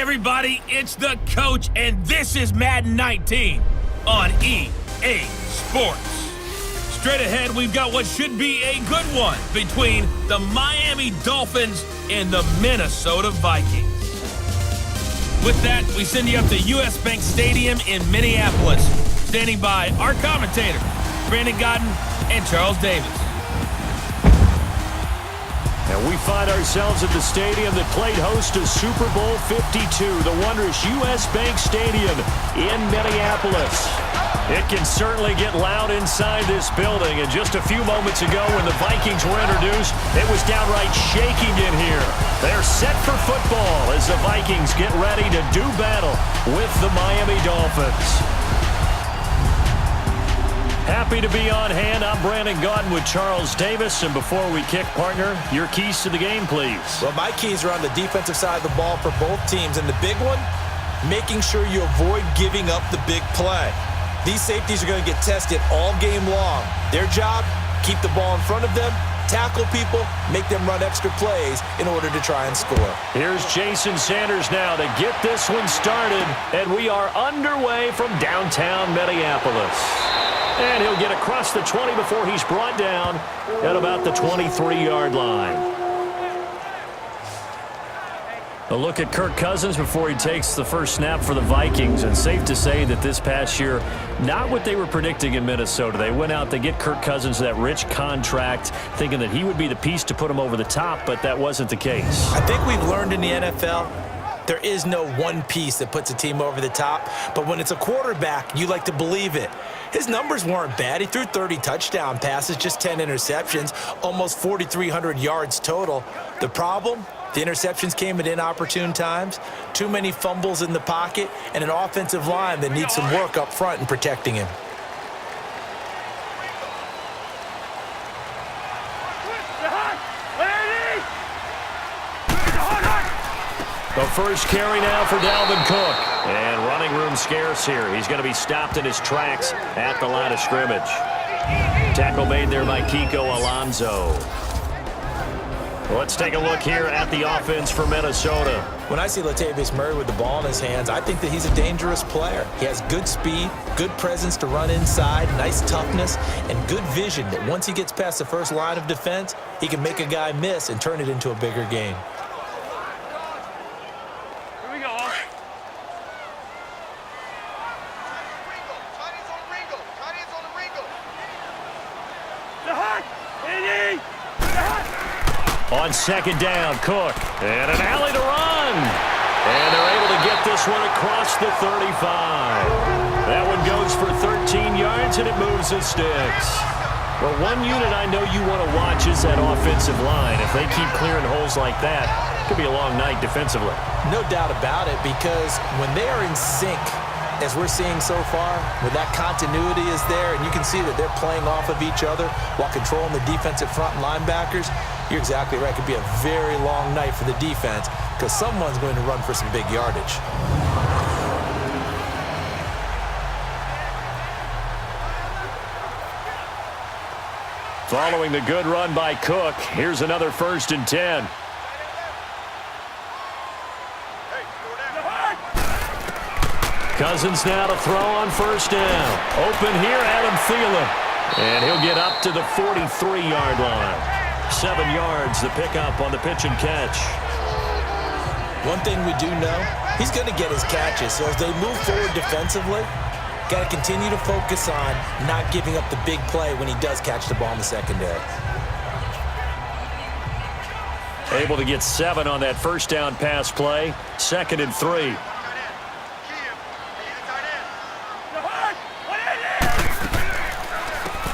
everybody, it's the coach, and this is Madden 19 on EA Sports. Straight ahead, we've got what should be a good one between the Miami Dolphins and the Minnesota Vikings. With that, we send you up to US Bank Stadium in Minneapolis. Standing by our commentators, Brandon Godden and Charles Davis. And we find ourselves at the stadium that played host to Super Bowl 52, the wondrous US Bank Stadium in Minneapolis. It can certainly get loud inside this building, and just a few moments ago when the Vikings were introduced, it was downright shaking in here. They're set for football as the Vikings get ready to do battle with the Miami Dolphins. Happy to be on hand. I'm Brandon Godden with Charles Davis. And before we kick, partner, your keys to the game, please. Well, my keys are on the defensive side of the ball for both teams. And the big one, making sure you avoid giving up the big play. These safeties are going to get tested all game long. Their job, keep the ball in front of them, tackle people, make them run extra plays in order to try and score. Here's Jason Sanders now to get this one started. And we are underway from downtown Minneapolis. And he'll get across the 20 before he's brought down at about the 23-yard line. A look at Kirk Cousins before he takes the first snap for the Vikings. And safe to say that this past year, not what they were predicting in Minnesota. They went out to get Kirk Cousins that rich contract, thinking that he would be the piece to put him over the top, but that wasn't the case. I think we've learned in the NFL, there is no one piece that puts a team over the top. But when it's a quarterback, you like to believe it. His numbers weren't bad. He threw 30 touchdown passes, just 10 interceptions, almost 4,300 yards total. The problem? The interceptions came at inopportune times, too many fumbles in the pocket, and an offensive line that needs some work up front in protecting him. The first carry now for Dalvin Cook. And running room scarce here. He's going to be stopped in his tracks at the line of scrimmage. Tackle made there by Kiko Alonso. Let's take a look here at the offense for Minnesota. When I see Latavius Murray with the ball in his hands, I think that he's a dangerous player. He has good speed, good presence to run inside, nice toughness, and good vision that once he gets past the first line of defense, he can make a guy miss and turn it into a bigger game. On second down, Cook. And an alley to run. And they're able to get this one across the 35. That one goes for 13 yards, and it moves the sticks. Well, one unit I know you want to watch is that offensive line. If they keep clearing holes like that, it could be a long night defensively. No doubt about it, because when they are in sync, as we're seeing so far, where that continuity is there, and you can see that they're playing off of each other while controlling the defensive front linebackers, you're exactly right. It could be a very long night for the defense because someone's going to run for some big yardage. Following the good run by Cook, here's another 1st and 10. Cousins now to throw on 1st down. Open here, Adam Thielen. And he'll get up to the 43-yard line. 7 yards, the pickup on the pitch and catch. One thing we do know, he's going to get his catches. So as they move forward defensively, got to continue to focus on not giving up the big play when he does catch the ball in the secondary. Able to get 7 on that 1st down pass play. 2nd and 3.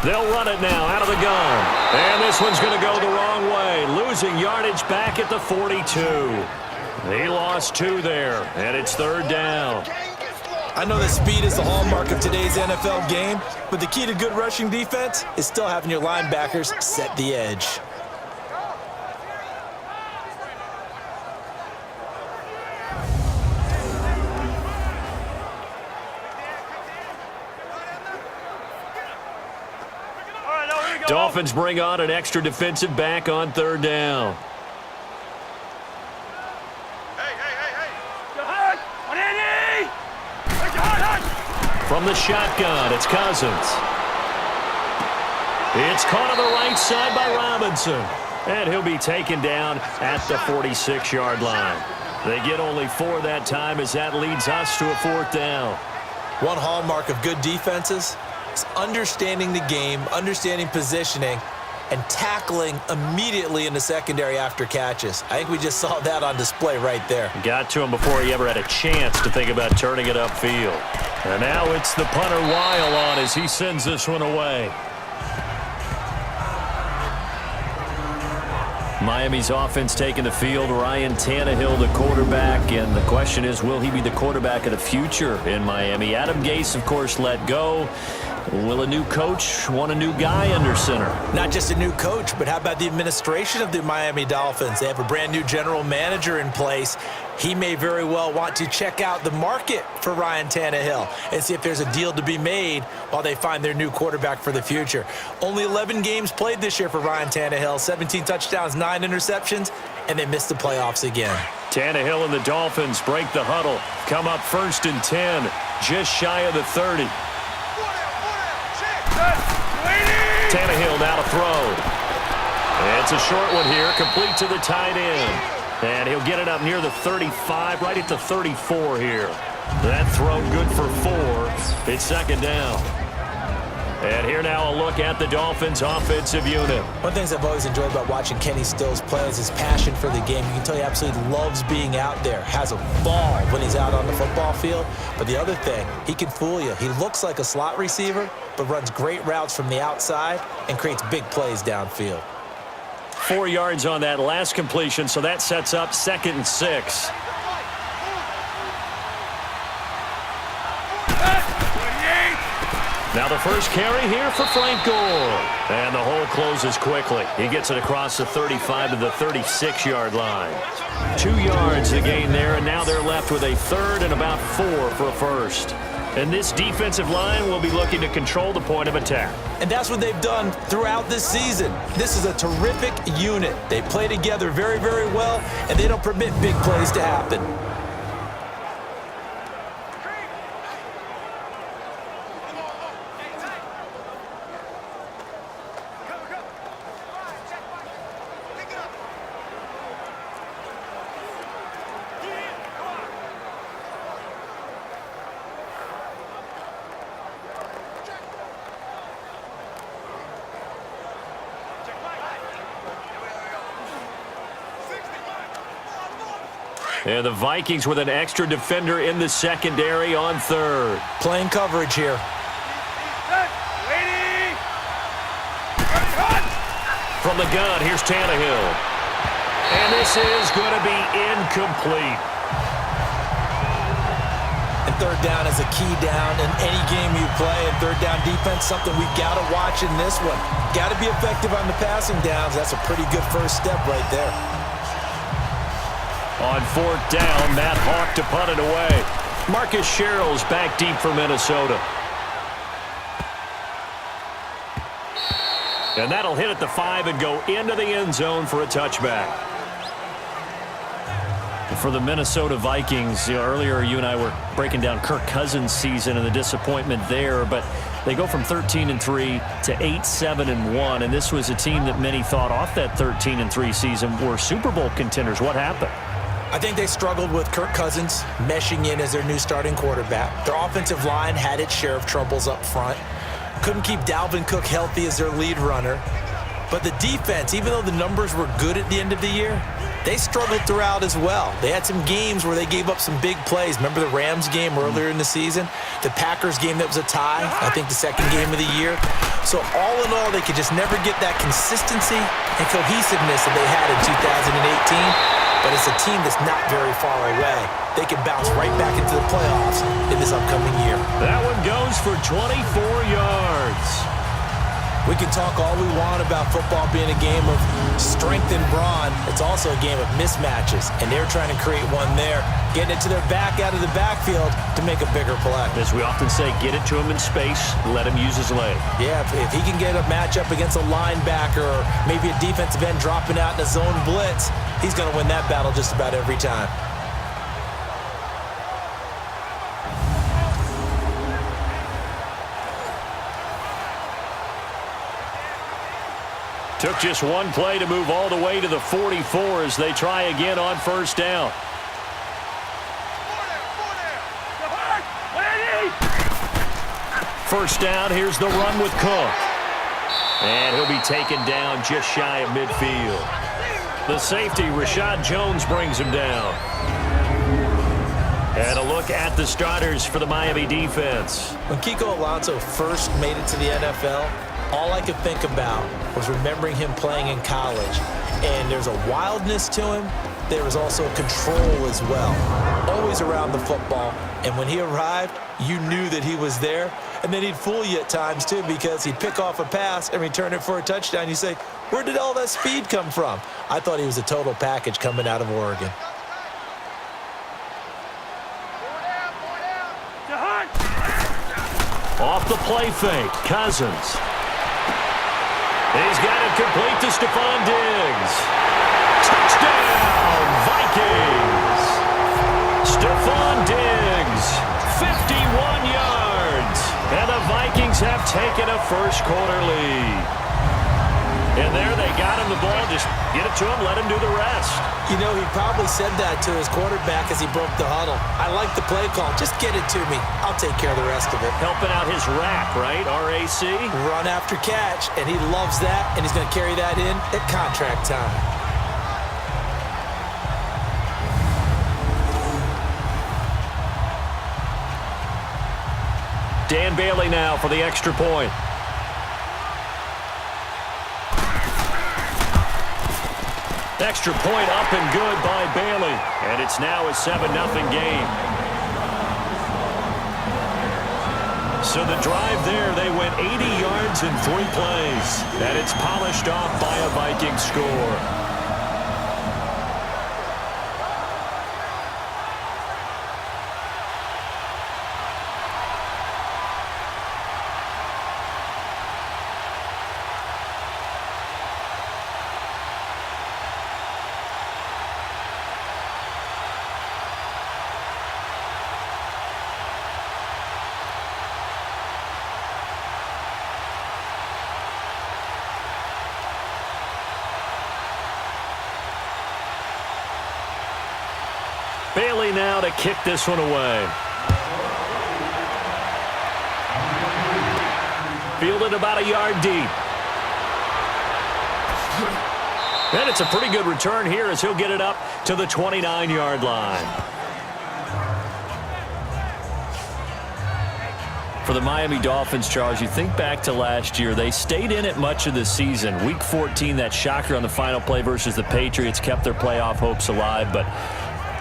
They'll run it now out of the gun. And this one's going to go the wrong way. Losing yardage back at the 42. He lost 2 there, and it's 3rd down. I know that speed is the hallmark of today's NFL game, but the key to good rushing defense is still having your linebackers set the edge. Dolphins bring on an extra defensive back on 3rd down. Hey. From the shotgun, it's Cousins. It's caught on the right side by Robinson. And he'll be taken down at the 46-yard line. They get only 4 that time as that leads us to a 4th down. One hallmark of good defenses is understanding the game, understanding positioning, and tackling immediately in the secondary after catches. I think we just saw that on display right there. Got to him before he ever had a chance to think about turning it upfield. And now it's the punter Weil on as he sends this one away. Miami's offense taking the field. Ryan Tannehill, the quarterback. And the question is, will he be the quarterback of the future in Miami? Adam Gase, of course, let go. Will a new coach want a new guy under center? Not just a new coach, but how about the administration of the Miami Dolphins? They have a brand new general manager in place. He may very well want to check out the market for Ryan Tannehill and see if there's a deal to be made while they find their new quarterback for the future. Only 11 games played this year for Ryan Tannehill, 17 touchdowns, 9 interceptions, and they missed the playoffs again. Tannehill and the Dolphins break the huddle, come up 1st and 10, just shy of the 30. Tannehill now to throw. It's a short one here, complete to the tight end. And he'll get it up near the 35, right at the 34 here. That throw good for 4. It's 2nd down. And here now a look at the Dolphins' offensive unit. One of the things I've always enjoyed about watching Kenny Stills play is his passion for the game. You can tell he absolutely loves being out there, has a ball when he's out on the football field. But the other thing, he can fool you. He looks like a slot receiver, but runs great routes from the outside and creates big plays downfield. 4 yards on that last completion, so that sets up 2nd and 6. Now the first carry here for Frank Gore. And the hole closes quickly. He gets it across the 35 to the 36-yard line. 2 yards the gain there, and now they're left with a 3rd and about 4 for a first. And this defensive line will be looking to control the point of attack. And that's what they've done throughout this season. This is a terrific unit. They play together very, very well, and they don't permit big plays to happen. And the Vikings with an extra defender in the secondary on 3rd. Playing coverage here. From the gun, here's Tannehill. And this is going to be incomplete. And 3rd down is a key down in any game you play. And 3rd down defense, something we've got to watch in this one. Got to be effective on the passing downs. That's a pretty good first step right there. On 4th down, Matt Hawk to punt it away. Marcus Sherrill's back deep for Minnesota. And that'll hit at the 5 and go into the end zone for a touchback. For the Minnesota Vikings, earlier you and I were breaking down Kirk Cousins' season and the disappointment there, but they go from 13-3 to 8-7-1, and this was a team that many thought off that 13-3 season were Super Bowl contenders. What happened? I think they struggled with Kirk Cousins meshing in as their new starting quarterback. Their offensive line had its share of troubles up front. Couldn't keep Dalvin Cook healthy as their lead runner. But the defense, even though the numbers were good at the end of the year, they struggled throughout as well. They had some games where they gave up some big plays. Remember the Rams game earlier in the season? The Packers game that was a tie, I think the second game of the year. So all in all, they could just never get that consistency and cohesiveness that they had in 2018. But it's a team that's not very far away. They can bounce right back into the playoffs in this upcoming year. That one goes for 24 yards. We can talk all we want about football being a game of strength and brawn. It's also a game of mismatches, and they're trying to create one there, getting it to their back out of the backfield to make a bigger play. As we often say, get it to him in space, let him use his leg. Yeah, if he can get a matchup against a linebacker or maybe a defensive end dropping out in a zone blitz, he's going to win that battle just about every time. Took just one play to move all the way to the 44 as they try again on first down. First down, here's the run with Cook. And he'll be taken down just shy of midfield. The safety, Rashad Jones, brings him down. And a look at the starters for the Miami defense. When Kiko Alonso first made it to the NFL, all I could think about was remembering him playing in college. And there's a wildness to him. There was also control as well. Always around the football. And when he arrived, you knew that he was there. And then he'd fool you at times, too, because he'd pick off a pass and return it for a touchdown. You say, where did all that speed come from? I thought he was a total package coming out of Oregon. Off the play fake, Cousins. He's got it complete to Stephon Diggs. Touchdown, Vikings. Stephon Diggs, 51 yards. And the Vikings have taken a first-quarter lead. And there they got him the ball. Just get it to him, let him do the rest. You know, he probably said that to his quarterback as he broke the huddle. I like the play call. Just get it to me. I'll take care of the rest of it. Helping out his rack, right? RAC? Run after catch, and he loves that, and he's going to carry that in at contract time. Dan Bailey now for the extra point. Extra point up and good by Bailey. And it's now a 7-0 game. So the drive there, they went 80 yards in 3 plays. And it's polished off by a Viking score. Bailey now to kick this one away. Fielded about a yard deep. And it's a pretty good return here as he'll get it up to the 29-yard line. For the Miami Dolphins, Charles, you think back to last year. They stayed in it much of the season. Week 14, that shocker on the final play versus the Patriots kept their playoff hopes alive, but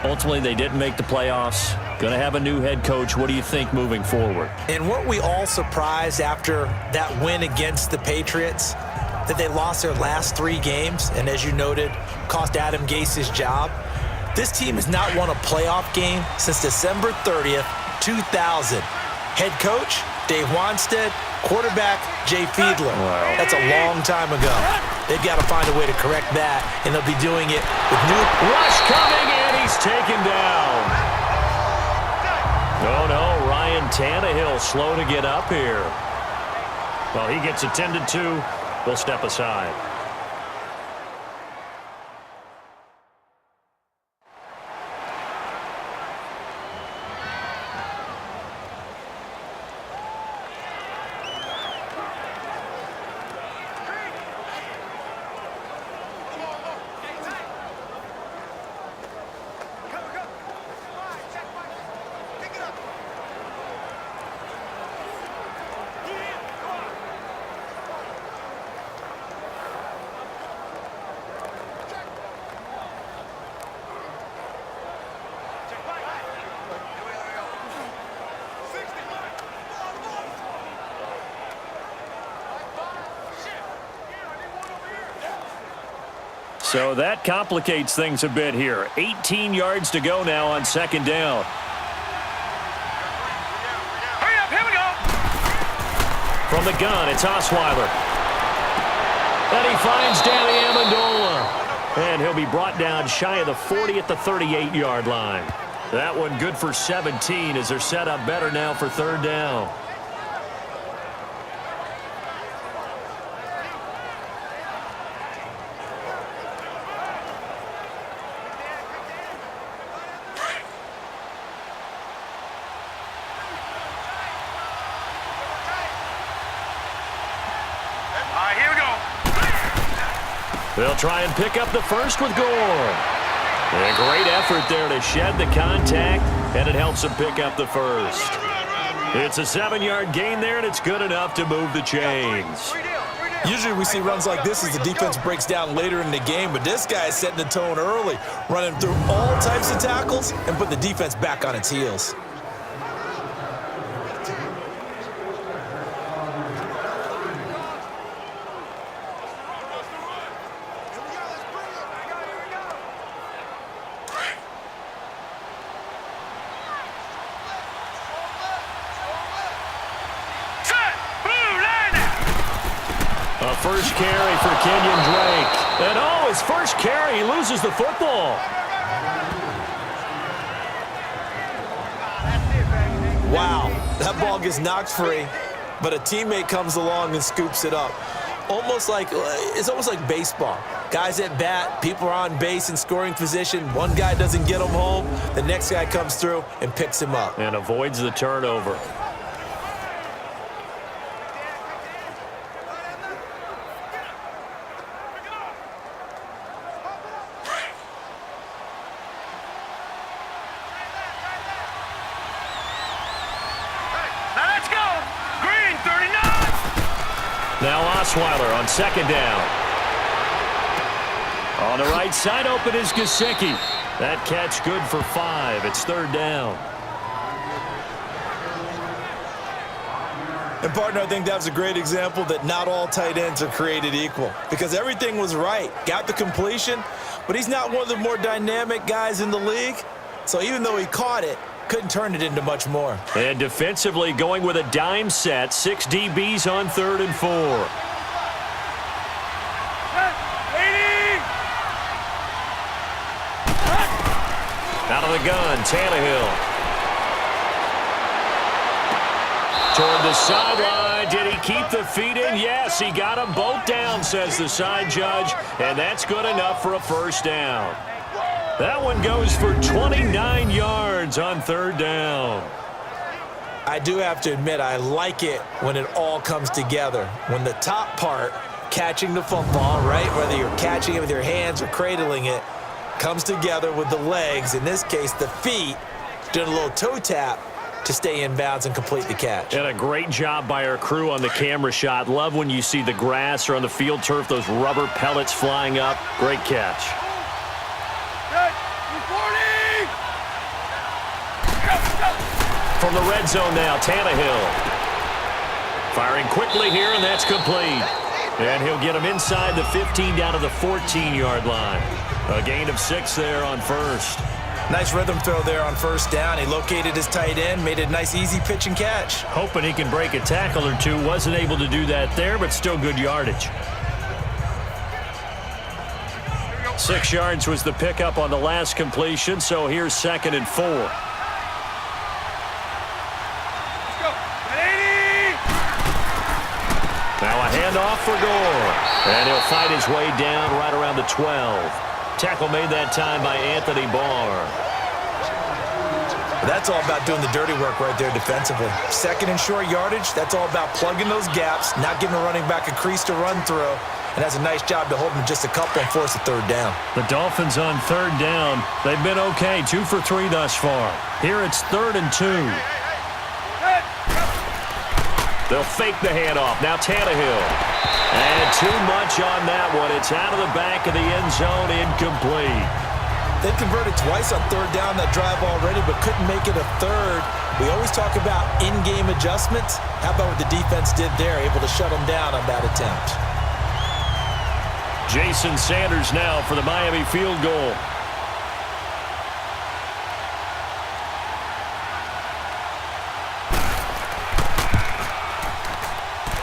ultimately, they didn't make the playoffs. Going to have a new head coach. What do you think moving forward? And weren't we all surprised after that win against the Patriots that they lost their last 3 games? And as you noted, cost Adam Gase his job. This team has not won a playoff game since December 30th, 2000. Head coach, Dave Wanstead. Quarterback, Jay Fiedler. Wow. That's a long time ago. They've got to find a way to correct that, and they'll be doing it with new... Rush coming, and he's taken down. Oh, no, Ryan Tannehill slow to get up here. Well, he gets attended to. We'll step aside. So that complicates things a bit here. 18 yards to go now on second down. Hurry up, here we go. From the gun, it's Osweiler. And he finds Danny Amendola. And he'll be brought down shy of the 40 at the 38-yard line. That one good for 17 as they're set up better now for third down. They'll try and pick up the first with Gore. A great effort there to shed the contact, and it helps him pick up the first. It's a 7-yard gain there, and it's good enough to move the chains. Usually we see runs like this as the defense breaks down later in the game, but this guy is setting the tone early, running through all types of tackles and put the defense back on its heels. First carry for Kenyon Drake. And his first carry, he loses the football. Wow, that ball gets knocked free, but a teammate comes along and scoops it up. It's almost like baseball. Guys at bat, people are on base in scoring position. One guy doesn't get him home, the next guy comes through and picks him up. And avoids the turnover. Now Osweiler on second down. On the right side open is Gesicki. That catch good for 5. It's third down. And, partner, I think that was a great example that not all tight ends are created equal, because everything was right. Got the completion, but he's not one of the more dynamic guys in the league. So even though he caught it, couldn't turn it into much more. And defensively going with a dime set. 6 DBs on 3rd and 4. Out of the gun, Tannehill. Toward the sideline. Did he keep the feet in? Yes, he got them both down, says the side judge. And that's good enough for a first down. That one goes for 29 yards on 3rd down. I do have to admit, I like it when it all comes together. When the top part, catching the football, right, whether you're catching it with your hands or cradling it, comes together with the legs, in this case the feet, doing a little toe tap to stay in bounds and complete the catch. And a great job by our crew on the camera shot. Love when you see the grass or on the field turf, those rubber pellets flying up. Great catch. From the red zone now, Tannehill. Firing quickly here, and that's complete. And he'll get him inside the 15 down to the 14-yard line. A gain of 6 there on first. Nice rhythm throw there on first down. He located his tight end, made a nice easy pitch and catch. Hoping he can break a tackle or two. Wasn't able to do that there, but still good yardage. 6 yards was the pickup on the last completion, so here's 2nd and 4. Now a handoff for Gore. And he'll fight his way down right around the 12. Tackle made that time by Anthony Barr. That's all about doing the dirty work right there defensively. 2nd and short yardage, that's all about plugging those gaps, not giving a running back a crease to run through, and has a nice job to hold him just a couple and force a 3rd down. The Dolphins on 3rd down. They've been okay, 2 for 3 thus far. Here it's 3rd and 2. They'll fake the handoff. Now Tannehill. And too much on that one. It's out of the back of the end zone, incomplete. They converted twice on 3rd down that drive already, but couldn't make it a 3rd. We always talk about in-game adjustments. How about what the defense did there, able to shut them down on that attempt? Jason Sanders now for the Miami field goal.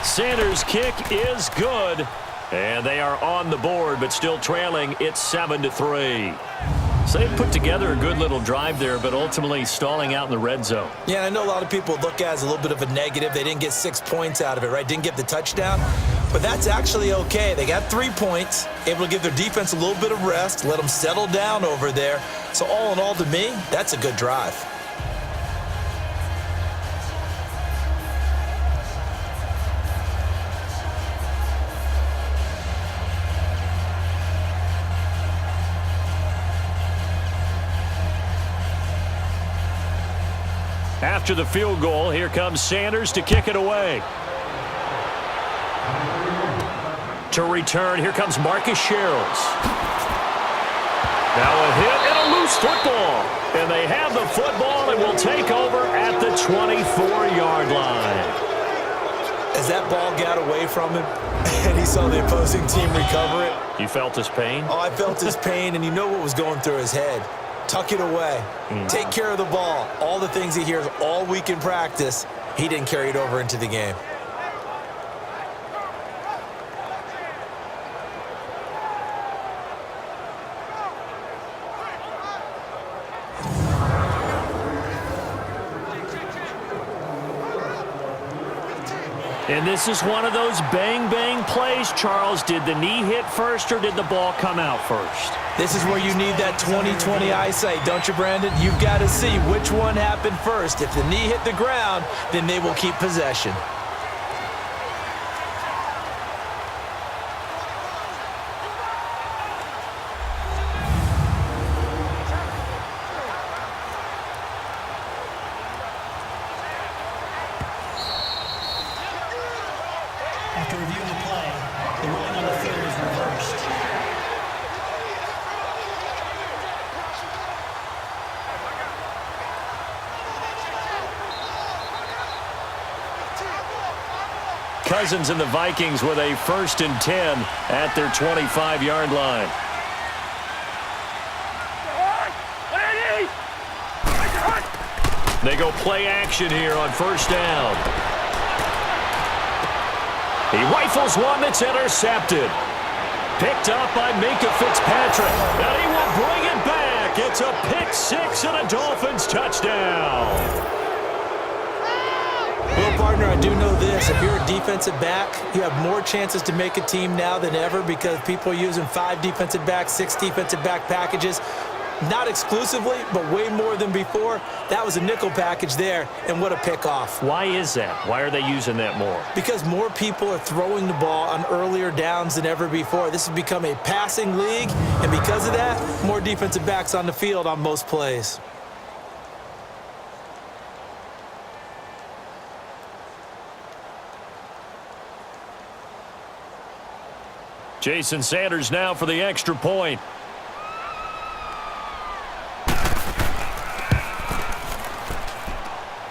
Sanders' kick is good, and they are on the board, but still trailing. It's 7-3. So they put together a good little drive there, but ultimately stalling out in the red zone. Yeah, I know a lot of people look at it as a little bit of a negative. They didn't get 6 points out of it, right? Didn't get the touchdown. But that's actually okay. They got 3 points, able to give their defense a little bit of rest, let them settle down over there. So all in all, to me, that's a good drive. After the field goal, here comes Sanders to kick it away. To return, here comes Marcus Sherrills. Now a hit and a loose football. And they have the football and will take over at the 24-yard line. As that ball got away from him and he saw the opposing team recover it. You felt his pain? Oh, I felt his pain, and you know what was going through his head. Tuck it away. Take care of the ball. All the things he hears all week in practice, he didn't carry it over into the game. And this is one of those bang-bang plays, Charles. Did the knee hit first or did the ball come out first? This is where you need that 20/20 eyesight, don't you, Brandon? You've got to see which one happened first. If the knee hit the ground, then they will keep possession. After reviewing the play, the ruling on the field is reversed. Cousins and the Vikings with a 1st and 10 at their 25-yard line. They go play action here on 1st down. He rifles one that's intercepted. Picked up by Minka Fitzpatrick. And he will bring it back. It's a pick six and a Dolphins touchdown. Well, partner, I do know this. If you're a defensive back, you have more chances to make a team now than ever because people are using 5 defensive backs, 6 defensive back packages. Not exclusively, but way more than before. That was a nickel package there, and what a pickoff. Why is that? Why are they using that more? Because more people are throwing the ball on earlier downs than ever before. This has become a passing league, and because of that, more defensive backs on the field on most plays. Jason Sanders now for the extra point.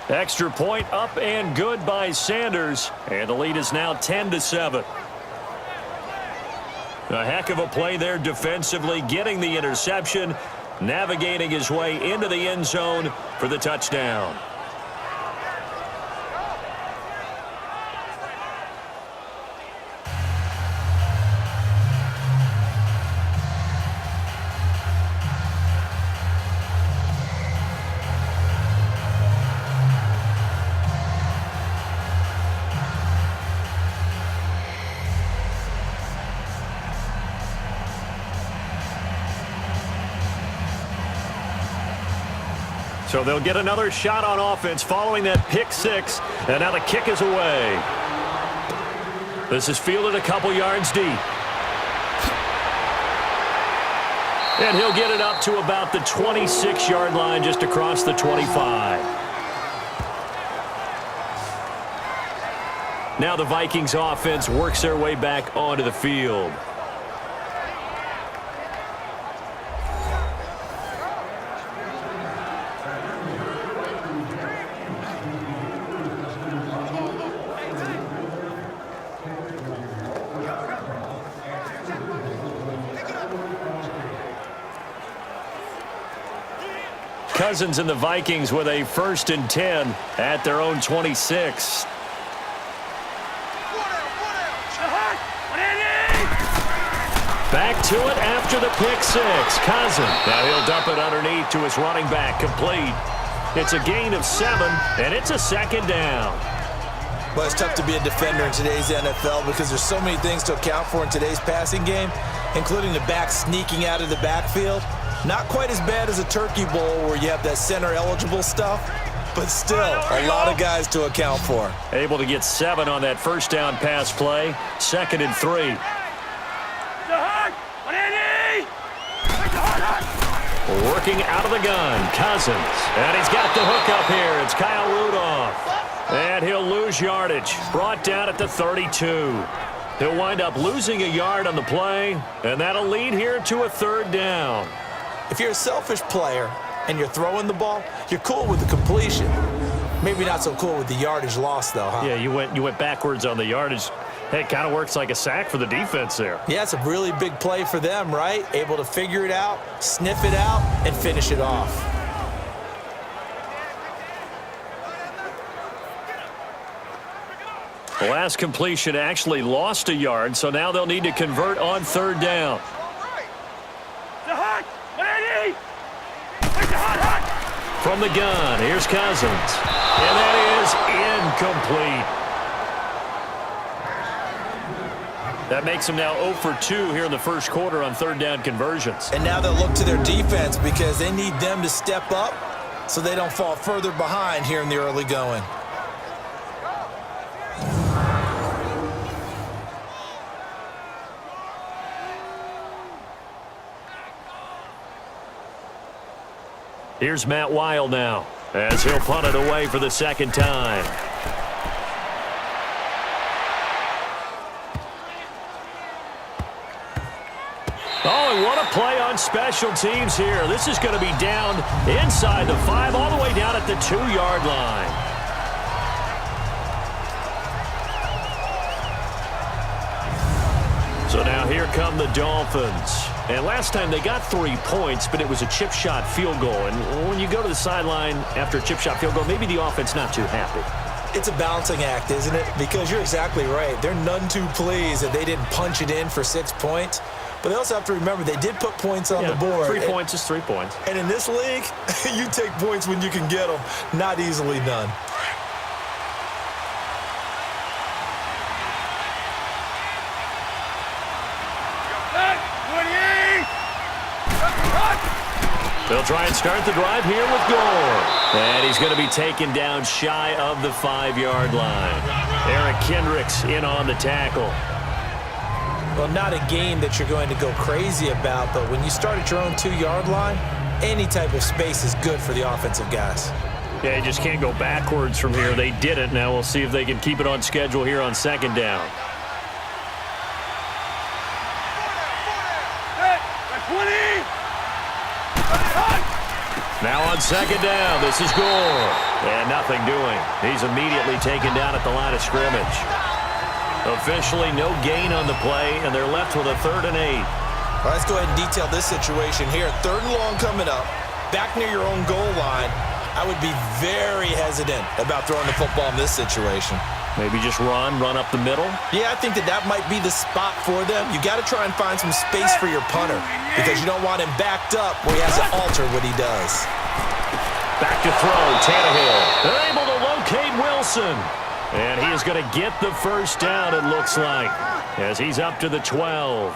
Extra point up and good by Sanders. And the lead is now 10-7. A heck of a play there defensively, getting the interception, navigating his way into the end zone for the touchdown. So they'll get another shot on offense following that pick six. And now the kick is away. This is fielded a couple yards deep. And he'll get it up to about the 26-yard line, just across the 25. Now the Vikings offense works their way back onto the field. Cousins and the Vikings with a 1st and 10 at their own 26. Back to it after the pick six. Cousins. Now he'll dump it underneath to his running back. Complete. It's a gain of 7, and it's a 2nd down. Well, it's tough to be a defender in today's NFL because there's so many things to account for in today's passing game, including the back sneaking out of the backfield. Not quite as bad as a turkey bowl where you have that center-eligible stuff, but still a lot of guys to account for. Able to get 7 on that 1st down pass play. 2nd and 3. Working out of the gun, Cousins. And he's got the hook up here. It's Kyle lose yardage. Brought down at the 32. He'll wind up losing a yard on the play, and that'll lead here to a 3rd down. If you're a selfish player and you're throwing the ball, you're cool with the completion. Maybe not so cool with the yardage loss, though, huh? Yeah, you went backwards on the yardage. Hey, it kind of works like a sack for the defense there. Yeah, it's a really big play for them, right? Able to figure it out, sniff it out, and finish it off. The last completion actually lost a yard, so now they'll need to convert on 3rd down. From the gun, here's Cousins. And that is incomplete. That makes them now 0 for 2 here in the first quarter on 3rd down conversions. And now they'll look to their defense because they need them to step up so they don't fall further behind here in the early going. Here's Matt Wild now as he'll punt it away for the 2nd time. Oh, and what a play on special teams here. This is going to be down inside the 5, all the way down at the 2-yard line. So now here come the Dolphins. And last time they got 3 points, but it was a chip shot field goal. And when you go to the sideline after a chip shot field goal, maybe the offense not too happy. It's a balancing act, isn't it? Because you're exactly right. They're none too pleased that they didn't punch it in for 6 points. But they also have to remember they did put points on the board. 3 points is 3 points. And in this league, you take points when you can get them. Not easily done. They'll try and start the drive here with Gore. And he's going to be taken down shy of the 5-yard line. Eric Kendricks in on the tackle. Well, not a game that you're going to go crazy about, but when you start at your own 2-yard line, any type of space is good for the offensive guys. Yeah, you just can't go backwards from here. They did it. Now we'll see if they can keep it on schedule here on 2nd down. Now on 2nd down, this is Gore. And nothing doing. He's immediately taken down at the line of scrimmage. Officially no gain on the play, and they're left with a 3rd and 8. Well, let's go ahead and detail this situation here. 3rd and long coming up, back near your own goal line. I would be very hesitant about throwing the football in this situation. Maybe just run up the middle? Yeah, I think that might be the spot for them. You got to try and find some space for your punter because you don't want him backed up where he has to alter what he does. Back to throw, Tannehill. They're able to locate Wilson. And he is going to get the 1st down, it looks like, as he's up to the 12.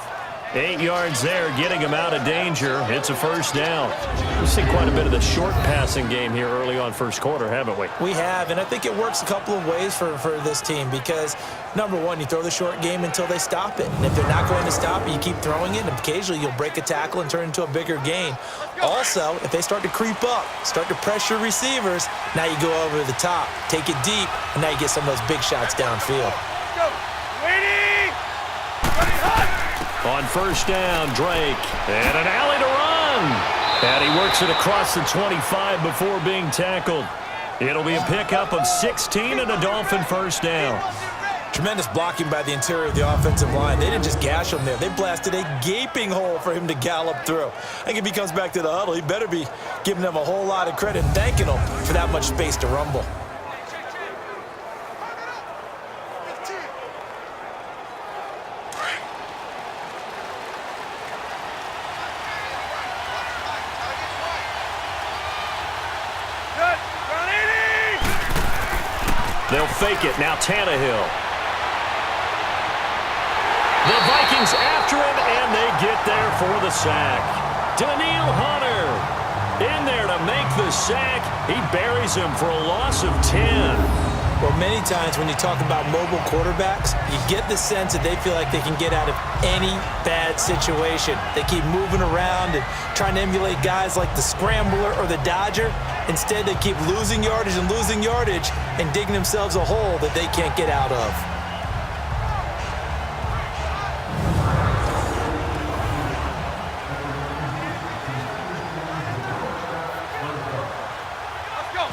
8 yards there, getting him out of danger. It's a 1st down. We've seen quite a bit of the short passing game here early on first quarter, haven't we? We have, and I think it works a couple of ways for this team because, number one, you throw the short game until they stop it. And if they're not going to stop it, you keep throwing it, and occasionally you'll break a tackle and turn it into a bigger gain. Also, if they start to creep up, start to pressure receivers, now you go over the top, take it deep, and now you get some of those big shots downfield. On 1st down, Drake. And an alley to run. And he works it across the 25 before being tackled. It'll be a pickup of 16 and a Dolphin 1st down. Tremendous blocking by the interior of the offensive line. They didn't just gash him there. They blasted a gaping hole for him to gallop through. I think if he comes back to the huddle, he better be giving them a whole lot of credit and thanking them for that much space to rumble. They'll fake it. Now Tannehill. The Vikings after him, and they get there for the sack. Tannehill Hunter in there to make the sack. He buries him for a loss of 10. Well, many times when you talk about mobile quarterbacks, you get the sense that they feel like they can get out of any bad situation. They keep moving around and trying to emulate guys like the Scrambler or the Dodger. Instead, they keep losing yardage and digging themselves a hole that they can't get out of.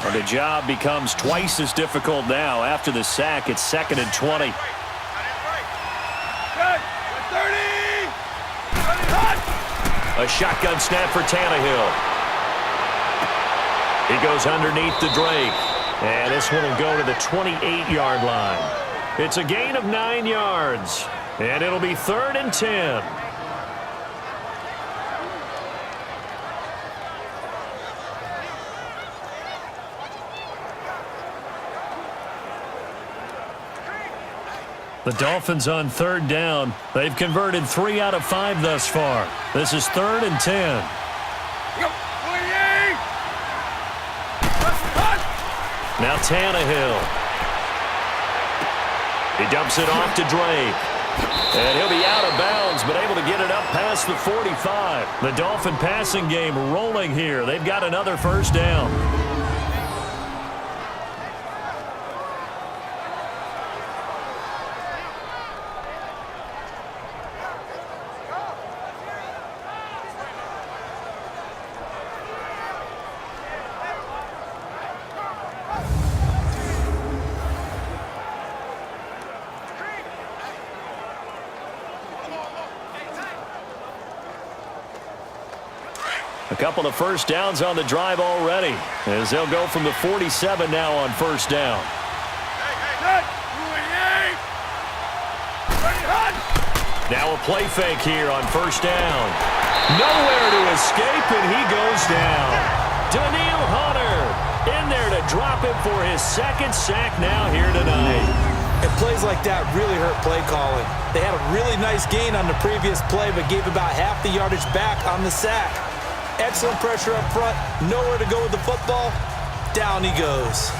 And the job becomes twice as difficult now. After the sack, it's 2nd and 20. A shotgun snap for Tannehill. He goes underneath the Drake. And this one will go to the 28-yard line. It's a gain of 9 yards. And it'll be 3rd and 10. The Dolphins on 3rd down. They've converted 3 out of 5 thus far. This is 3rd and 10. Now Tannehill. He dumps it off to Drake. And he'll be out of bounds, but able to get it up past the 45. The Dolphin passing game rolling here. They've got another 1st down. A couple of 1st downs on the drive already, as they'll go from the 47 now on 1st down. Now a play fake here on 1st down. Nowhere to escape, and he goes down. Tannehill Hunter in there to drop him for his 2nd sack now here tonight. And plays like that really hurt play calling. They had a really nice gain on the previous play, but gave about half the yardage back on the sack. Excellent pressure up front, nowhere to go with the football. Down he goes.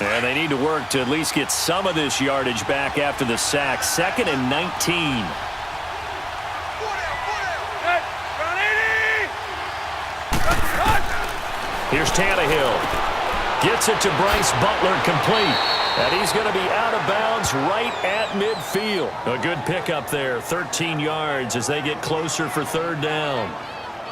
And they need to work to at least get some of this yardage back after the sack. 2nd and 19. Here's Tannehill. Gets it to Bryce Butler, complete. And he's going to be out of bounds right at midfield. A good pickup there, 13 yards as they get closer for 3rd down.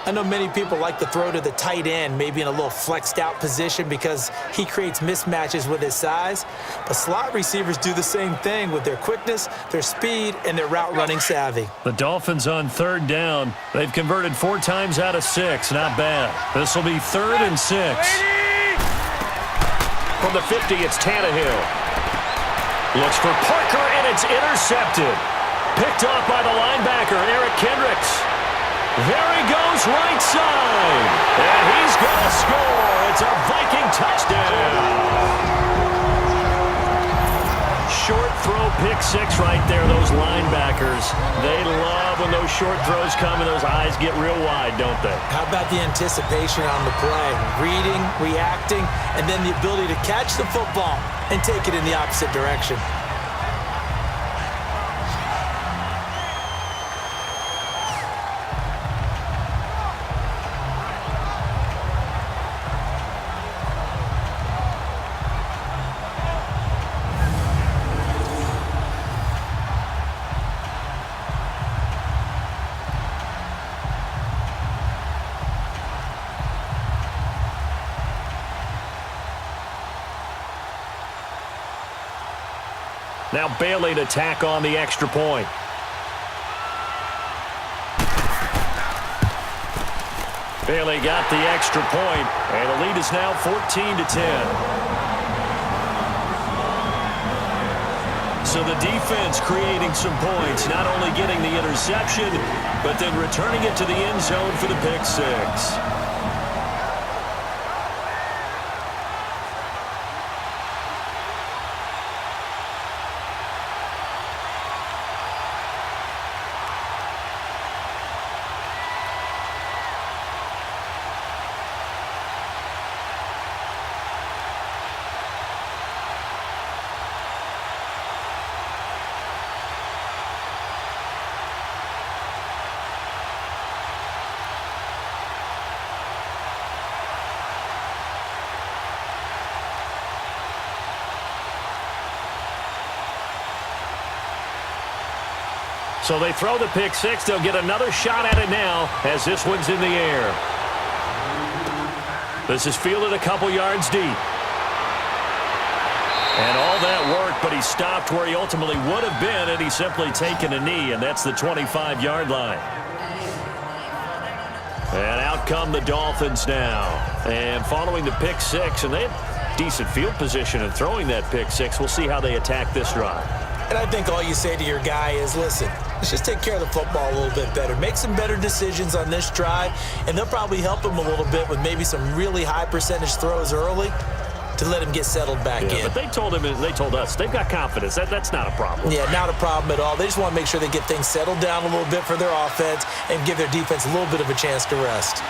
I know many people like to throw to the tight end, maybe in a little flexed out position because he creates mismatches with his size. But slot receivers do the same thing with their quickness, their speed, and their route running savvy. The Dolphins on 3rd down. They've converted 4 times out of 6. Not bad. This will be 3rd and 6. From the 50, it's Tannehill. Looks for Parker, and it's intercepted. Picked off by the linebacker, Eric Kendricks. There he goes, right side. And he's going to score. It's a Viking touchdown. Short throw, pick 6 right there, those linebackers. They love when those short throws come and those eyes get real wide, don't they? How about the anticipation on the play? Reading, reacting, and then the ability to catch the football and take it in the opposite direction. Now Bailey to tack on the extra point. Bailey got the extra point, and the lead is now 14-10. So the defense creating some points, not only getting the interception, but then returning it to the end zone for the pick 6. So they throw the pick six. They'll get another shot at it now as this one's in the air. This is fielded a couple yards deep. And all that work, but he stopped where he ultimately would have been, and he's simply taken a knee, and that's the 25-yard line. And out come the Dolphins now. And following the pick six, and they had decent field position in throwing that pick six. We'll see how they attack this drive. And I think all you say to your guy is, listen, let's just take care of the football a little bit better. Make some better decisions on this drive, and they'll probably help him a little bit with maybe some really high percentage throws early to let him get settled back in. But they told us, they've got confidence. That's not a problem. Yeah, not a problem at all. They just want to make sure they get things settled down a little bit for their offense and give their defense a little bit of a chance to rest.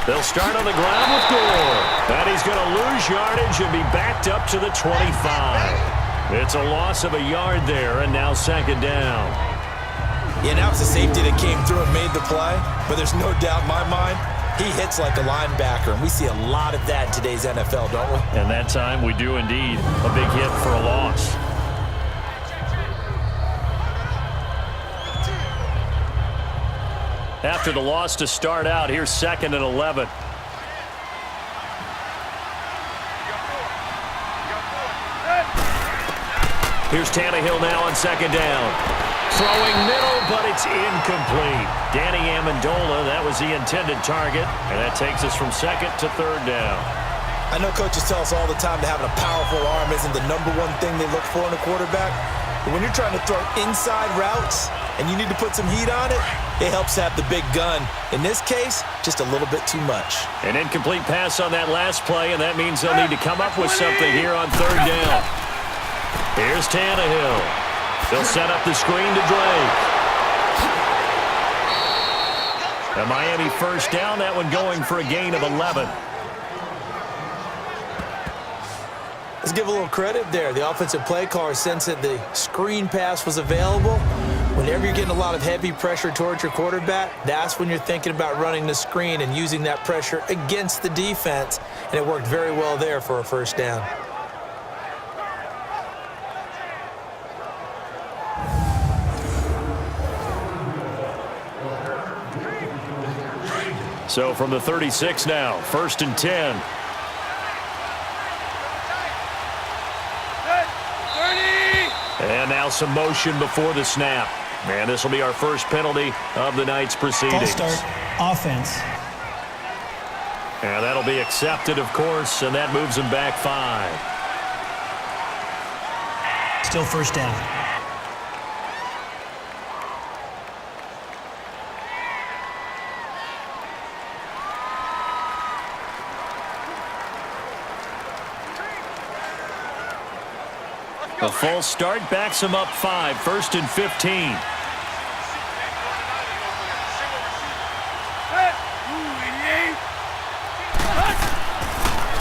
They'll start on the ground with Gore. And he's going to lose yardage and be backed up to the 25. It's a loss of a yard there, and now second down. Yeah, now it's the safety that came through and made the play, but there's no doubt in my mind, he hits like a linebacker, and we see a lot of that in today's NFL, don't we? And that time we do indeed. A big hit for a loss. After the loss to start out, here's 2nd and 11. Here's Tannehill now on second down. Throwing middle, but it's incomplete. Danny Amendola, that was the intended target, and that takes us from 2nd to 3rd down. I know coaches tell us all the time that having a powerful arm isn't the #1 thing they look for in a quarterback. But when you're trying to throw inside routes and you need to put some heat on it, it helps have the big gun. In this case, just a little bit too much. An incomplete pass on that last play, and that means they'll need to come up with something here on 3rd down. Here's Tannehill. They'll set up the screen to Drake. A Miami first down, that one going for a gain of 11. Let's give a little credit there. The offensive play caller sensed that the screen pass was available. Whenever you're getting a lot of heavy pressure towards your quarterback, that's when you're thinking about running the screen and using that pressure against the defense. And it worked very well there for a first down. So from the 36 now, 1st and 10. And now some motion before the snap. And this will be our first penalty of the night's proceedings. False start, offense. And that'll be accepted, of course, and that moves him back 5. Still first down. A false start backs him up 5, 1st and 15.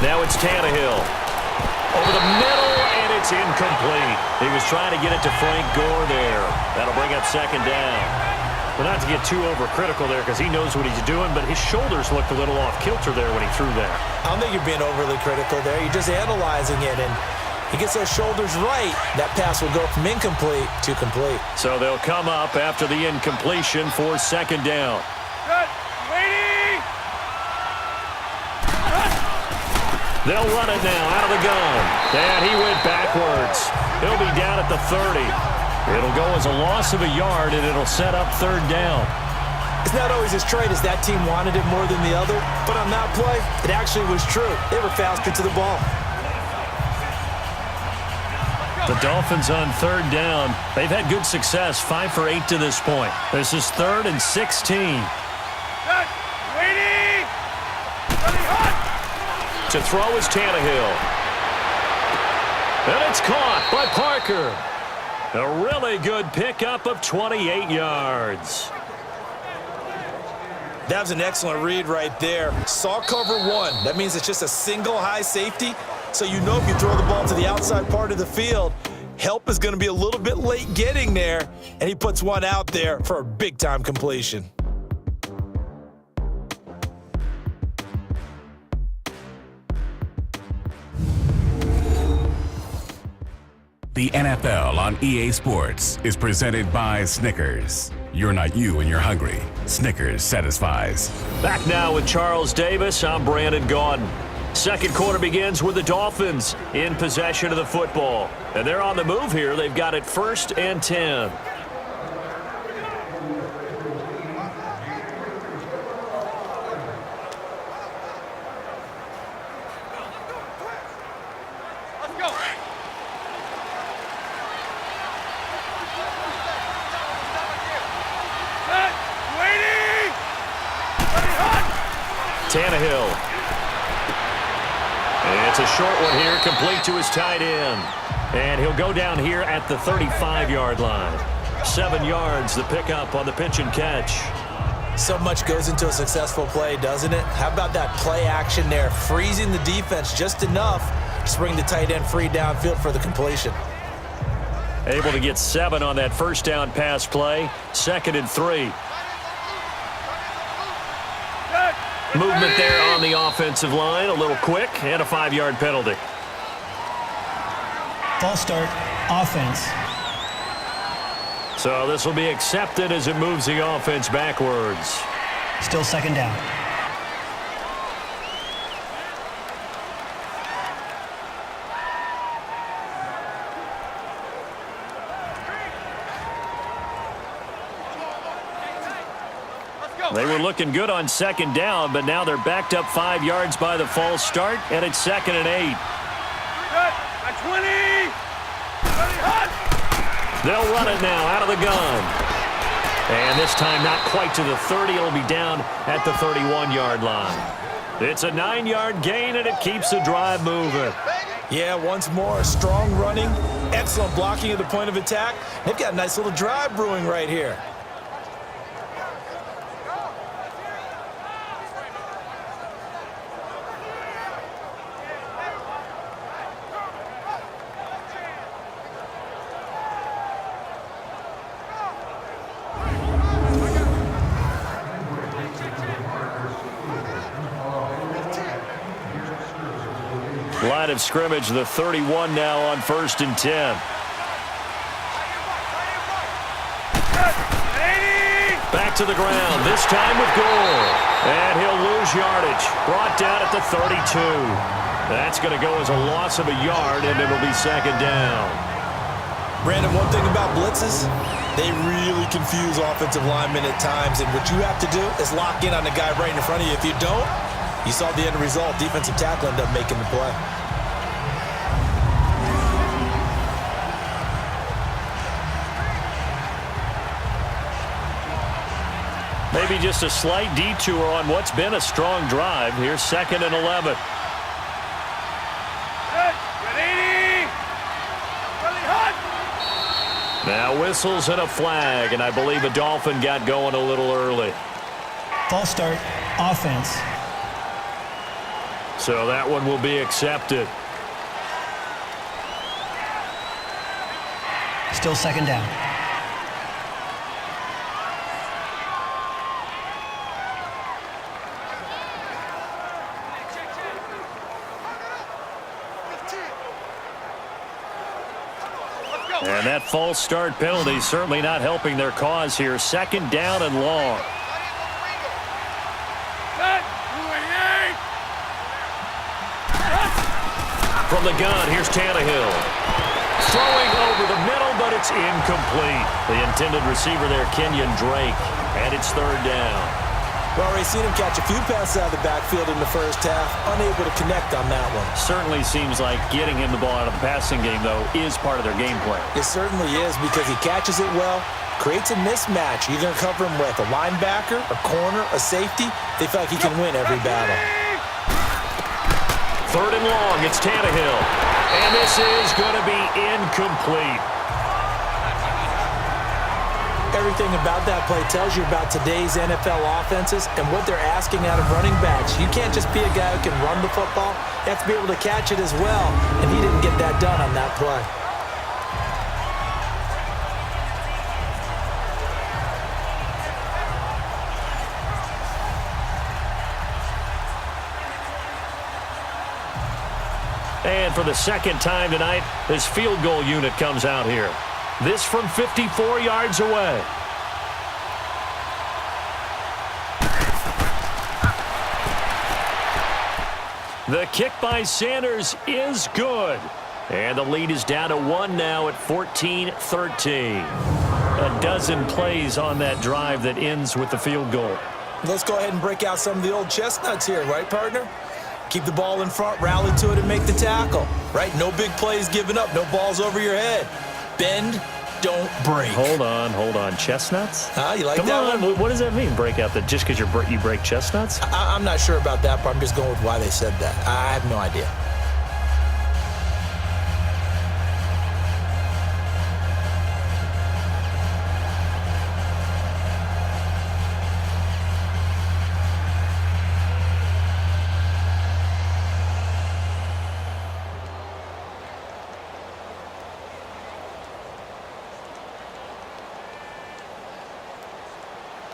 Now it's Tannehill. Over the middle, and it's incomplete. He was trying to get it to Frank Gore there. That'll bring up 2nd down. But not to get too overcritical there because he knows what he's doing, but his shoulders looked a little off kilter there when he threw that. I don't think you're being overly critical there. You're just analyzing it, and he gets those shoulders right, that pass will go from incomplete to complete. So they'll come up after the incompletion for 2nd down. They'll run it now out of the gun. And he went backwards. He'll be down at the 30. It'll go as a loss of a yard, and it'll set up 3rd down. It's not always as straight as that team wanted it more than the other, but on that play, it actually was true. They were faster to the ball. The Dolphins on 3rd down. They've had good success, 5 for 8 to this point. This is 3rd and 16. To throw is Tannehill. And it's caught by Parker. A really good pickup of 28 yards. That was an excellent read right there. Saw cover 1. That means it's just a single high safety. So you know if you throw the ball to the outside part of the field, help is going to be a little bit late getting there. And he puts one out there for a big-time completion. The NFL on EA Sports is presented by Snickers. You're not you when you're hungry. Snickers satisfies. Back now with Charles Davis. I'm Brandon Gaudin. Second quarter begins with the Dolphins in possession of the football. And they're on the move here. They've got it 1st and 10. Tannehill. It's a short one here, complete to his tight end. And he'll go down here at the 35-yard line. 7 yards, the pickup on the pitch and catch. So much goes into a successful play, doesn't it? How about that play action there, freezing the defense just enough to bring the tight end free downfield for the completion. Able to get 7 on that first down pass play. 2nd and 3. Movement there on the offensive line, a little quick, and a 5-yard penalty. False start, offense. So this will be accepted as it moves the offense backwards. Still 2nd down. They were looking good on 2nd down, but now they're backed up 5 yards by the false start, and it's 2nd and 8. At 20. They'll run it now out of the gun. And this time not quite to the 30. It'll be down at the 31-yard line. It's a 9-yard gain, and it keeps the drive moving. Yeah, once more, strong running, excellent blocking at the point of attack. They've got a nice little drive brewing right here. Line of scrimmage, the 31 now on 1st and 10. Back to the ground, this time with Gore. And he'll lose yardage. Brought down at the 32. That's going to go as a loss of a yard, and it'll be 2nd down. Brandon, one thing about blitzes, they really confuse offensive linemen at times, and what you have to do is lock in on the guy right in front of you. If you don't, you saw the end result. Defensive tackle ended up making the play. Maybe just a slight detour on what's been a strong drive. Here's 2nd and 11. Now whistles and a flag, and I believe a Dolphin got going a little early. False start, offense. So that one will be accepted. Still 2nd down. And that false start penalty certainly not helping their cause here. 2nd down and long. From the gun, here's Tannehill. Throwing over the middle, but it's incomplete. The intended receiver there, Kenyon Drake. And it's 3rd down. We've already seen him catch a few passes out of the backfield in the first half. Unable to connect on that one. Certainly seems like getting him the ball out of the passing game, though, is part of their game plan. It certainly is, because he catches it well, creates a mismatch. You're going to cover him with a linebacker, a corner, a safety. They feel like he can win every battle. 3rd and long, it's Tannehill. And this is going to be incomplete. Everything about that play tells you about today's NFL offenses and what they're asking out of running backs. You can't just be a guy who can run the football. You have to be able to catch it as well, and he didn't get that done on that play. And for the second time tonight, this field goal unit comes out here. This from 54 yards away. The kick by Sanders is good. And the lead is down to 1 now at 14-13. A dozen plays on that drive that ends with the field goal. Let's go ahead and break out some of the old chestnuts here, right, partner? Keep the ball in front, rally to it, and make the tackle, right? No big plays given up, no balls over your head. Bend, don't break. Hold on. Chestnuts? You like Come that on. one? What does that mean, break out? That just because you break chestnuts? I'm not sure about that, but I'm just going with why they said that. I have no idea.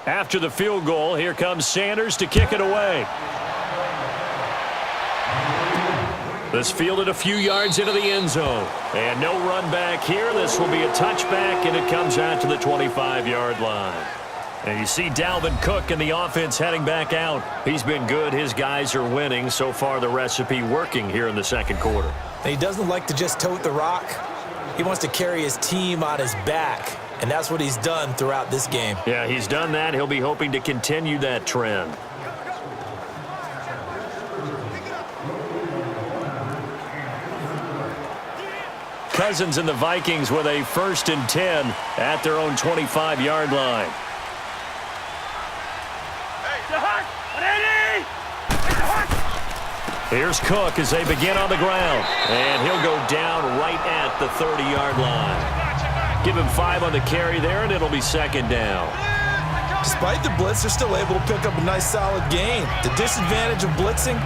After the field goal, here comes Sanders to kick it away. This fielded a few yards into the end zone. And no run back here. This will be a touchback, and it comes out to the 25-yard line. And you see Dalvin Cook and the offense heading back out. He's been good. His guys are winning. So far, the recipe working here in the second quarter. And he doesn't like to just tote the rock. He wants to carry his team on his back. And that's what he's done throughout this game. Yeah, he's done that. He'll be hoping to continue that trend. Cousins and the Vikings with a 1st and 10 at their own 25-yard line. Here's Cook as they begin on the ground. And he'll go down right at the 30-yard line. Give him 5 on the carry there, and it'll be 2nd down. Despite the blitz, they're still able to pick up a nice, solid gain. The disadvantage of blitzing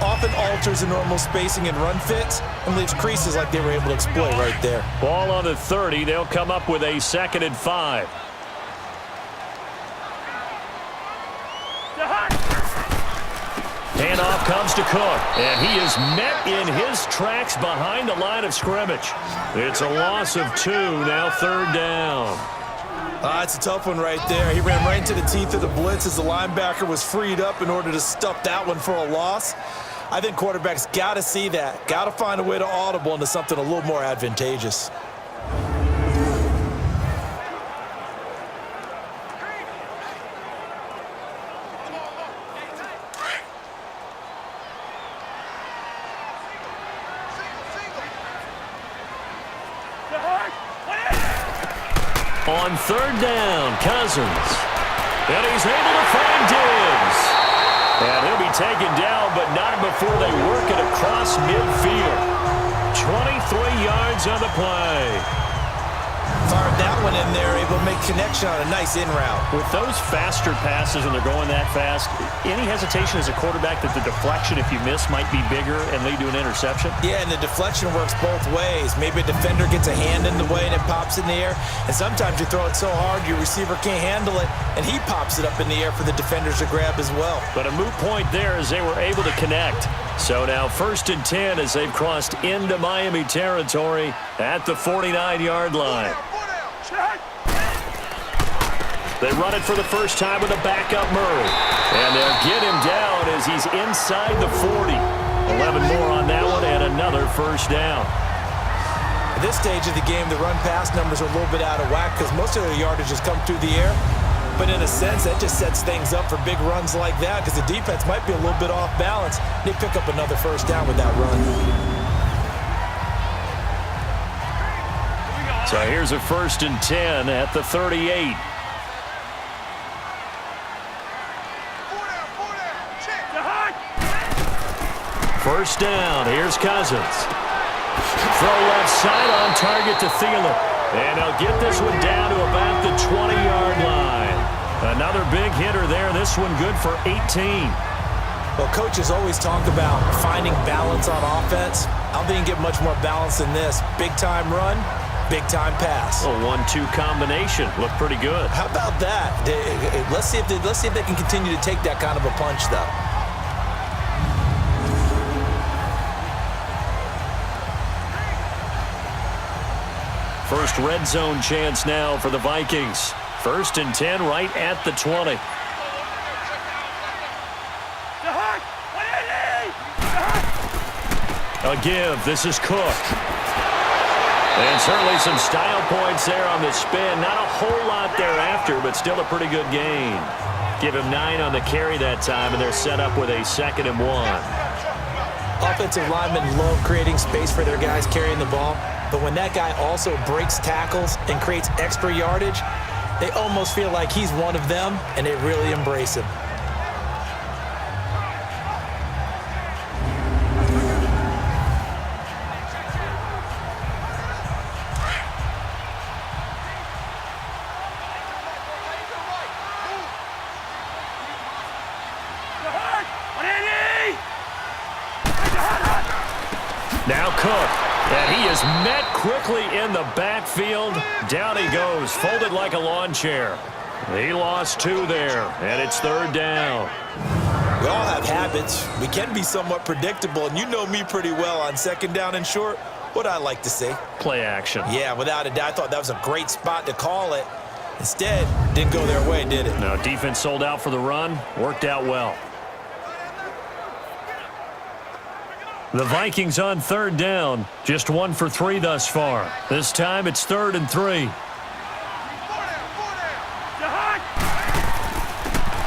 often alters the normal spacing and run fits and leaves creases like they were able to exploit right there. Ball on the 30. They'll come up with a 2nd and 5. Handoff comes to Cook, and he is met in his tracks behind the line of scrimmage. It's a loss of 2, now 3rd down. It's a tough one right there. He ran right into the teeth of the blitz as the linebacker was freed up in order to stuff that one for a loss. I think quarterbacks got to see that, got to find a way to audible into something a little more advantageous. On 3rd down, Cousins. And he's able to find Diggs. And he'll be taken down, but not before they work it across midfield. 23 yards on the play. Fired that one in there, able to make connection on a nice in route. With those faster passes and they're going that fast, any hesitation as a quarterback that the deflection, if you miss, might be bigger and lead to an interception? Yeah, and the deflection works both ways. Maybe a defender gets a hand in the way and it pops in the air. And sometimes you throw it so hard your receiver can't handle it, and he pops it up in the air for the defenders to grab as well. But a moot point there as they were able to connect. So now 1st and 10 as they've crossed into Miami territory at the 49-yard line. They run it for the first time with a backup Murray. And they'll get him down as he's inside the 40. 11 more on that one and another 1st down. At this stage of the game, the run-pass numbers are a little bit out of whack because most of their yardage has come through the air. But in a sense, that just sets things up for big runs like that because the defense might be a little bit off balance. They pick up another 1st down with that run. So here's a 1st and 10 at the 38. First down, here's Cousins. Throw left side on target to Thielen. And they'll get this one down to about the 20-yard line. Another big hitter there, this one good for 18. Well, coaches always talk about finding balance on offense. I don't think you can get much more balance than this. Big-time run, big-time pass. A 1-2 combination. Looked pretty good. How about that? Let's see if they can continue to take that kind of a punch, though. First red zone chance now for the Vikings. 1st and 10 right at the 20. A give. This is Cook. And certainly some style points there on the spin. Not a whole lot thereafter, but still a pretty good gain. Give him 9 on the carry that time, and they're set up with a 2nd and 1. Offensive linemen love creating space for their guys carrying the ball, but when that guy also breaks tackles and creates extra yardage, they almost feel like he's one of them, and they really embrace him. Now Cook, and he is met quickly in the backfield. Down he goes, folded like a lawn chair. He lost 2 there, and it's 3rd down. We all have habits. We can be somewhat predictable, and you know me pretty well on 2nd down and short. What I like to say? Play action. Yeah, without a doubt. I thought that was a great spot to call it. Instead, didn't go their way, did it? No, defense sold out for the run. Worked out well. The Vikings on 3rd down. Just 1 for 3 thus far. This time it's 3rd and 3.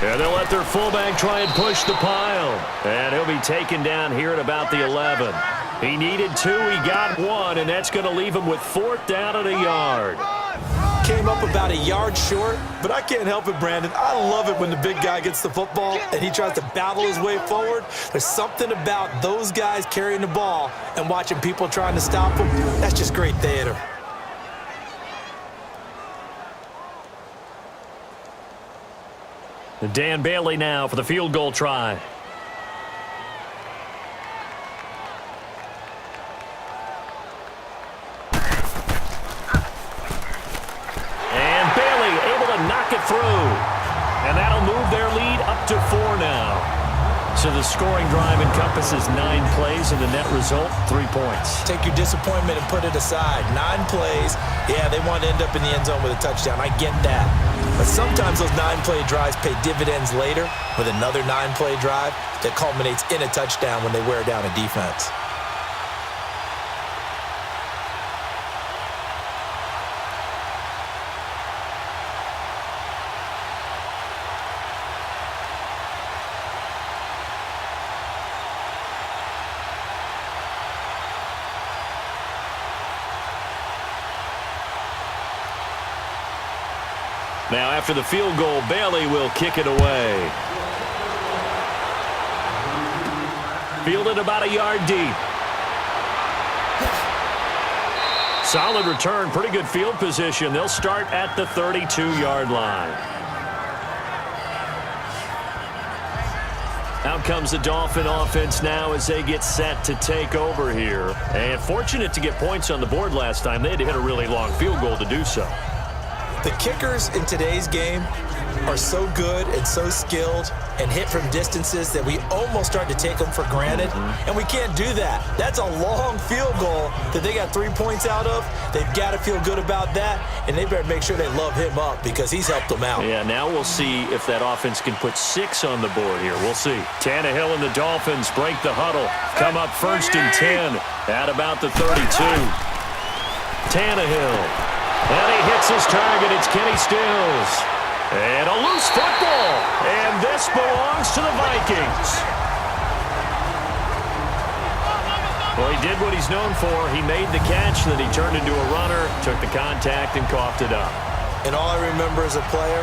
And they'll let their fullback try and push the pile. And he'll be taken down here at about the 11. He needed 2, he got 1, and that's going to leave him with 4th down and a yard. Came up about a yard short, but I can't help it, Brandon. I love it when the big guy gets the football and he tries to battle his way forward. There's something about those guys carrying the ball and watching people trying to stop him. That's just great theater. Dan Bailey now for the field goal try. Through. And that'll move their lead up to 4 now. So the scoring drive encompasses 9 plays, and the net result, 3 points. Take your disappointment and put it aside. 9 plays. Yeah, they want to end up in the end zone with a touchdown. I get that. But sometimes those 9-play drives pay dividends later with another 9-play drive that culminates in a touchdown when they wear down a defense. Now, after the field goal, Bailey will kick it away. Fielded about a yard deep. Solid return, pretty good field position. They'll start at the 32-yard line. Out comes the Dolphin offense now as they get set to take over here. And fortunate to get points on the board last time. They had to hit a really long field goal to do so. The kickers in today's game are so good and so skilled and hit from distances that we almost start to take them for granted, and we can't do that. That's a long field goal that they got 3 points out of. They've got to feel good about that, and they better make sure they love him up because he's helped them out. Yeah, now we'll see if that offense can put 6 on the board here. We'll see. Tannehill and the Dolphins break the huddle. Come up 1st and 10 at about the 32. Tannehill. And he hits his target. It's Kenny Stills. And a loose football. And this belongs to the Vikings. Well, he did what he's known for. He made the catch, then he turned into a runner, took the contact, and coughed it up. And all I remember as a player,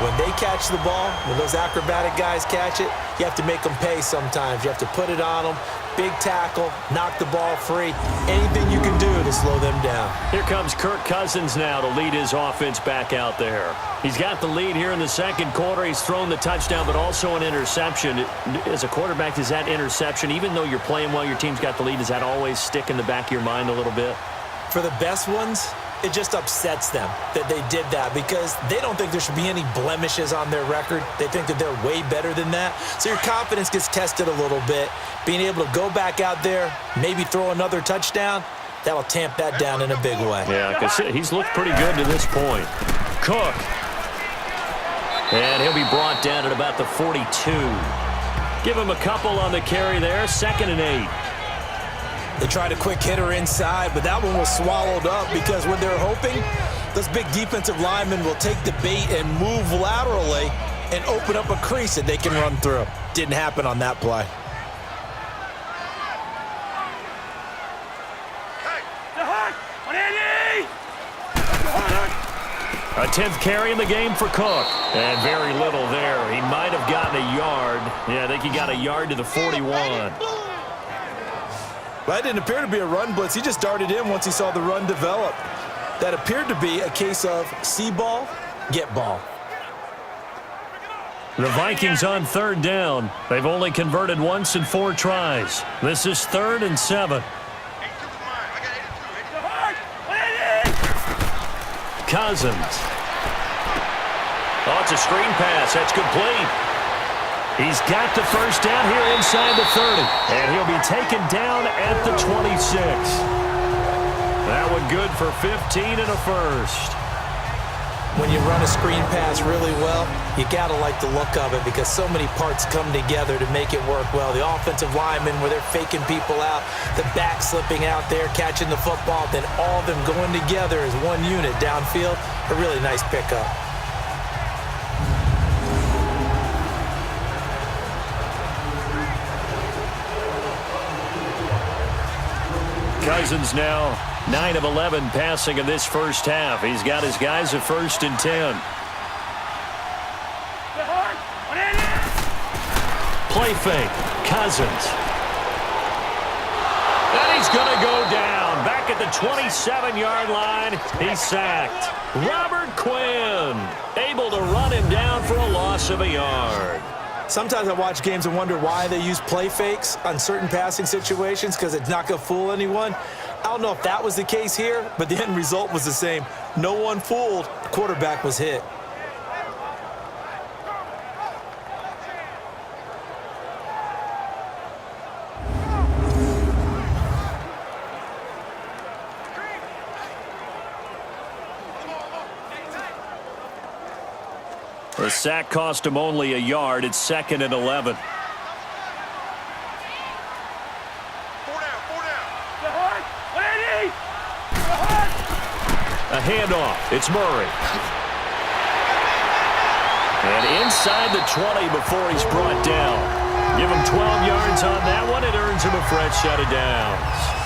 when they catch the ball, when those acrobatic guys catch it, you have to make them pay sometimes. You have to put it on them. Big tackle, knock the ball free. Anything you can do to slow them down. Here comes Kirk Cousins now to lead his offense back out there. He's got the lead here in the second quarter. He's thrown the touchdown, but also an interception. As a quarterback, is that interception, even though you're playing well, your team's got the lead, does that always stick in the back of your mind a little bit? For the best ones, it just upsets them that they did that because they don't think there should be any blemishes on their record. They think that they're way better than that. So your confidence gets tested a little bit. Being able to go back out there, maybe throw another touchdown, That'll tamp that down in a big way. Yeah, because he's looked pretty good to this point. Cook. And he'll be brought down at about the 42. Give him a couple on the carry there. 2nd and 8. They tried a quick hitter inside, but that one was swallowed up because when they're hoping, those big defensive linemen will take the bait and move laterally and open up a crease that they can run through. Didn't happen on that play. A 10th carry in the game for Cook. And very little there. He might have gotten a yard. Yeah, I think he got a yard to the 41. That didn't appear to be a run blitz. He just darted in once he saw the run develop. That appeared to be a case of see ball, get ball. The Vikings on 3rd down. They've only converted once in 4 tries. This is 3rd and 7. Cousins. Oh, it's a screen pass. That's complete. He's got the first down here inside the 30. And he'll be taken down at the 26. That one good for 15 and a first. When you run a screen pass really well, you got to like the look of it because so many parts come together to make it work well. The offensive linemen where they're faking people out, the back slipping out there, catching the football, then all of them going together as one unit downfield. A really nice pickup. Cousins now 9 of 11 passing in this first half. He's got his guys at 1st and 10. Play fake. Cousins. And he's going to go down. Back at the 27-yard line. He's sacked. Robert Quinn able to run him down for a loss of a yard. Sometimes I watch games and wonder why they use play fakes on certain passing situations because it's not going to fool anyone. I don't know if that was the case here, but the end result was the same. No one fooled. The quarterback was hit. The sack cost him only a yard. It's 2nd and 11. A handoff. It's Murray. And inside the 20 before he's brought down. Give him 12 yards on that one. It earns him a fresh set of downs.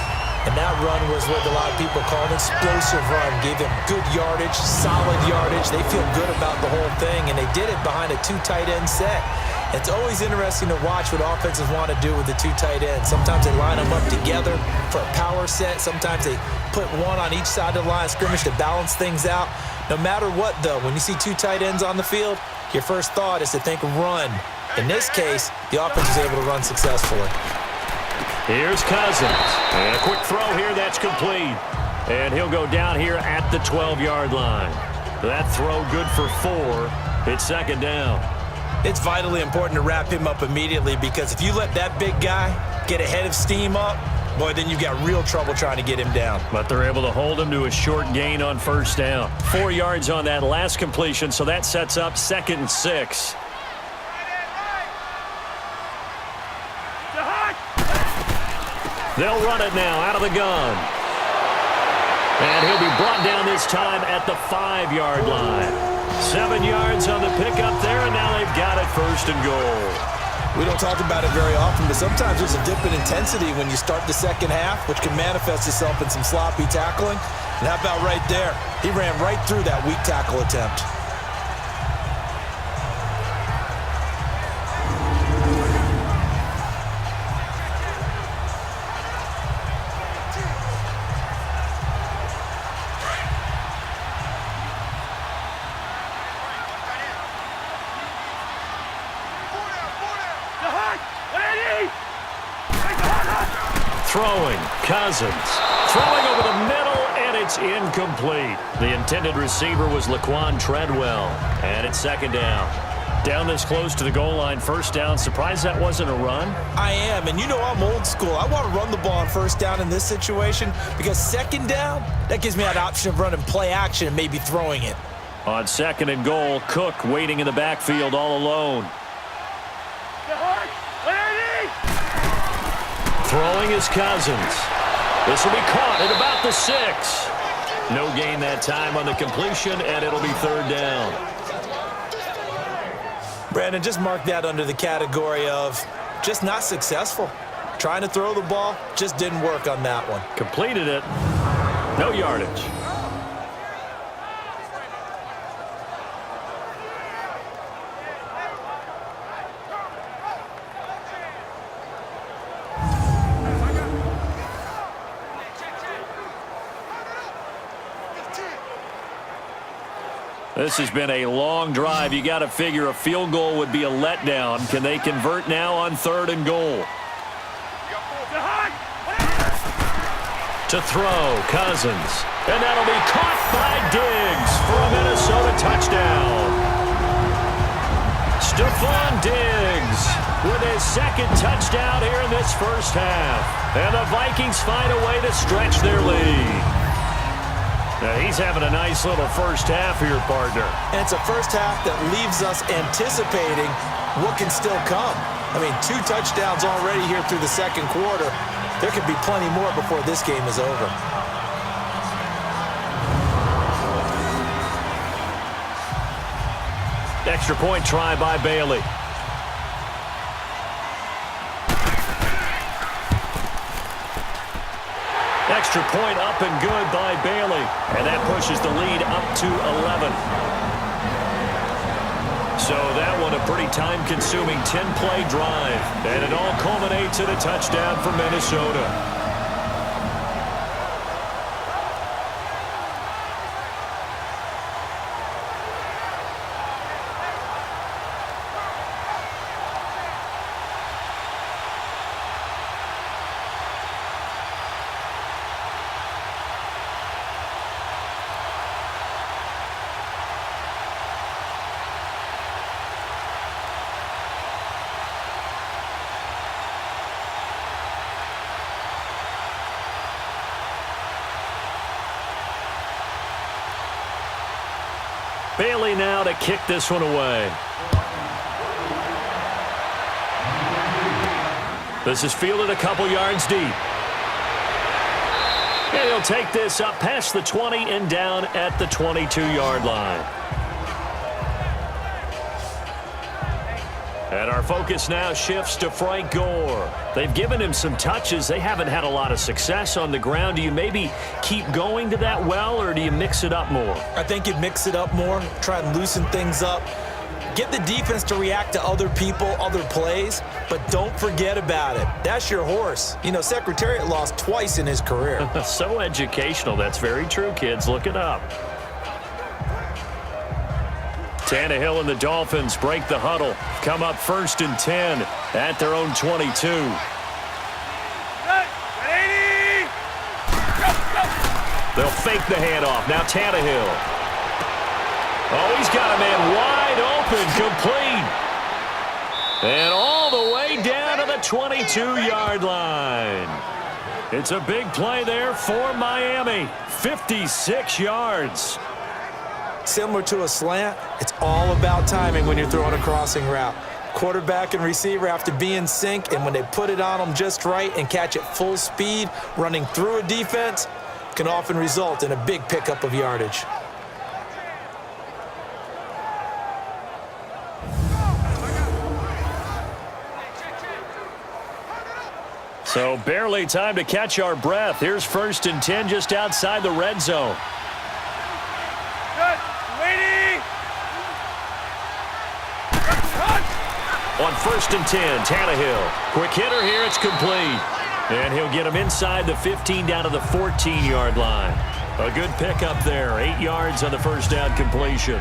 And that run was what a lot of people call an explosive run. Gave them good yardage, solid yardage. They feel good about the whole thing, and they did it behind a 2 tight end set. It's always interesting to watch what offenses want to do with the 2 tight ends. Sometimes they line them up together for a power set. Sometimes they put one on each side of the line of scrimmage to balance things out. No matter what, though, when you see 2 tight ends on the field, your first thought is to think run. In this case, the offense was able to run successfully. Here's Cousins. And a quick throw here, that's complete. And he'll go down here at the 12-yard line. That throw good for 4. It's 2nd down. It's vitally important to wrap him up immediately because if you let that big guy get ahead of steam up, boy, then you've got real trouble trying to get him down. But they're able to hold him to a short gain on 1st down. 4 yards on that last completion, so that sets up 2nd and 6. They'll run it now out of the gun. And he'll be brought down this time at the 5-yard line. 7 yards on the pickup there, and now they've got it 1st and goal. We don't talk about it very often, but sometimes there's a dip in intensity when you start the second half, which can manifest itself in some sloppy tackling. And how about right there? He ran right through that weak tackle attempt. Throwing, Cousins. Throwing over the middle, and it's incomplete. The intended receiver was Laquan Treadwell, and it's 2nd down. Down this close to the goal line, first down. Surprised that wasn't a run? I am, and you know I'm old school. I want to run the ball on first down in this situation because second down, that gives me that option of running play action and maybe throwing it. On second and goal, Cook waiting in the backfield all alone. Throwing is Cousins. This will be caught at about the 6. No gain that time on the completion, and it'll be third down. Brandon, just mark that under the category of just not successful. Trying to throw the ball, just didn't work on that one. Completed it. No yardage. This has been a long drive. You got to figure a field goal would be a letdown. Can they convert now on third and goal? To throw, Cousins. And that'll be caught by Diggs for a Minnesota touchdown. Stephon Diggs with his second touchdown here in this first half. And the Vikings find a way to stretch their lead. Now he's having a nice little first half here, partner. And it's a first half that leaves us anticipating what can still come. I mean, 2 touchdowns already here through the second quarter. There could be plenty more before this game is over. Extra point try by Bailey. Extra point up and good by Bailey. And that pushes the lead up to 11. So that one a pretty time-consuming 10-play drive. And it all culminates in a touchdown for Minnesota. Bailey now to kick this one away. This is fielded a couple yards deep. And he'll take this up past the 20 and down at the 22-yard line. And our focus now shifts to Frank Gore. They've given him some touches. They haven't had a lot of success on the ground. Do you maybe keep going to that well, or do you mix it up more? I think you mix it up more, try and loosen things up. Get the defense to react to other people, other plays, but don't forget about it. That's your horse. You know, Secretariat lost twice in his career. So educational. That's very true, kids. Look it up. Tannehill and the Dolphins break the huddle. Come up 1st and 10 at their own 22. They'll fake the handoff. Now Tannehill. Oh, he's got a man wide open, complete. And all the way down to the 22-yard line. It's a big play there for Miami. 56 yards. Similar to a slant, it's all about timing when you're throwing a crossing route. Quarterback and receiver have to be in sync, and when they put it on them just right and catch it full speed, running through a defense can often result in a big pickup of yardage. So barely time to catch our breath. Here's 1st and 10 just outside the red zone. On 1st and 10, Tannehill. Quick hitter here, it's complete. And he'll get him inside the 15 down to the 14-yard line. A good pickup there, 8 yards on the first down completion.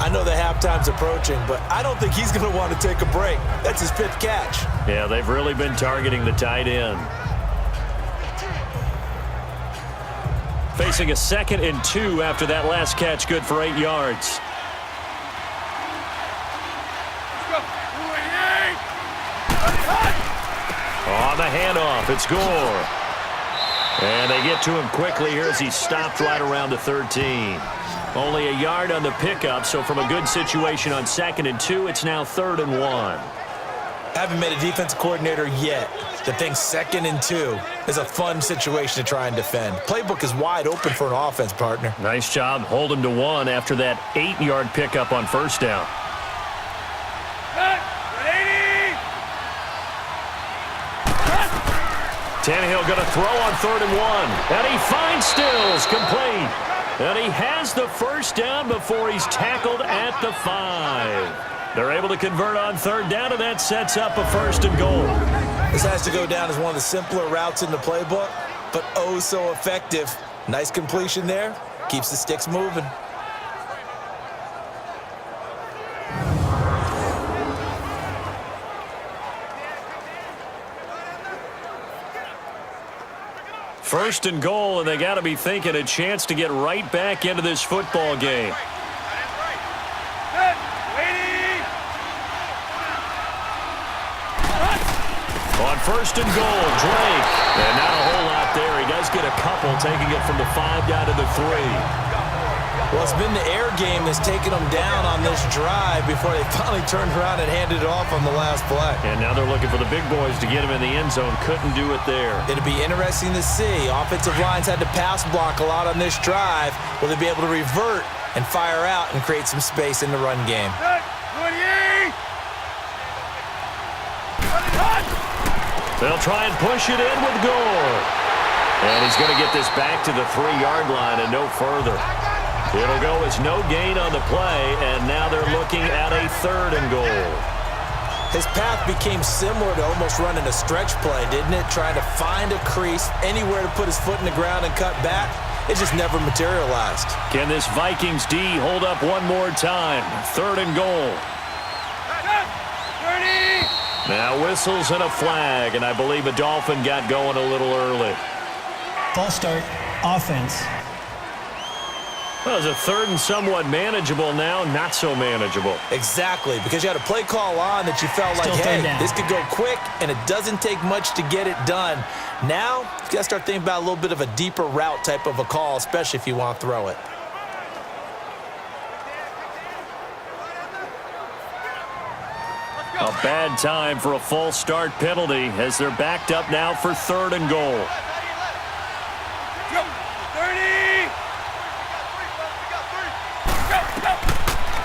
I know the halftime's approaching, but I don't think he's going to want to take a break. That's his 5th catch. Yeah, they've really been targeting the tight end. Facing a 2nd and 2 after that last catch, good for 8 yards. handoff. It's Gore. And they get to him quickly here as he stopped right around the 13. Only a yard on the pickup, so from a good situation on 2nd and 2, it's now 3rd and 1. Haven't made a defensive coordinator yet that thinks 2nd and 2 is a fun situation to try and defend. Playbook is wide open for an offense, partner. Nice job. Hold him to 1 after that 8-yard pickup on 1st down. Tannehill going to throw on 3rd and 1. And he finds Stills, complete. And he has the 1st down before he's tackled at the 5. They're able to convert on 3rd down, and that sets up a 1st and goal. This has to go down as one of the simpler routes in the playbook, but oh so effective. Nice completion there. Keeps the sticks moving. First and goal, and they got to be thinking a chance to get right back into this football game. On 1st and goal, Drake. And not a whole lot there. He does get a couple, taking it from the 5 down to the 3. Well, it's been the air game that's taken them down on this drive before they finally turned around and handed it off on the last play. And now they're looking for the big boys to get him in the end zone. Couldn't do it there. It'll be interesting to see. Offensive lines had to pass block a lot on this drive. Will they be able to revert and fire out and create some space in the run game? They'll try and push it in with Gore. And he's going to get this back to the 3-yard line and no further. It'll go as no gain on the play, and now they're looking at a 3rd and goal. His path became similar to almost running a stretch play, didn't it? Trying to find a crease, anywhere to put his foot in the ground and cut back. It just never materialized. Can this Vikings D hold up one more time? 3rd and goal. Now whistles and a flag, and I believe a Dolphin got going a little early. False start, offense. Well, it's a 3rd and somewhat manageable now, not so manageable. Exactly, because you had a play call on that you felt like, hey, this could go quick, and it doesn't take much to get it done. Now, you've got to start thinking about a little bit of a deeper route type of a call, especially if you want to throw it. A bad time for a false start penalty as they're backed up now for 3rd and goal.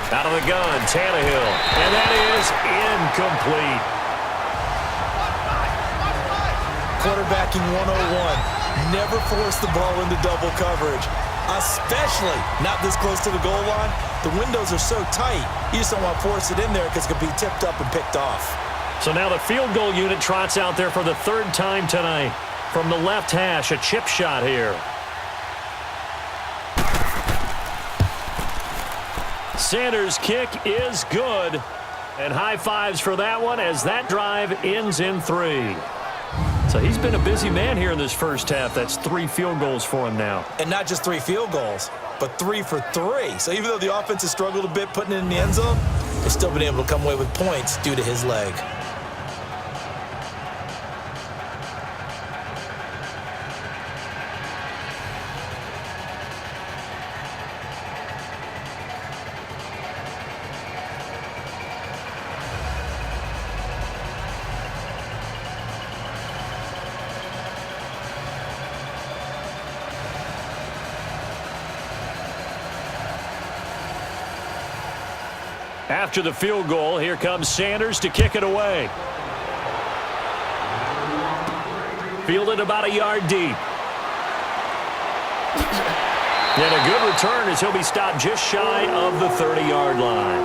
Out of the gun, Tannehill. And that is incomplete. Quarterbacking 101. Never force the ball into double coverage, especially not this close to the goal line. The windows are so tight, you just don't want to force it in there because it could be tipped up and picked off. So now the field goal unit trots out there for the 3rd time tonight. From the left hash, a chip shot here. Sanders' kick is good. And high fives for that one as that drive ends in 3. So he's been a busy man here in this first half. That's 3 field goals for him now. And not just 3 field goals, but 3 for 3. So even though the offense has struggled a bit putting it in the end zone, they've still been able to come away with points due to his leg. After the field goal, here comes Sanders to kick it away. Fielded about a yard deep. And a good return as he'll be stopped just shy of the 30-yard line.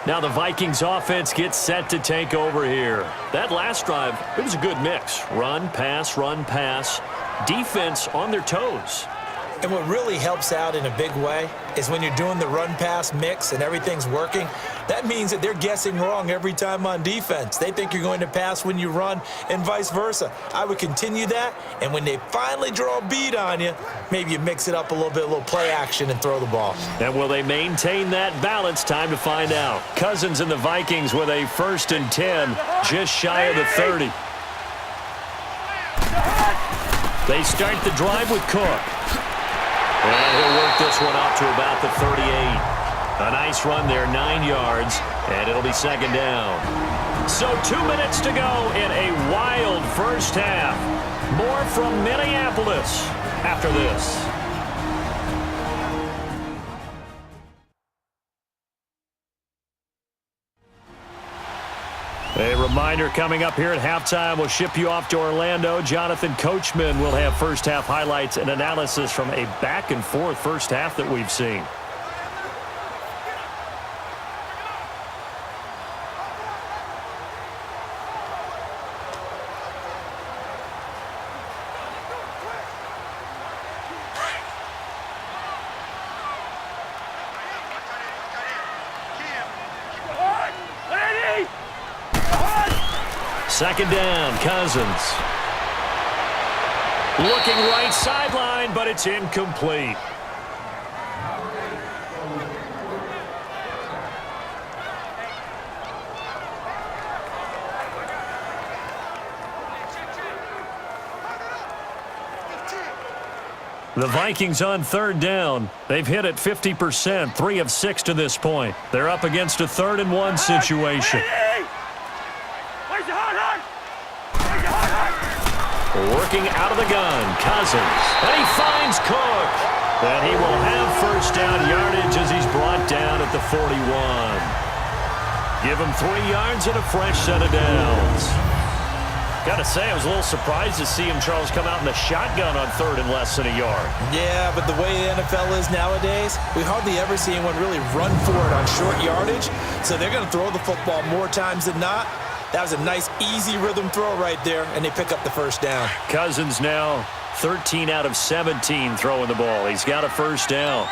Now the Vikings offense gets set to take over here. That last drive, it was a good mix. Run, pass, defense on their toes. And what really helps out in a big way is when you're doing the run-pass mix and everything's working, that means that they're guessing wrong every time on defense. They think you're going to pass when you run and vice versa. I would continue that, and when they finally draw a beat on you, maybe you mix it up a little play action and throw the ball. And will they maintain that balance? Time to find out. Cousins and the Vikings with a 1st and 10, just shy of the 30. They start the drive with Cook. And he'll work this one out to about the 38. A nice run there, 9 yards, and it'll be 2nd down. So 2 minutes to go in a wild first half. More from Minneapolis after this. A reminder coming up here at halftime, we'll ship you off to Orlando. Jonathan Coachman will have first half highlights and analysis from a back-and-forth first half that we've seen. Second down, Cousins. Looking right sideline, but it's incomplete. The Vikings on 3rd down. They've hit it 50%, 3 of 6 to this point. They're up against a 3rd and 1 situation. Working out of the gun, Cousins. And he finds Cook. And he will have first down yardage as he's brought down at the 41. Give him 3 yards and a fresh set of downs. Got to say, I was a little surprised to see him, Charles, come out in the shotgun on 3rd and less than a yard. Yeah, but the way the NFL is nowadays, we hardly ever see anyone really run for it on short yardage. So they're going to throw the football more times than not. That was a nice, easy rhythm throw right there, and they pick up the first down. Cousins now 13 out of 17 throwing the ball. He's got a first down.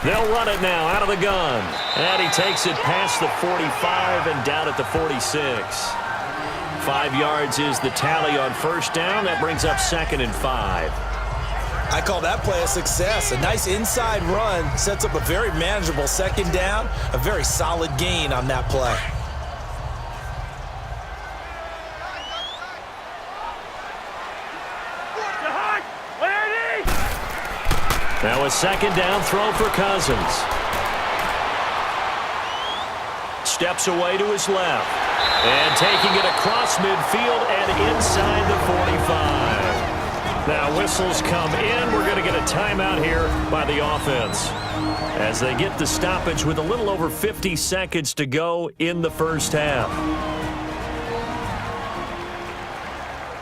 They'll run it now out of the gun. And he takes it past the 45 and down at the 46. 5 yards is the tally on first down. That brings up 2nd and 5. I call that play a success. A nice inside run sets up a very manageable 2nd down. A very solid gain on that play. Now a 2nd down throw for Cousins. Steps away to his left. And taking it across midfield and inside the 45. Now whistles come in. We're going to get a timeout here by the offense as they get the stoppage with a little over 50 seconds to go in the first half.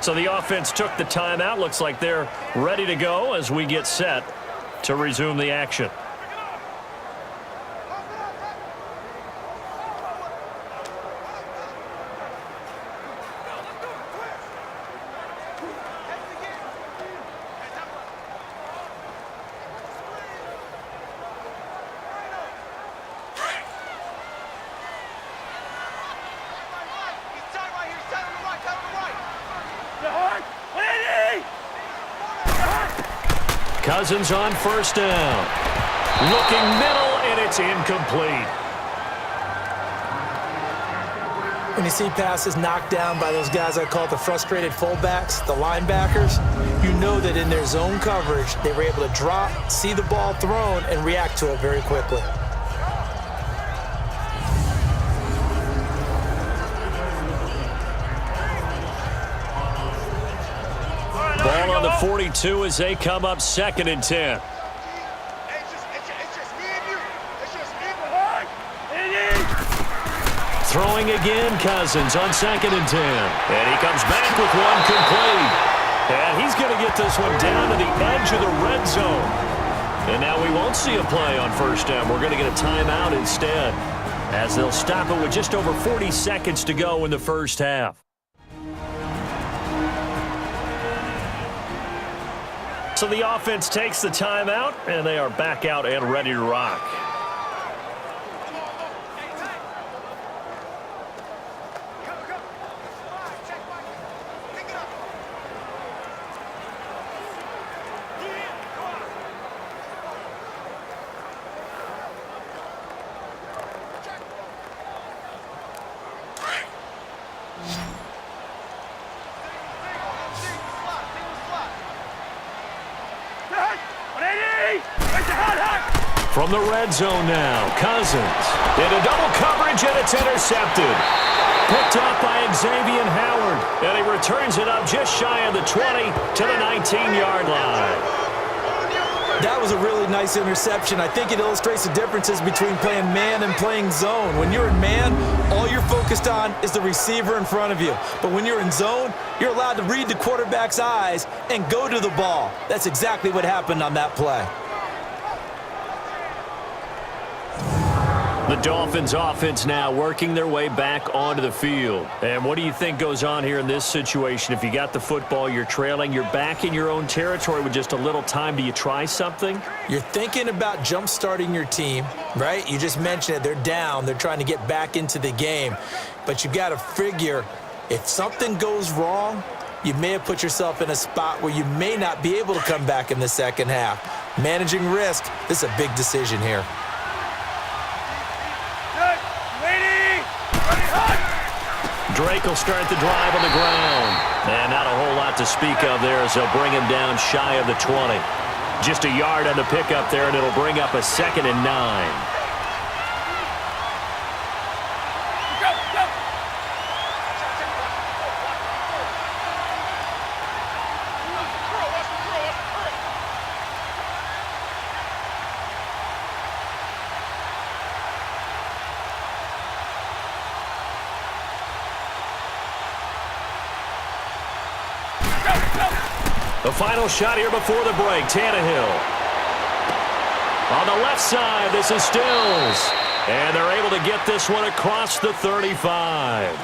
So the offense took the timeout. Looks like they're ready to go as we get set to resume the action. Cousins on first down. Looking middle, and it's incomplete. When you see passes knocked down by those guys I call the frustrated fullbacks, the linebackers, you know that in their zone coverage, they were able to drop, see the ball thrown, and react to it very quickly. Ball on the 42 as they come up 2nd and 10. Throwing again, Cousins on 2nd and 10. And he comes back with one complete. And he's going to get this one down to the edge of the red zone. And now we won't see a play on first down. We're going to get a timeout instead, as they'll stop it with just over 40 seconds to go in the first half. So the offense takes the timeout, and they are back out and ready to rock. From the red zone now, Cousins. Into double coverage, and it's intercepted. Picked up by Xavier Howard, and he returns it up just shy of the 20 to the 19-yard line. That was a really nice interception. I think it illustrates the differences between playing man and playing zone. When you're in man, all you're focused on is the receiver in front of you. But when you're in zone, you're allowed to read the quarterback's eyes and go to the ball. That's exactly what happened on that play. The Dolphins offense now working their way back onto the field. And what do you think goes on here in this situation? If you got the football, you're trailing, you're back in your own territory with just a little time. Do you try something? You're thinking about jump-starting your team, right? You just mentioned it. They're down. They're trying to get back into the game. But you got to figure if something goes wrong, you may have put yourself in a spot where you may not be able to come back in the second half. Managing risk, this is a big decision here. Drake will start the drive on the ground. And not a whole lot to speak of there as they'll bring him down shy of the 20. Just a yard on the pickup there, and it'll bring up a 2nd and 9. The final shot here before the break, Tannehill. On the left side, this is Stills. And they're able to get this one across the 35.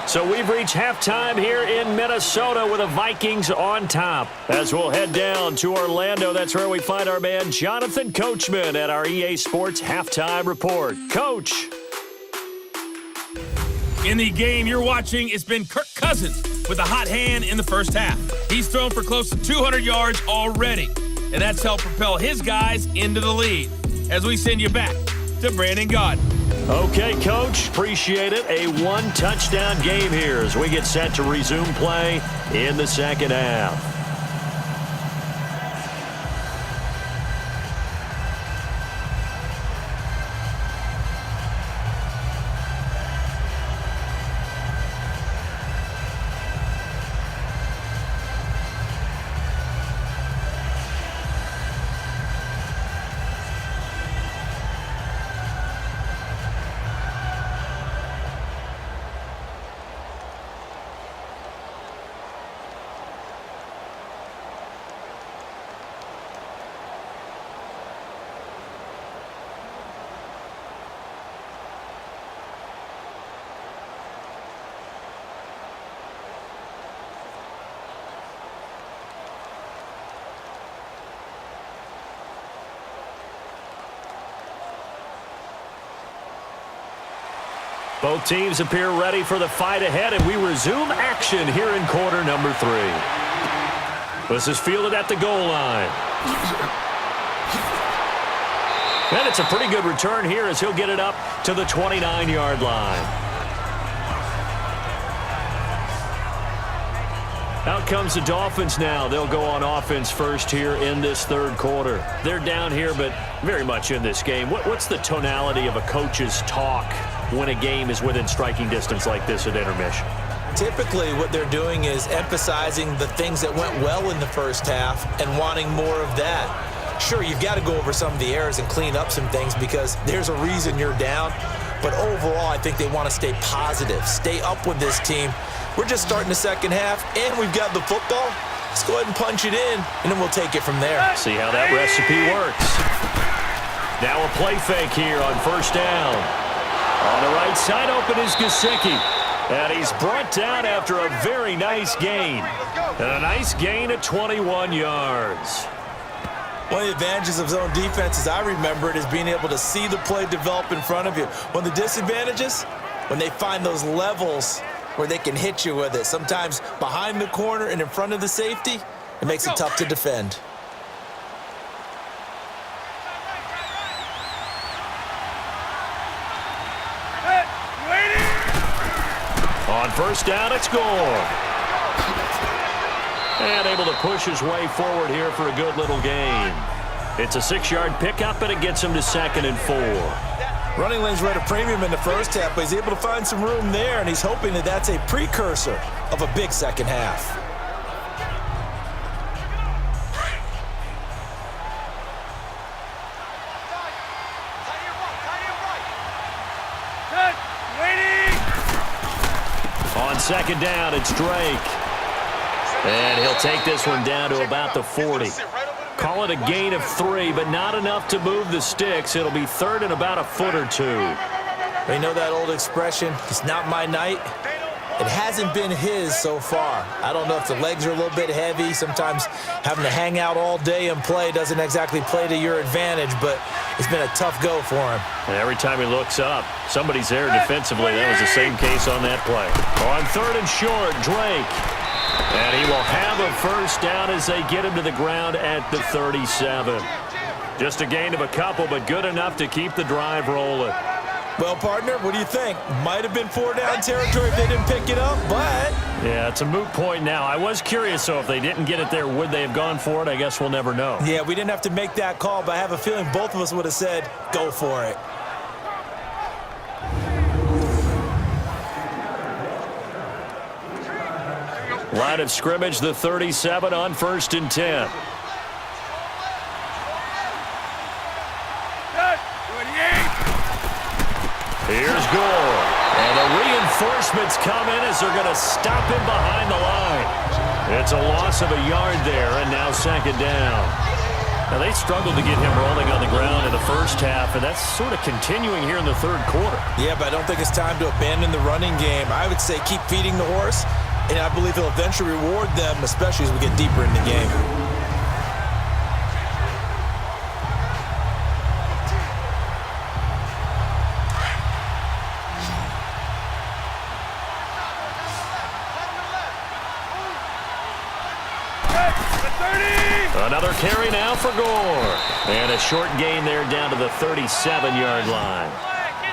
So we've reached halftime here in Minnesota with the Vikings on top. As we'll head down to Orlando, that's where we find our man Jonathan Coachman at our EA Sports Halftime Report. Coach. In the game you're watching, it's been Kirk Cousins with a hot hand in the first half. He's thrown for close to 200 yards already, and that's helped propel his guys into the lead. As we send you back to Brandon Gaudin. Okay, Coach, appreciate it. A one-touchdown game here as we get set to resume play in the second half. Both teams appear ready for the fight ahead, and we resume action here in quarter number 3. This is fielded at the goal line. And it's a pretty good return here as he'll get it up to the 29-yard line. Out comes the Dolphins now. They'll go on offense first here in this third quarter. They're down here, but very much in this game. What's the tonality of a coach's talk when a game is within striking distance like this at intermission? Typically, what they're doing is emphasizing the things that went well in the first half and wanting more of that. Sure, you've got to go over some of the errors and clean up some things because there's a reason you're down. But overall, I think they want to stay positive, stay up with this team. We're just starting the second half, and we've got the football. Let's go ahead and punch it in, and then we'll take it from there. See how that recipe works. Now a play fake here on first down. On the right side, open is Gesicki. And he's brought down after a very nice gain. And a nice gain at 21 yards. One of the advantages of zone defense, as I remember it, is being able to see the play develop in front of you. One of the disadvantages, when they find those levels where they can hit you with it, sometimes behind the corner and in front of the safety, it makes it tough to defend. On first down, it's Gore. And able to push his way forward here for a good little gain. It's a 6-yard pickup, and it gets him to 2nd and 4. Running lanes were at a premium in the first half, but he's able to find some room there, and he's hoping that that's a precursor of a big second half. On second down, it's Drake. And he'll take this one down to about the 40. Call it a gain of 3, but not enough to move the sticks. It'll be 3rd and about a foot or 2. You know that old expression, it's not my night? It hasn't been his so far. I don't know if the legs are a little bit heavy. Sometimes having to hang out all day and play doesn't exactly play to your advantage, but it's been a tough go for him. And every time he looks up, somebody's there defensively. That was the same case on that play. On 3rd and short, Drake. And he will have a first down as they get him to the ground at the 37. Just a gain of a couple, but good enough to keep the drive rolling. Well, partner, what do you think? Might have been 4-down territory if they didn't pick it up, but... Yeah, it's a moot point now. I was curious, so if they didn't get it there, would they have gone for it? I guess we'll never know. Yeah, we didn't have to make that call, but I have a feeling both of us would have said, go for it. Line of scrimmage, the 37 on 1st and 10. Here's Gore. And the reinforcements come in as they're going to stop him behind the line. It's a loss of a yard there, and now 2nd down. Now, they struggled to get him rolling on the ground in the first half, and that's sort of continuing here in the 3rd quarter. Yeah, but I don't think it's time to abandon the running game. I would say keep feeding the horse, and I believe he'll eventually reward them, especially as we get deeper in the game. Another carry now for Gore. And a short gain there down to the 37-yard line.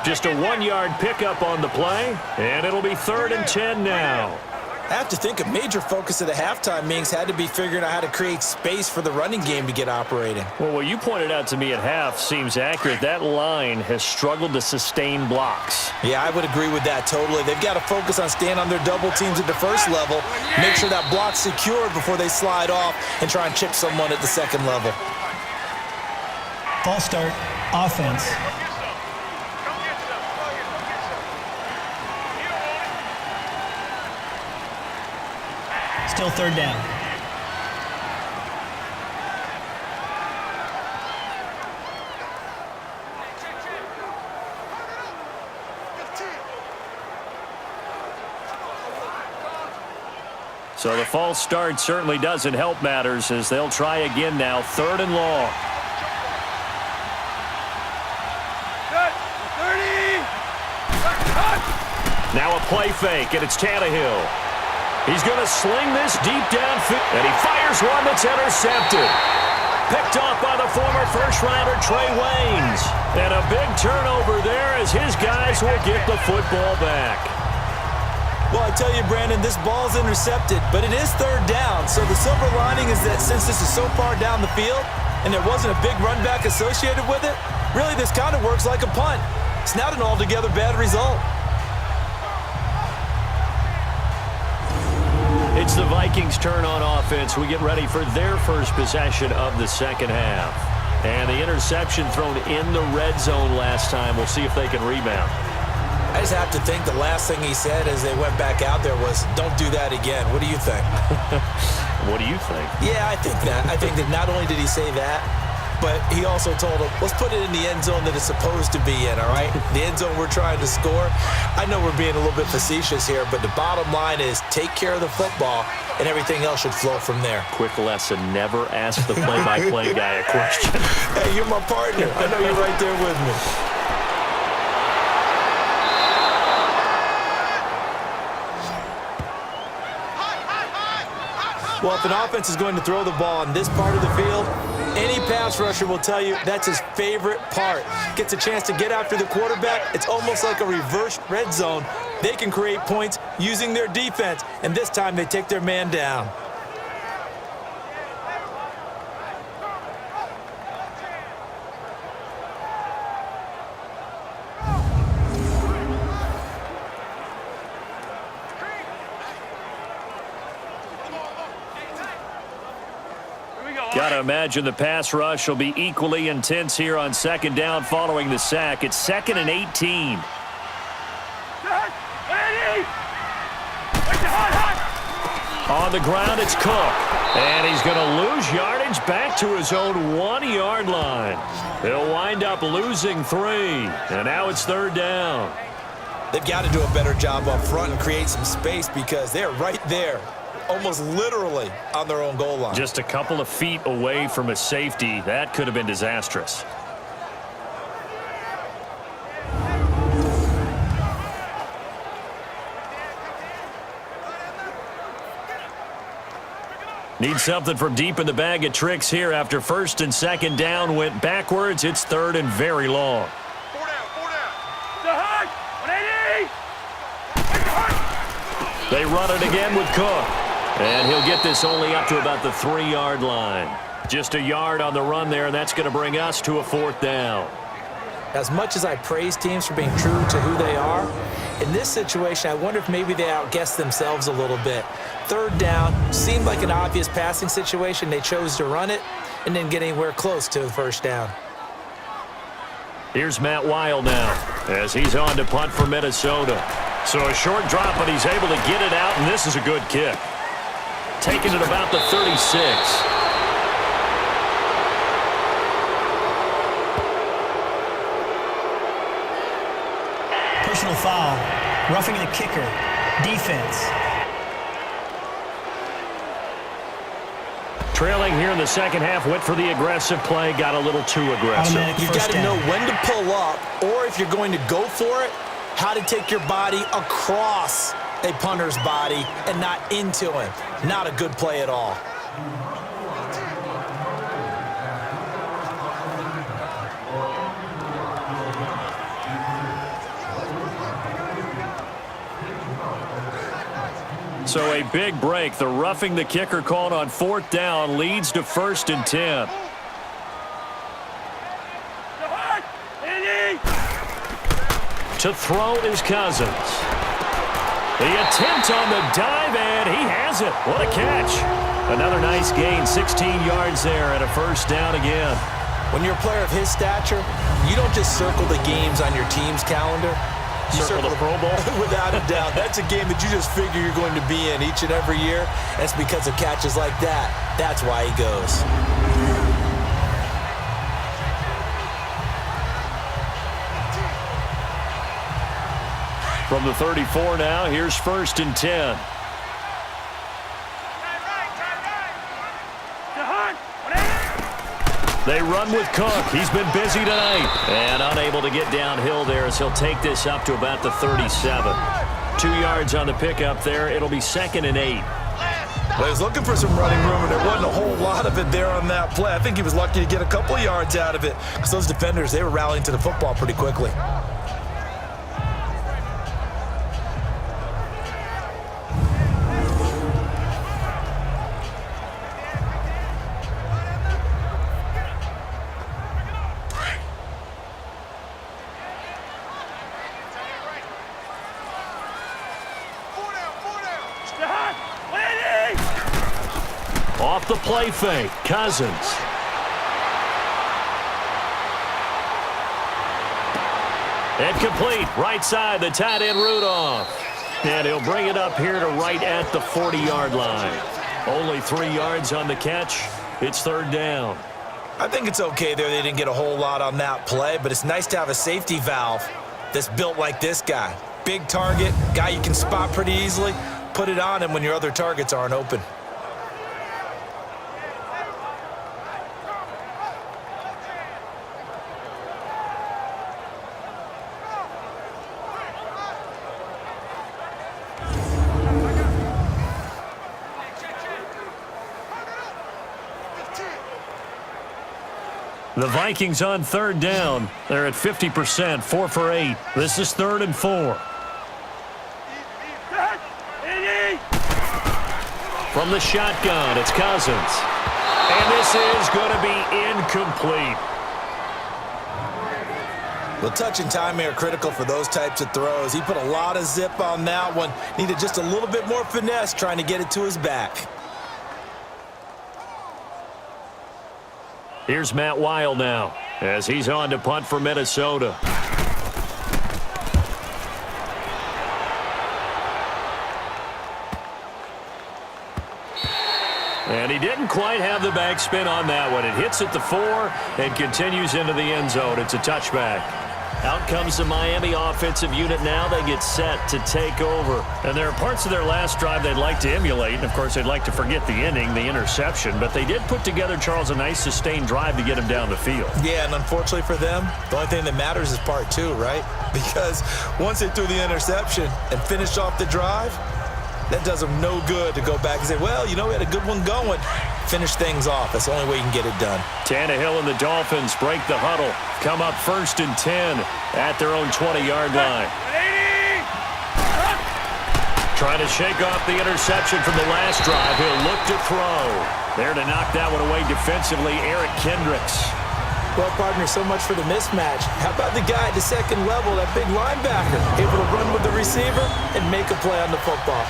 Just a 1-yard pickup on the play, and it'll be 3rd and 10 now. I have to think a major focus of the halftime meetings had to be figuring out how to create space for the running game to get operating. Well, what you pointed out to me at half seems accurate. That line has struggled to sustain blocks. Yeah, I would agree with that totally. They've got to focus on staying on their double teams at the first level, make sure that block's secured before they slide off and try and chip someone at the 2nd level. False start, offense. Still 3rd down. So the false start certainly doesn't help matters as they'll try again now. 3rd and long. Now a play fake, and it's Tannehill. He's going to sling this deep downfield, and he fires one that's intercepted. Picked off by the former first-rounder Trey Waynes. And a big turnover there as his guys will get the football back. Well, I tell you, Brandon, this ball's intercepted, but it is 3rd down. So the silver lining is that since this is so far down the field and there wasn't a big run back associated with it, really this kind of works like a punt. It's not an altogether bad result. It's the Vikings' turn on offense. We get ready for their first possession of the 2nd half. And the interception thrown in the red zone last time. We'll see if they can rebound. I just have to think the last thing he said as they went back out there was, don't do that again. What do you think? What do you think? Yeah, I think that. I think that not only did he say that, but he also told him, let's put it in the end zone that it's supposed to be in, all right? The end zone we're trying to score. I know we're being a little bit facetious here, but the bottom line is take care of the football, and everything else should flow from there. Quick lesson, never ask the play-by-play guy a question. Hey, you're my partner. I know you're right there with me. Well, if an offense is going to throw the ball on this part of the field, any pass rusher will tell you that's his favorite part. Gets a chance to get after the quarterback. It's almost like a reverse red zone. They can create points using their defense, and this time they take their man down. Got to imagine the pass rush will be equally intense here on second down following the sack. It's 2nd and 18. On the ground, it's Cook. And he's going to lose yardage back to his own 1-yard line. He'll wind up losing 3. And now it's 3rd down. They've got to do a better job up front and create some space because they're right there, almost literally on their own goal line. Just a couple of feet away from a safety. That could have been disastrous. Need something from deep in the bag of tricks here after 1st and 2nd down went backwards. It's 3rd and very long. 4 down. 180. They run it again with Cook. And he'll get this only up to about the 3-yard line. Just a yard on the run there, and that's going to bring us to a 4th down. As much as I praise teams for being true to who they are, in this situation, I wonder if maybe they outguessed themselves a little bit. 3rd down seemed like an obvious passing situation. They chose to run it and didn't get anywhere close to the 1st down. Here's Matt Weil now as he's on to punt for Minnesota. So a short drop, but he's able to get it out, and this is a good kick. Taking it about the 36. Personal foul. Roughing the kicker. Defense. Trailing here in the second half, went for the aggressive play, got a little too aggressive. You've got to know when to pull up, or if you're going to go for it, how to take your body across a punter's body and not into him. Not a good play at all. So a big break. The roughing the kicker called on 4th down leads to 1st and 10. To throw is Cousins. The attempt on the dive, and he has it. What a catch. Another nice gain, 16 yards there, and a 1st down again. When you're a player of his stature, you don't just circle the games on your team's calendar. You Circle the Pro Bowl? Without a doubt. That's a game that you just figure you're going to be in each and every year. And it's because of catches like that. That's why he goes. From the 34 now, here's 1st and 10. They run with Cook. He's been busy tonight. And unable to get downhill there as he'll take this up to about the 37. 2 yards on the pickup there. It'll be 2nd and 8. Well, he was looking for some running room, and there wasn't a whole lot of it there on that play. I think he was lucky to get a couple of yards out of it because those defenders, they were rallying to the football pretty quickly. Off the play fake, Cousins. And complete, right side, the tight end Rudolph. And he'll bring it up here to right at the 40-yard line. Only 3 yards on the catch. It's 3rd down. I think it's okay there. They didn't get a whole lot on that play, but it's nice to have a safety valve that's built like this guy. Big target, guy you can spot pretty easily. Put it on him when your other targets aren't open. The Vikings on third down. They're at 50%, 4 for 8. This is 3rd and 4. From the shotgun, it's Cousins. And this is going to be incomplete. Well, touch and timing are critical for those types of throws. He put a lot of zip on that one. Needed just a little bit more finesse trying to get it to his back. Here's Matt Weil now as he's on to punt for Minnesota. And he didn't quite have the backspin on that one. It hits at the 4 and continues into the end zone. It's a touchback. Out comes the Miami offensive unit now. They get set to take over. And there are parts of their last drive they'd like to emulate. And, of course, they'd like to forget the inning, the interception. But they did put together, Charles, a nice sustained drive to get him down the field. Yeah, and unfortunately for them, the only thing that matters is part 2, right? Because once they threw the interception and finished off the drive, that does them no good to go back and say, well, you know, we had a good one going. Finish things off. That's the only way you can get it done. Tannehill and the Dolphins break the huddle. Come up 1st and 10 at their own 20-yard line. Trying to shake off the interception from the last drive. He'll look to throw. There to knock that one away defensively, Eric Kendricks. Well, partner, so much for the mismatch. How about the guy at the second level, that big linebacker, able to run with the receiver and make a play on the football?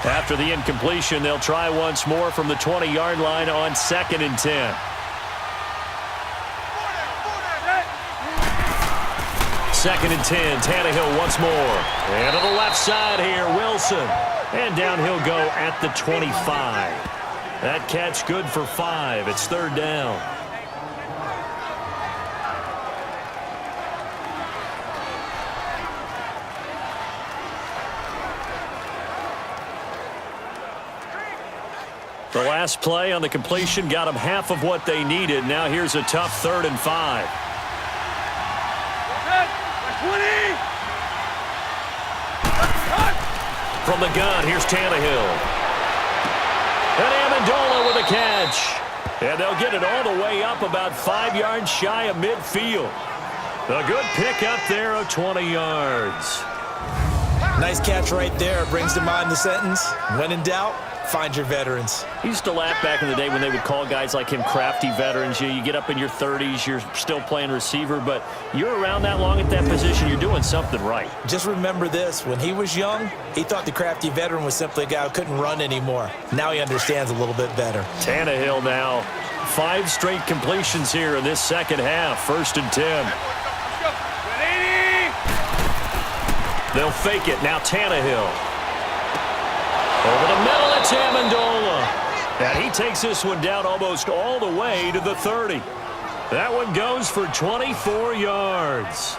After the incompletion, they'll try once more from the 20-yard line on 2nd and 10. Second and 10, Tannehill once more. And to the left side here, Wilson. And down he'll go at the 25. That catch good for 5. It's 3rd down. The last play on the completion got them half of what they needed. Now here's a tough 3rd and 5. From the gun, here's Tannehill. And Amendola with a catch. And they'll get it all the way up about 5 yards shy of midfield. A good pick up there of 20 yards. Nice catch right there. Brings to mind the sentence, when in doubt, find your veterans. He used to laugh back in the day when they would call guys like him crafty veterans. You get up in your 30s, you're still playing receiver, but you're around that long at that position, you're doing something right. Just remember this. When he was young, he thought the crafty veteran was simply a guy who couldn't run anymore. Now he understands a little bit better. Tannehill now. 5 straight completions here in this second half. 1st and 10. They'll fake it. Now Tannehill. Over the middle, it's Amendola. And he takes this one down almost all the way to the 30. That one goes for 24 yards.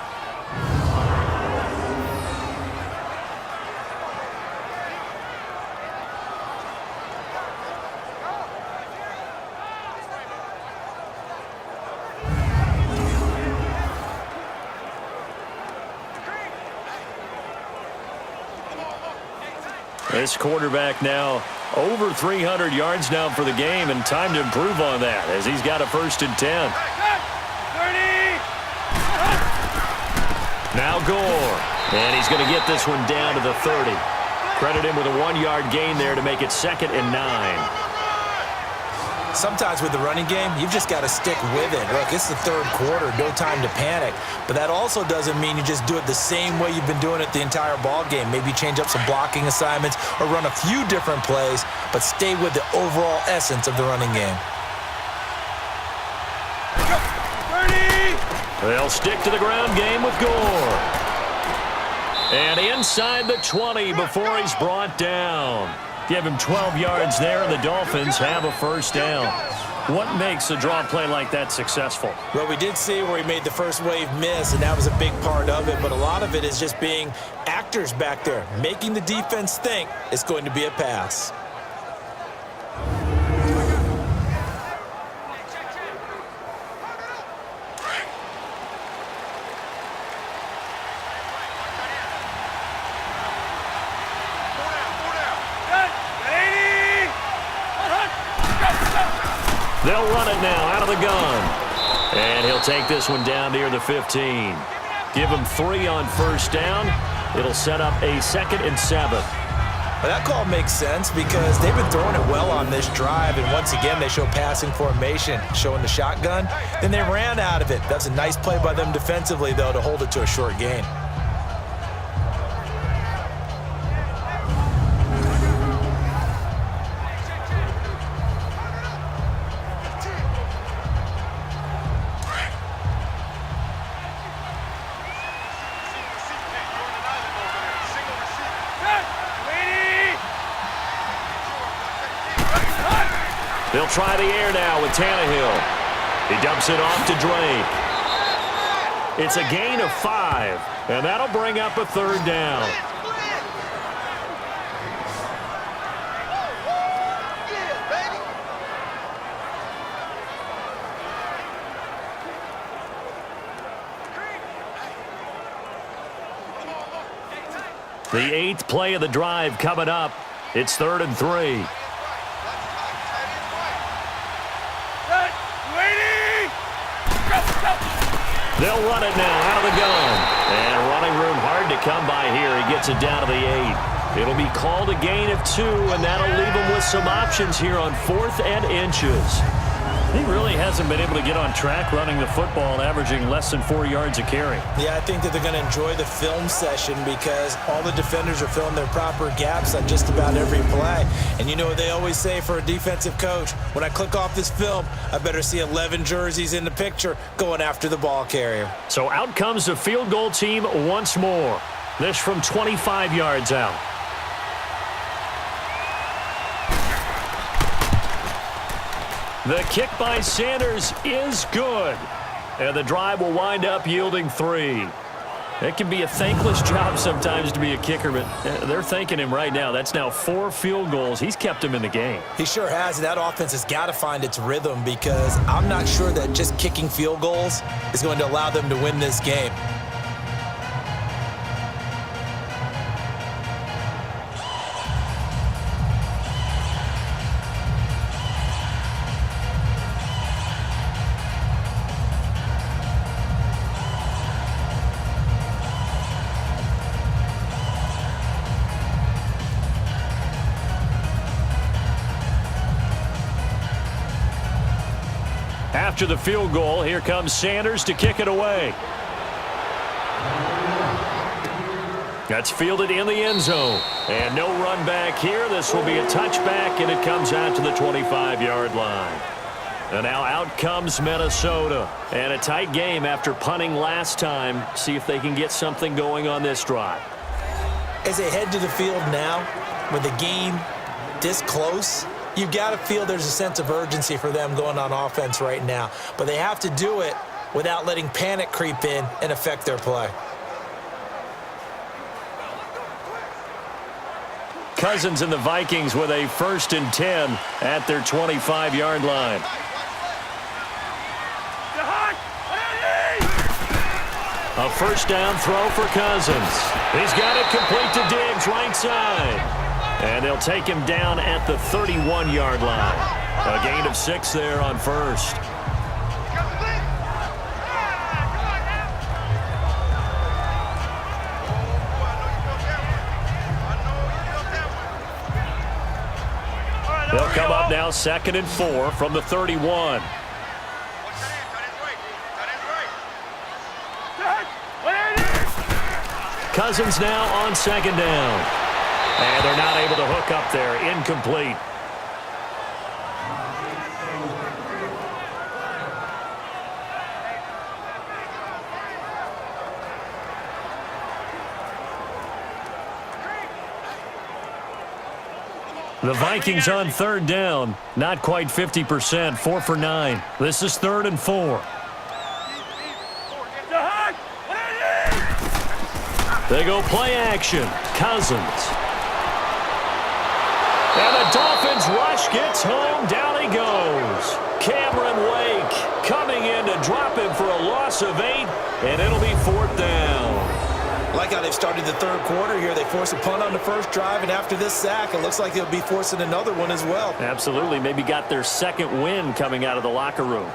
This quarterback now over 300 yards now for the game, and time to improve on that as he's got a 1st and 10. Now Gore, and he's going to get this one down to the 30. Credit him with a 1-yard gain there to make it 2nd and 9. Sometimes with the running game, you've just got to stick with it. Look, it's the 3rd quarter, no time to panic. But that also doesn't mean you just do it the same way you've been doing it the entire ball game. Maybe change up some blocking assignments or run a few different plays, but stay with the overall essence of the running game. They'll stick to the ground game with Gore. And inside the 20 before he's brought down. Give him 12 yards there, and the Dolphins have a first down. What makes a draw play like that successful? Well, we did see where he made the first wave miss, and that was a big part of it. But a lot of it is just being actors back there, making the defense think it's going to be a pass. They'll run it now out of the gun. And he'll take this one down near the 15. Give him 3 on first down. It'll set up a 2nd and 7. Well, that call makes sense because they've been throwing it well on this drive, and once again they show passing formation, showing the shotgun. Then they ran out of it. That's a nice play by them defensively, though, to hold it to a short gain. They'll try the air now with Tannehill. He dumps it off to Drake. It's a gain of 5, and that'll bring up a 3rd down. The 8th play of the drive coming up. It's 3rd and 3. They'll run it now out of the gun. And running room hard to come by here. He gets it down to the 8. It'll be called a gain of 2, and that'll leave him with some options here on 4th and inches. He really hasn't been able to get on track running the football, averaging less than 4 yards a carry. Yeah, I think that they're going to enjoy the film session because all the defenders are filling their proper gaps on just about every play. And you know what they always say for a defensive coach? When I click off this film, I better see 11 jerseys in the picture going after the ball carrier. So out comes the field goal team once more. This from 25 yards out. The kick by Sanders is good. And the drive will wind up yielding 3. It can be a thankless job sometimes to be a kicker, but they're thanking him right now. That's now 4 field goals. He's kept him in the game. He sure has, and that offense has got to find its rhythm because I'm not sure that just kicking field goals is going to allow them to win this game. After the field goal, here comes Sanders to kick it away. That's fielded in the end zone. And no run back here. This will be a touchback, and it comes out to the 25-yard line. And now out comes Minnesota. And a tight game after punting last time. See if they can get something going on this drive. As they head to the field now, with the game this close, you've got to feel there's a sense of urgency for them going on offense right now. But they have to do it without letting panic creep in and affect their play. Cousins and the Vikings with a 1st and 10 at their 25-yard line. A first down throw for Cousins. He's got it complete to Diggs right side. And they'll take him down at the 31-yard line. A gain of 6 there on first. They'll come up now 2nd and 4 from the 31. Cousins now on 2nd down. And they're not able to hook up there. Incomplete. The Vikings on third down. Not quite 50%. 4 for 9. This is 3rd and 4. They go play action. Cousins. And the Dolphins rush gets home. Down he goes. Cameron Wake coming in to drop him for a loss of 8. And it'll be 4th down. Like how they've started the third quarter here. They force a punt on the first drive, and after this sack, it looks like they'll be forcing another one as well. Absolutely. Maybe got their second win coming out of the locker room.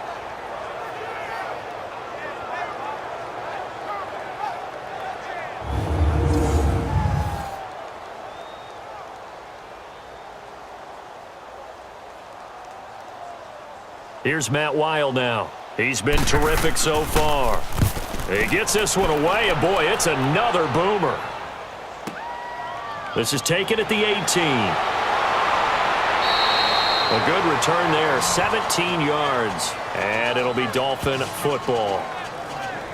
Here's Matt Weil now. He's been terrific so far. He gets this one away, and boy, it's another boomer. This is taken at the 18. A good return there, 17 yards. And it'll be Dolphin football.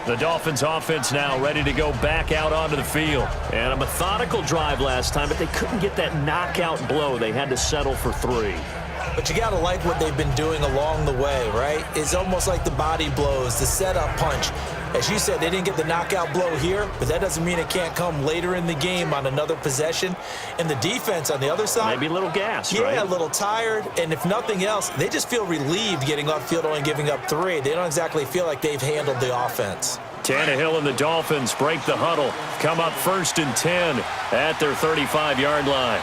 The Dolphins offense now ready to go back out onto the field. And a methodical drive last time, but they couldn't get that knockout blow. They had to settle for 3. But you got to like what they've been doing along the way, right? It's almost like the body blows, the setup punch. As you said, they didn't get the knockout blow here, but that doesn't mean it can't come later in the game on another possession. And the defense on the other side, maybe a little gassed, right? Yeah, a little tired. And if nothing else, they just feel relieved getting upfield only giving up 3. They don't exactly feel like they've handled the offense. Tannehill and the Dolphins break the huddle. Come up 1st and 10 at their 35-yard line.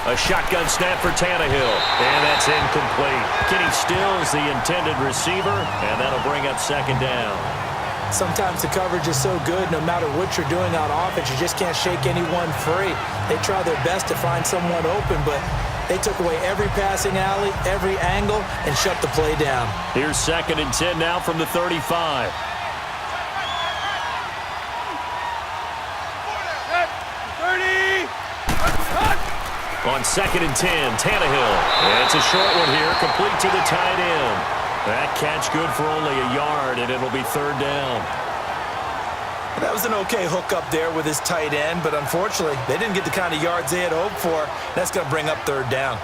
A shotgun snap for Tannehill, and that's incomplete. Kenny Stills, the intended receiver, and that'll bring up 2nd down. Sometimes the coverage is so good, no matter what you're doing on offense, you just can't shake anyone free. They try their best to find someone open, but they took away every passing alley, every angle, and shut the play down. Here's 2nd and 10 now from the 35. On 2nd and 10, Tannehill. And it's a short one here, complete to the tight end. That catch good for only a yard, and it'll be 3rd down. That was an okay hook up there with his tight end, but unfortunately, they didn't get the kind of yards they had hoped for. That's going to bring up 3rd down.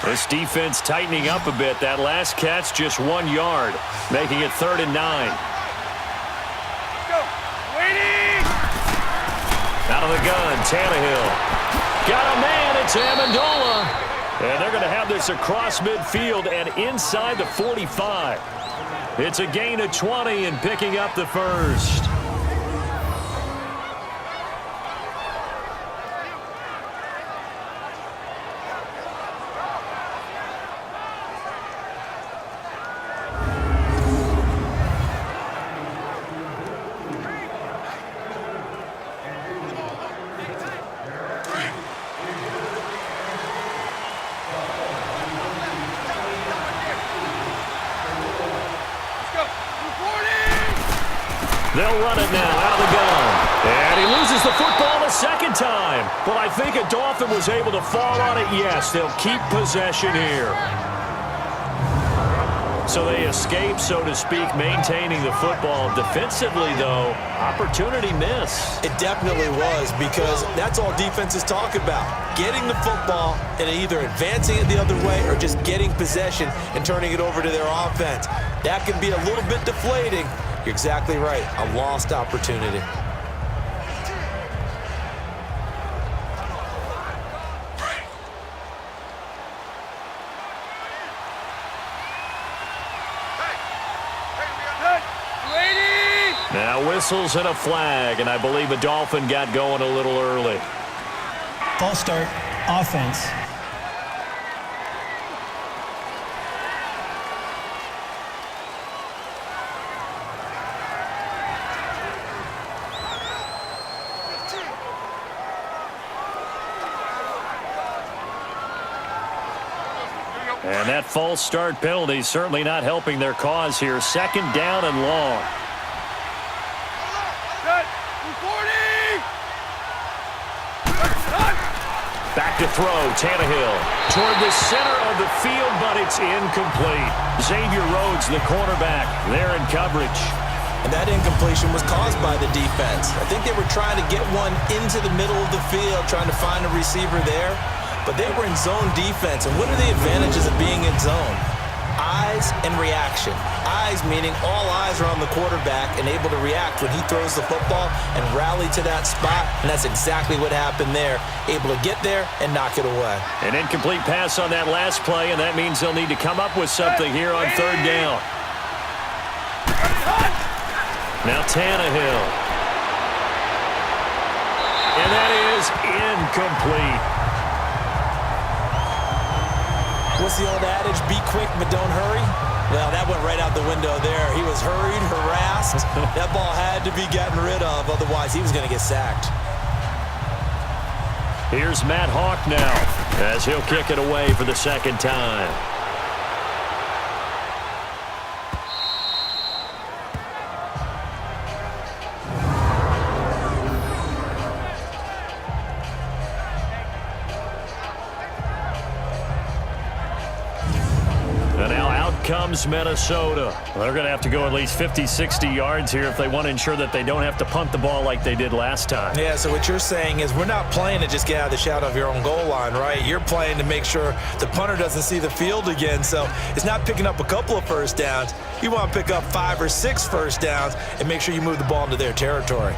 This defense tightening up a bit. That last catch just 1 yard, making it 3rd and 9. Go. Waiting. Out of the gun, Tannehill. Got a man, it's Amendola. And they're going to have this across midfield and inside the 45. It's a gain of 20 and picking up the first. They'll run it now out of the gun. And he loses the football a second time. But I think a Dolphin was able to fall on it. Yes, they'll keep possession here. So they escape, so to speak, maintaining the football. Defensively, though, opportunity miss. It definitely was, because that's all defenses talk about. Getting the football and either advancing it the other way or just getting possession and turning it over to their offense. That can be a little bit deflating. You're exactly right. A lost opportunity. Now whistles and a flag, and I believe a Dolphin got going a little early. False start, offense. And that false start penalty is certainly not helping their cause here. Second down and long. Set. 40. Back to throw. Tannehill toward the center of the field, but it's incomplete. Xavier Rhodes, the cornerback, there in coverage. And that incompletion was caused by the defense. I think they were trying to get one into the middle of the field, trying to find a receiver there. But they were in zone defense. And what are the advantages of being in zone? Eyes and reaction. Eyes meaning all eyes are on the quarterback and able to react when he throws the football and rally to that spot. And that's exactly what happened there. Able to get there and knock it away. An incomplete pass on that last play, and that means they'll need to come up with something here on third down. Now Tannehill. And that is incomplete. What's the old adage? Be quick, but don't hurry. Well, that went right out the window there. He was hurried, harassed. That ball had to be gotten rid of. Otherwise, he was going to get sacked. Here's Matt Hawk now as he'll kick it away for the second time. Comes Minnesota. They're going to have to go at least 50, 60 yards here if they want to ensure that they don't have to punt the ball like they did last time. Yeah, so what you're saying is we're not playing to just get out of the shadow of your own goal line, right? You're playing to make sure the punter doesn't see the field again. So it's not picking up a couple of first downs. You want to pick up 5 or 6 first downs and make sure you move the ball into their territory.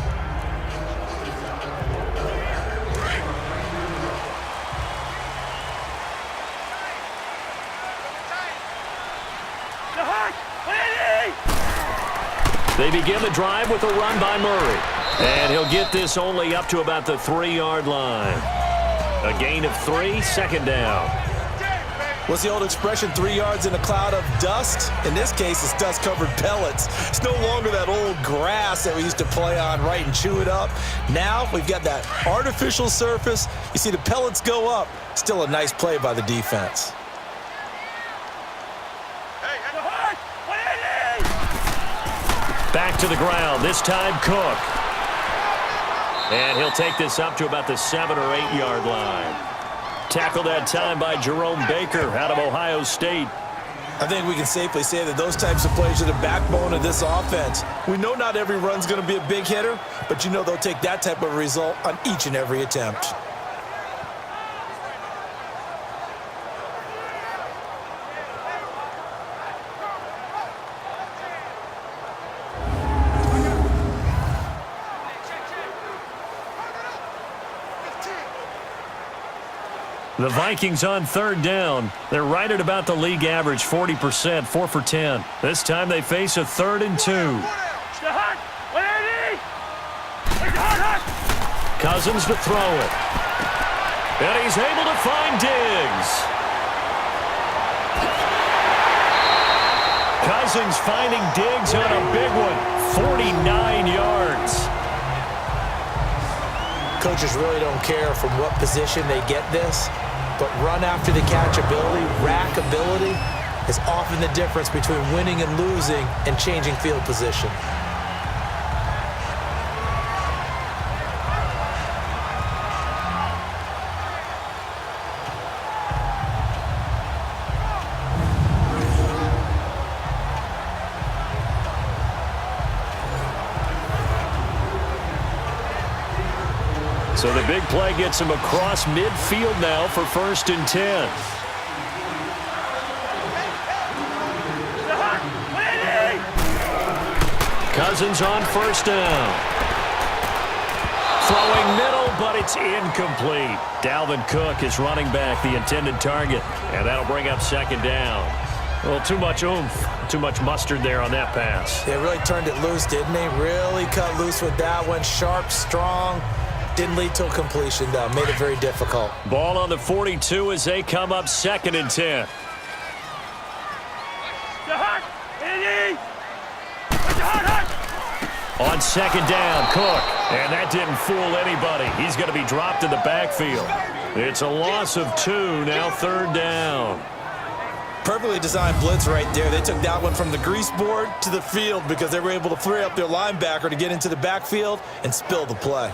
They begin the drive with a run by Murray. And he'll get this only up to about the 3-yard line. A gain of 3, second down. What's the old expression, 3 yards in a cloud of dust? In this case, it's dust-covered pellets. It's no longer that old grass that we used to play on, right, and chew it up. Now we've got that artificial surface. You see the pellets go up. Still a nice play by the defense. Back to the ground, this time Cook. And he'll take this up to about the 7 or 8 yard line. Tackled that time by Jerome Baker out of Ohio State. I think we can safely say that those types of plays are the backbone of this offense. We know not every run's going to be a big hitter, but you know they'll take that type of result on each and every attempt. The Vikings on third down. They're right at about the league average, 40%, 4 for 10. This time they face a 3rd and 2. Cousins to throw it. And he's able to find Diggs. Cousins finding Diggs on a big one, 49 yards. Coaches really don't care from what position they get this, but run after the catch ability, rack ability, is often the difference between winning and losing and changing field position. So the big play gets him across midfield now for 1st and 10. Cousins on 1st down. Throwing middle, but it's incomplete. Dalvin Cook is running back, the intended target, and that'll bring up 2nd down. Well, too much oomph, too much mustard there on that pass. They really turned it loose, didn't they? Really cut loose with that one. Sharp, strong. Didn't lead to a completion, though. Made it very difficult. Ball on the 42 as they come up 2nd and 10. On 2nd down, Cook. And that didn't fool anybody. He's going to be dropped in the backfield. It's a loss of 2, now 3rd down. Perfectly designed blitz right there. They took that one from the grease board to the field because they were able to free up their linebacker to get into the backfield and spill the play.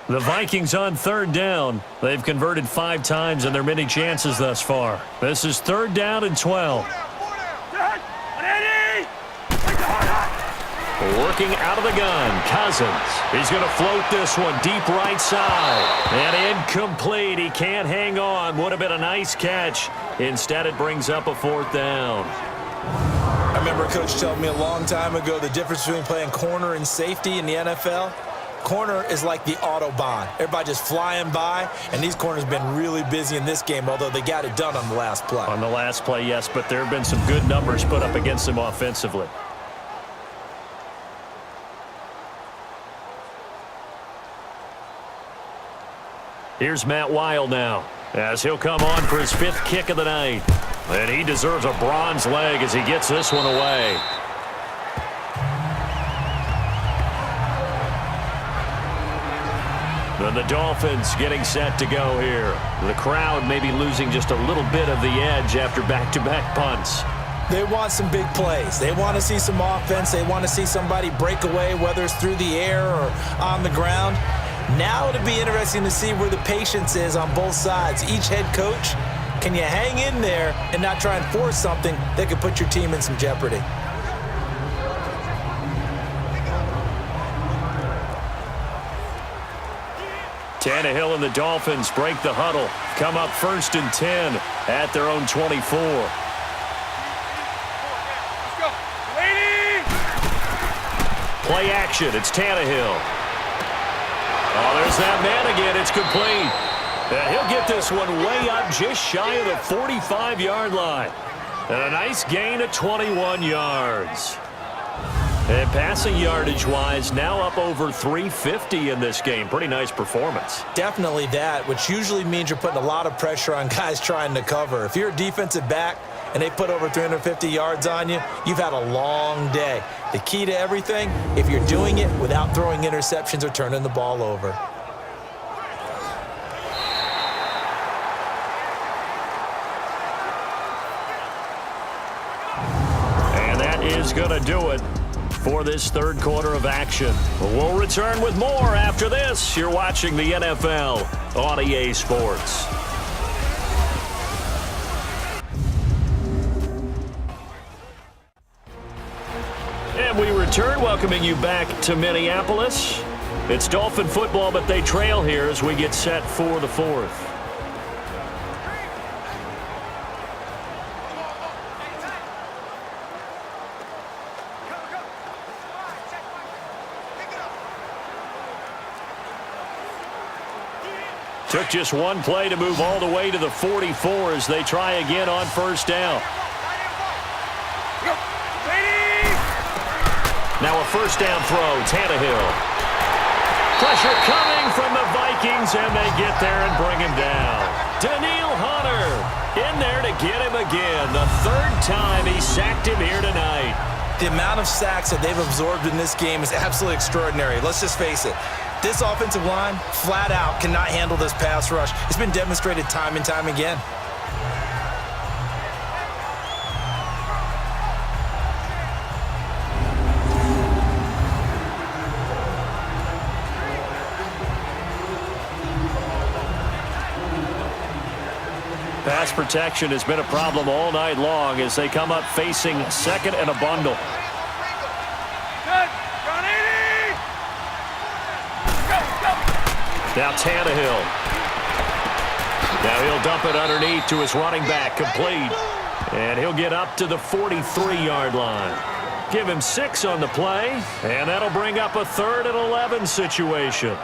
The Vikings on third down. They've converted 5 times in their many chances thus far. This is 3rd down and 12. Working out of the gun, Cousins. He's going to float this one deep right side. And incomplete. He can't hang on. Would have been a nice catch. Instead, it brings up a 4th down. I remember a coach telling me a long time ago the difference between playing corner and safety in the NFL. Corner is like the Autobahn. Everybody just flying by, and these corners have been really busy in this game, although they got it done on the last play. On the last play, yes, but there have been some good numbers put up against them offensively. Here's Matt Wild now, as he'll come on for his 5th kick of the night. And he deserves a bronze leg as he gets this one away. And the Dolphins getting set to go here. The crowd may be losing just a little bit of the edge after back-to-back punts. They want some big plays. They want to see some offense. They want to see somebody break away, whether it's through the air or on the ground. Now it'll be interesting to see where the patience is on both sides. Each head coach, can you hang in there and not try and force something that could put your team in some jeopardy? Tannehill and the Dolphins break the huddle. Come up 1st and 10 at their own 24. Let's go. Lady! Play action. It's Tannehill. Oh, there's that man again. It's complete. And he'll get this one way up just shy of the 45-yard line. And a nice gain of 21 yards. And passing yardage-wise, now up over 350 in this game. Pretty nice performance. Definitely that, which usually means you're putting a lot of pressure on guys trying to cover. If you're a defensive back and they put over 350 yards on you, you've had a long day. The key to everything, if you're doing it without throwing interceptions or turning the ball over. And that is going to do it for this 3rd quarter of action. We'll return with more after this. You're watching the NFL on EA Sports. And we return, welcoming you back to Minneapolis. It's Dolphin football, but they trail here as we get set for the 4th. Took just one play to move all the way to the 44 as they try again on 1st down. Now a 1st down throw, Tannehill. Pressure coming from the Vikings, and they get there and bring him down. Daniil Hunter in there to get him again. The 3rd time he sacked him here tonight. The amount of sacks that they've absorbed in this game is absolutely extraordinary. Let's just face it. This offensive line, flat out, cannot handle this pass rush. It's been demonstrated time and time again. Pass protection has been a problem all night long as they come up facing 2nd and a bundle. Now Tannehill. Now he'll dump it underneath to his running back, complete. And he'll get up to the 43-yard line. Give him 6 on the play, and that'll bring up a 3rd and 11 situation.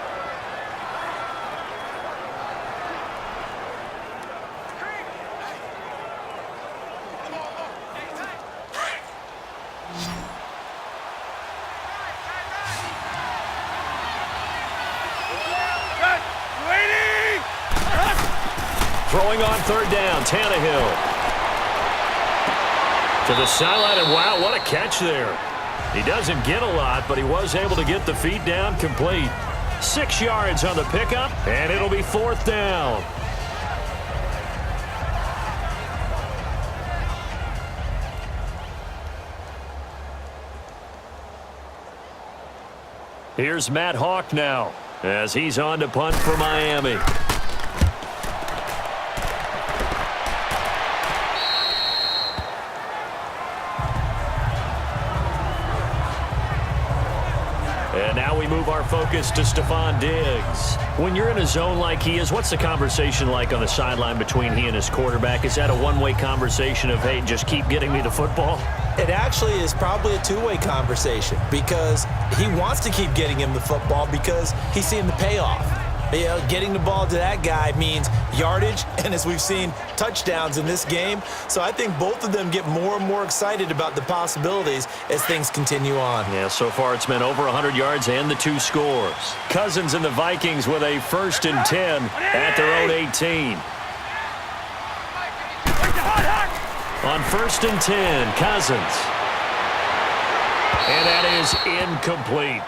Throwing on 3rd down, Tannehill. To the sideline, and wow, what a catch there. He doesn't get a lot, but he was able to get the feet down complete. 6 yards on the pickup, and it'll be 4th down. Here's Matt Hawk now as he's on to punt for Miami. And now we move our focus to Stephon Diggs. When you're in a zone like he is, what's the conversation like on the sideline between he and his quarterback? Is that a one-way conversation of, hey, just keep getting me the football? It actually is probably a two-way conversation because he wants to keep getting him the football because he's seeing the payoff. You know, getting the ball to that guy means yardage, and as we've seen, touchdowns in this game. So I think both of them get more and more excited about the possibilities as things continue on. Yeah, so far it's been over 100 yards and the 2 scores. Cousins and the Vikings with a 1st and 10 at their own 18. On 1st and 10, Cousins. And that is incomplete.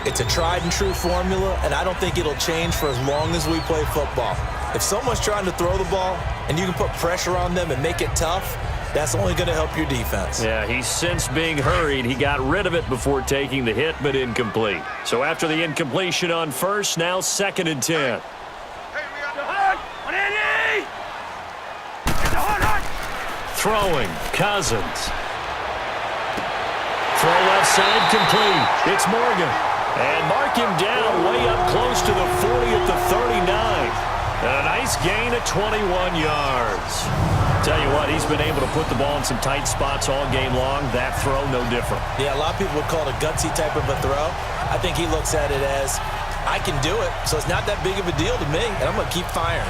It's a tried-and-true formula, and I don't think it'll change for as long as we play football. If someone's trying to throw the ball and you can put pressure on them and make it tough, that's only going to help your defense. Yeah, he's since being hurried. He got rid of it before taking the hit, but incomplete. So after the incompletion on 1st, now 2nd and 10. Throwing, Cousins. Throw left side complete. It's Morgan. And mark him down way up close to the 40 at the 39. And a nice gain of 21 yards. Tell you what, he's been able to put the ball in some tight spots all game long. That throw, no different. Yeah, a lot of people would call it a gutsy type of a throw. I think he looks at it as, I can do it, so it's not that big of a deal to me, and I'm going to keep firing.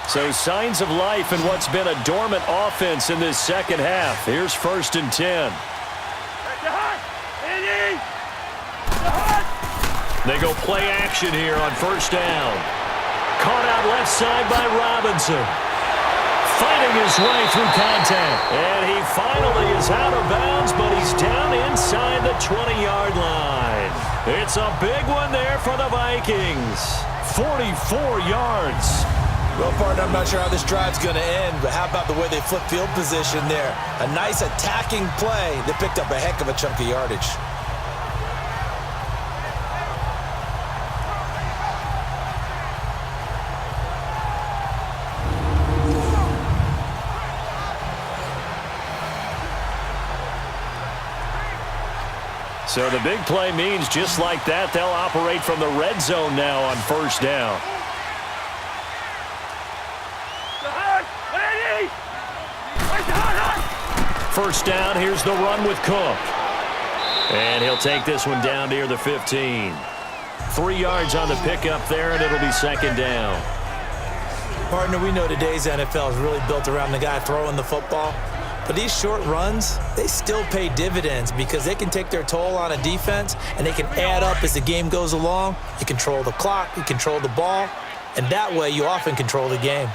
So signs of life in what's been a dormant offense in this second half. Here's 1st and 10. They go play action here on 1st down. Caught out left side by Robinson. Fighting his way through contact. And he finally is out of bounds, but he's down inside the 20-yard line. It's a big one there for the Vikings. 44 yards. Well, partner, I'm not sure how this drive's going to end, but how about the way they flip field position there? A nice attacking play that picked up a heck of a chunk of yardage. So the big play means just like that, they'll operate from the red zone now on 1st down. First down, here's the run with Cook. And he'll take this one down near the 15. 3 yards on the pickup there, and it'll be 2nd down. Partner, we know today's NFL is really built around the guy throwing the football. But these short runs, they still pay dividends because they can take their toll on a defense, and they can add up as the game goes along. You control the clock, you control the ball, and that way you often control the game.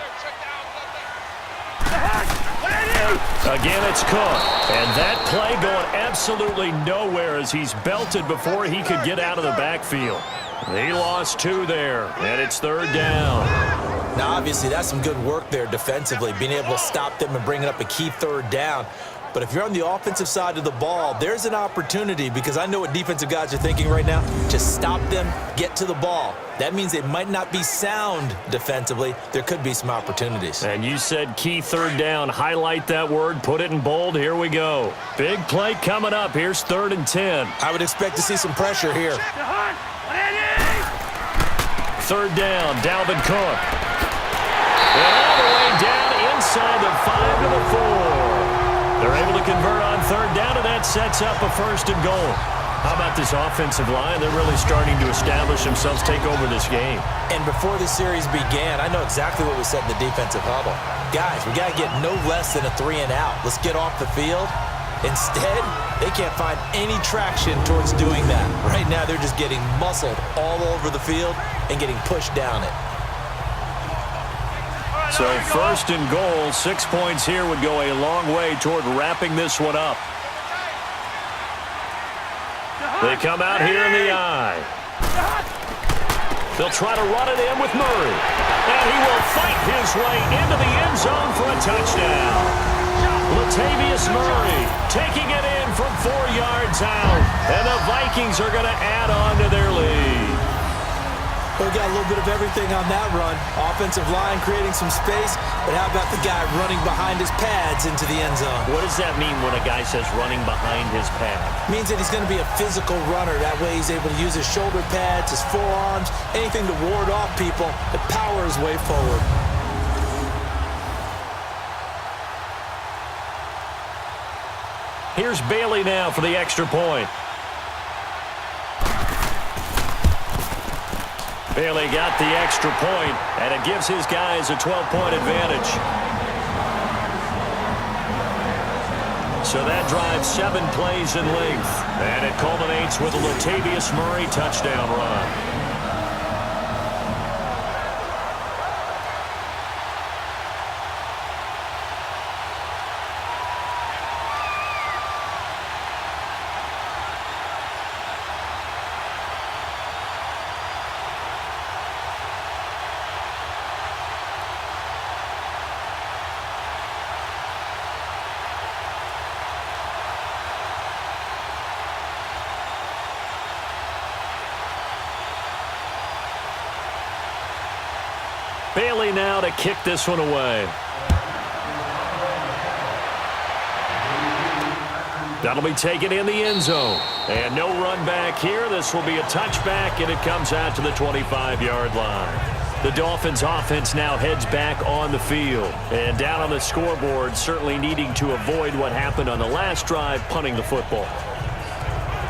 Again, it's Cook. And that play going absolutely nowhere as he's belted before he could get out of the backfield. He lost 2 there, and it's 3rd down. Now, obviously, that's some good work there defensively, being able to stop them and bringing up a key 3rd down. But if you're on the offensive side of the ball, there's an opportunity because I know what defensive guys are thinking right now. Just stop them, get to the ball. That means they might not be sound defensively. There could be some opportunities. And you said key 3rd down. Highlight that word. Put it in bold. Here we go. Big play coming up. Here's 3rd and 10. I would expect to see some pressure here. 3rd down. Dalvin Cook. And all the way down inside the 5 to the 4. They're able to convert on 3rd down, and that sets up a 1st and goal. How about this offensive line? They're really starting to establish themselves, take over this game. And before the series began, I know exactly what we said in the defensive huddle. Guys, we got to get no less than a 3 and out. Let's get off the field Instead, they can't find any traction towards doing that. Right now, they're just getting muscled all over the field and getting pushed down it. So 1st and goal, 6 points here would go a long way toward wrapping this one up. They come out here in the eye. They'll try to run it in with Murray. And he will fight his way into the end zone for a touchdown. Latavius Murray taking it in from 4 yards out. And the Vikings are going to add on to their lead. We got a little bit of everything on that run. Offensive line creating some space, but how about the guy running behind his pads into the end zone? What does that mean when a guy says running behind his pad? Means that he's going to be a physical runner. That way he's able to use his shoulder pads, his forearms, anything to ward off people to power his way forward. Here's Bailey now for the extra point. Bailey got the extra point, and it gives his guys a 12-point advantage. So that drives 7 plays in length, and it culminates with a Latavius Murray touchdown run. Bailey now to kick this one away. That'll be taken in the end zone. And no run back here. This will be a touchback, and it comes out to the 25-yard line. The Dolphins offense now heads back on the field. And down on the scoreboard, certainly needing to avoid what happened on the last drive, punting the football.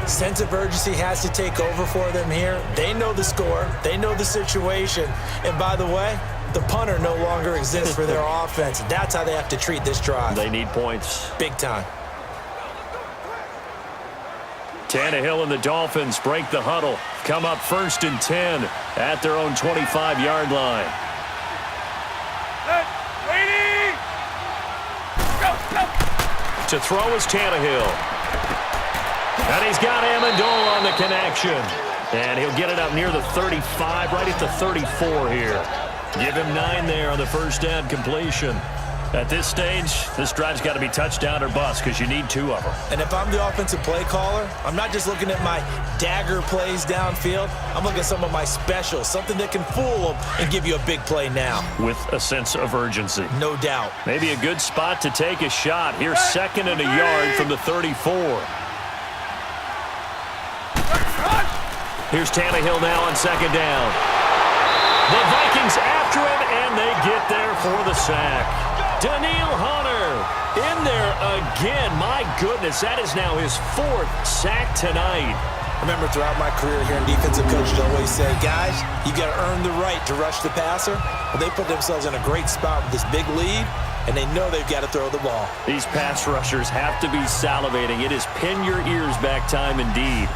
Sense of urgency has to take over for them here. They know the score. They know the situation. And by the way, the punter no longer exists for their offense. That's how they have to treat this drive. They need points. Big time. Tannehill and the Dolphins break the huddle. Come up 1st and 10 at their own 25-yard line. Waiting! Go! To throw is Tannehill. And he's got Amendola on the connection. And he'll get it up near the 35, right at the 34 here. Give him 9 there on the first down completion. At this stage, this drive's got to be touchdown or bust because you need 2 of them. And if I'm the offensive play caller, I'm not just looking at my dagger plays downfield. I'm looking at some of my specials, something that can fool them and give you a big play now. With a sense of urgency. No doubt. Maybe a good spot to take a shot. Here's 2nd and a yard from the 34. Here's Tannehill now on 2nd down. The Vikings after him, and they get there for the sack. Daniil Hunter in there again. My goodness, that is now his 4th sack tonight. Remember, throughout my career here in defensive coaches always say, guys, you got to earn the right to rush the passer. Well, they put themselves in a great spot with this big lead, and they know they've got to throw the ball. These pass rushers have to be salivating. It is pin your ears back time indeed.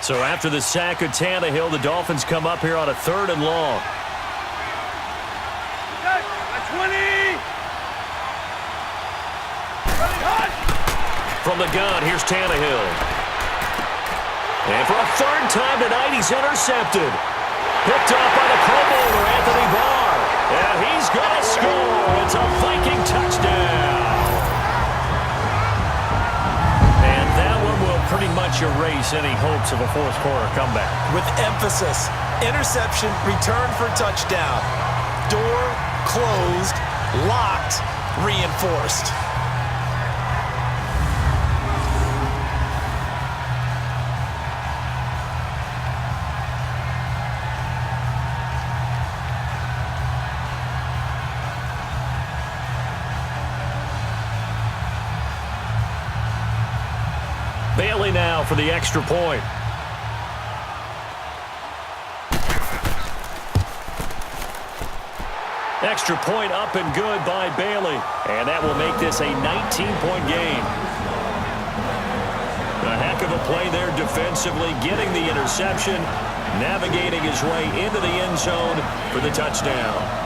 So after the sack of Tannehill, the Dolphins come up here on a 3rd and long. 20! From the gun, here's Tannehill. And for a 3rd time tonight, he's intercepted. Picked off by the Pro Bowler, Anthony Barr. And he's going to score. It's a Viking touchdown. And that one will pretty much erase any hopes of a 4th quarter comeback. With emphasis, interception, return for touchdown. Door closed, locked, reinforced. now for the extra point. Extra point up and good by Bailey. And that will make this a 19-point game. A heck of a play there defensively, getting the interception, navigating his way into the end zone for the touchdown.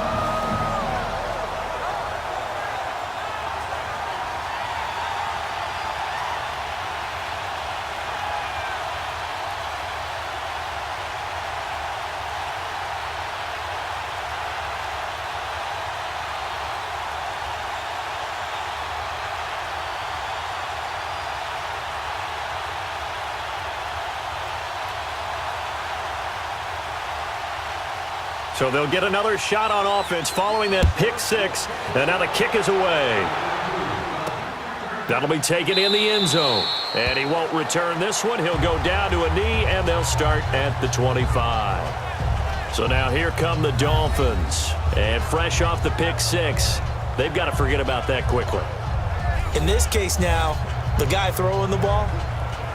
So they'll get another shot on offense following that pick six. And now the kick is away. That'll be taken in the end zone. And he won't return this one. He'll go down to a knee, and they'll start at the 25. So now here come the Dolphins. And fresh off the pick six, they've got to forget about that quickly. In this case now, the guy throwing the ball,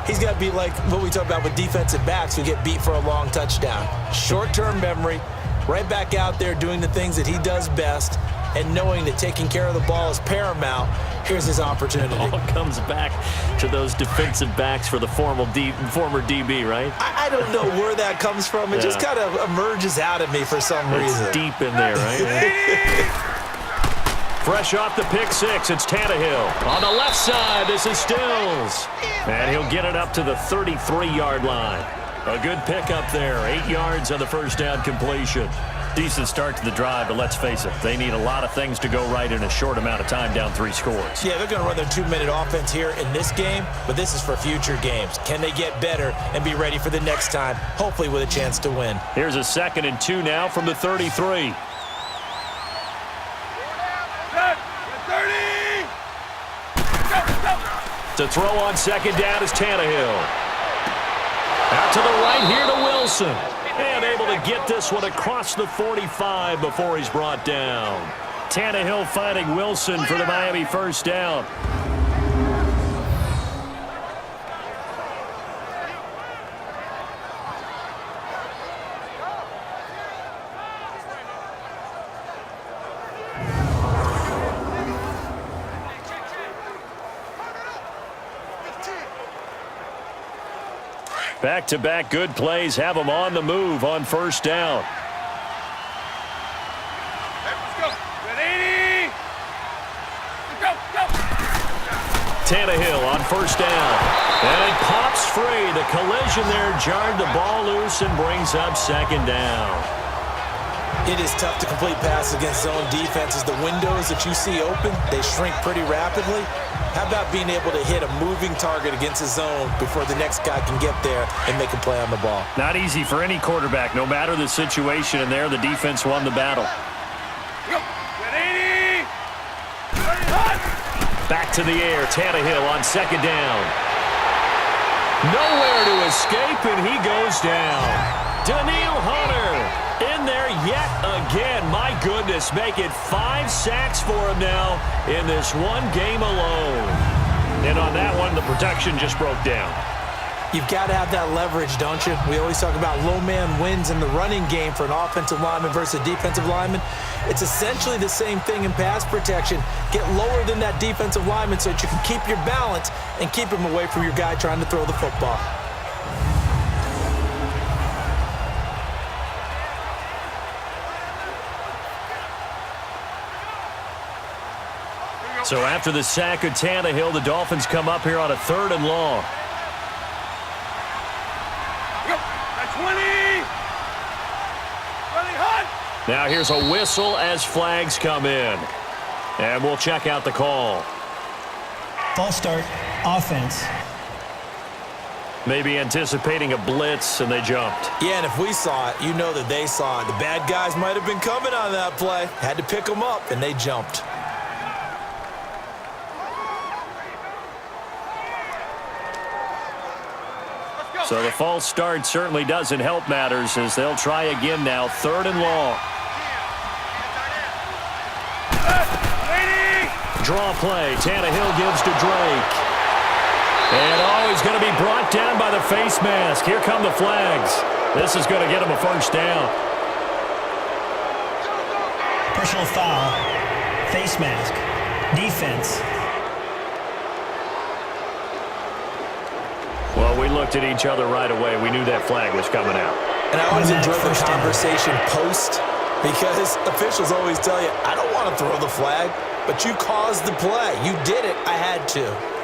he's got to be like what we talk about with defensive backs who get beat for a long touchdown. Short-term memory. Right back out there doing the things that he does best and knowing that taking care of the ball is paramount. Here's his opportunity. It all comes back to those defensive backs for the former DB, right? I don't know where that comes from. It just kind of emerges out of me for some reason. It's deep in there, right? Fresh off the pick six, it's Tannehill. On the left side, this is Stills. And he'll get it up to the 33-yard line. A good pickup there, 8 yards on the first down completion. Decent start to the drive, but let's face it, they need a lot of things to go right in a short amount of time, down 3 scores. Yeah, they're going to run their 2-minute offense here in this game, but this is for future games. Can they get better and be ready for the next time, hopefully with a chance to win? Here's a 2nd and 2 now from the 33. To throw on 2nd down is Tannehill. Out to the right here to Wilson. And able to get this one across the 45 before he's brought down. Tannehill finding Wilson for the Miami first down. Back-to-back good plays have them on the move on first down. Let's go. Ready? Go, go. Tannehill on first down. And it pops free. The collision there jarred the ball loose and brings up 2nd down. It is tough to complete passes against zone defenses. The windows that you see open, they shrink pretty rapidly. How about being able to hit a moving target against a zone before the next guy can get there and make a play on the ball? Not easy for any quarterback. No matter the situation in there, the defense won the battle. Ready? Back to the air. Tannehill on 2nd down. Nowhere to escape, and he goes down. Daniil Hunter in there yet again. My goodness, make it 5 sacks for him now in this one game alone. And on that one, the protection just broke down. You've got to have that leverage, don't you? We always talk about low man wins in the running game for an offensive lineman versus a defensive lineman. It's essentially the same thing in pass protection. Get lower than that defensive lineman so that you can keep your balance and keep him away from your guy trying to throw the football. So after the sack of Tannehill, the Dolphins come up here on a 3rd and long. That's 20. Running hot. Now here's a whistle as flags come in. And we'll check out the call. False start, offense. Maybe anticipating a blitz, and they jumped. Yeah, and if we saw it, you know that they saw it. The bad guys might have been coming on that play. Had to pick them up, and they jumped. So the false start certainly doesn't help matters as they'll try again now, 3rd and long. Draw play. Tannehill gives to Drake. And, oh, he's going to be brought down by the face mask. Here come the flags. This is going to get him a first down. Personal foul. Face mask. Defense. Well, we looked at each other right away. We knew that flag was coming out. And I always enjoy the First down. conversation post because officials always tell you, I don't want to throw the flag, but you caused the play. You did it. I had to.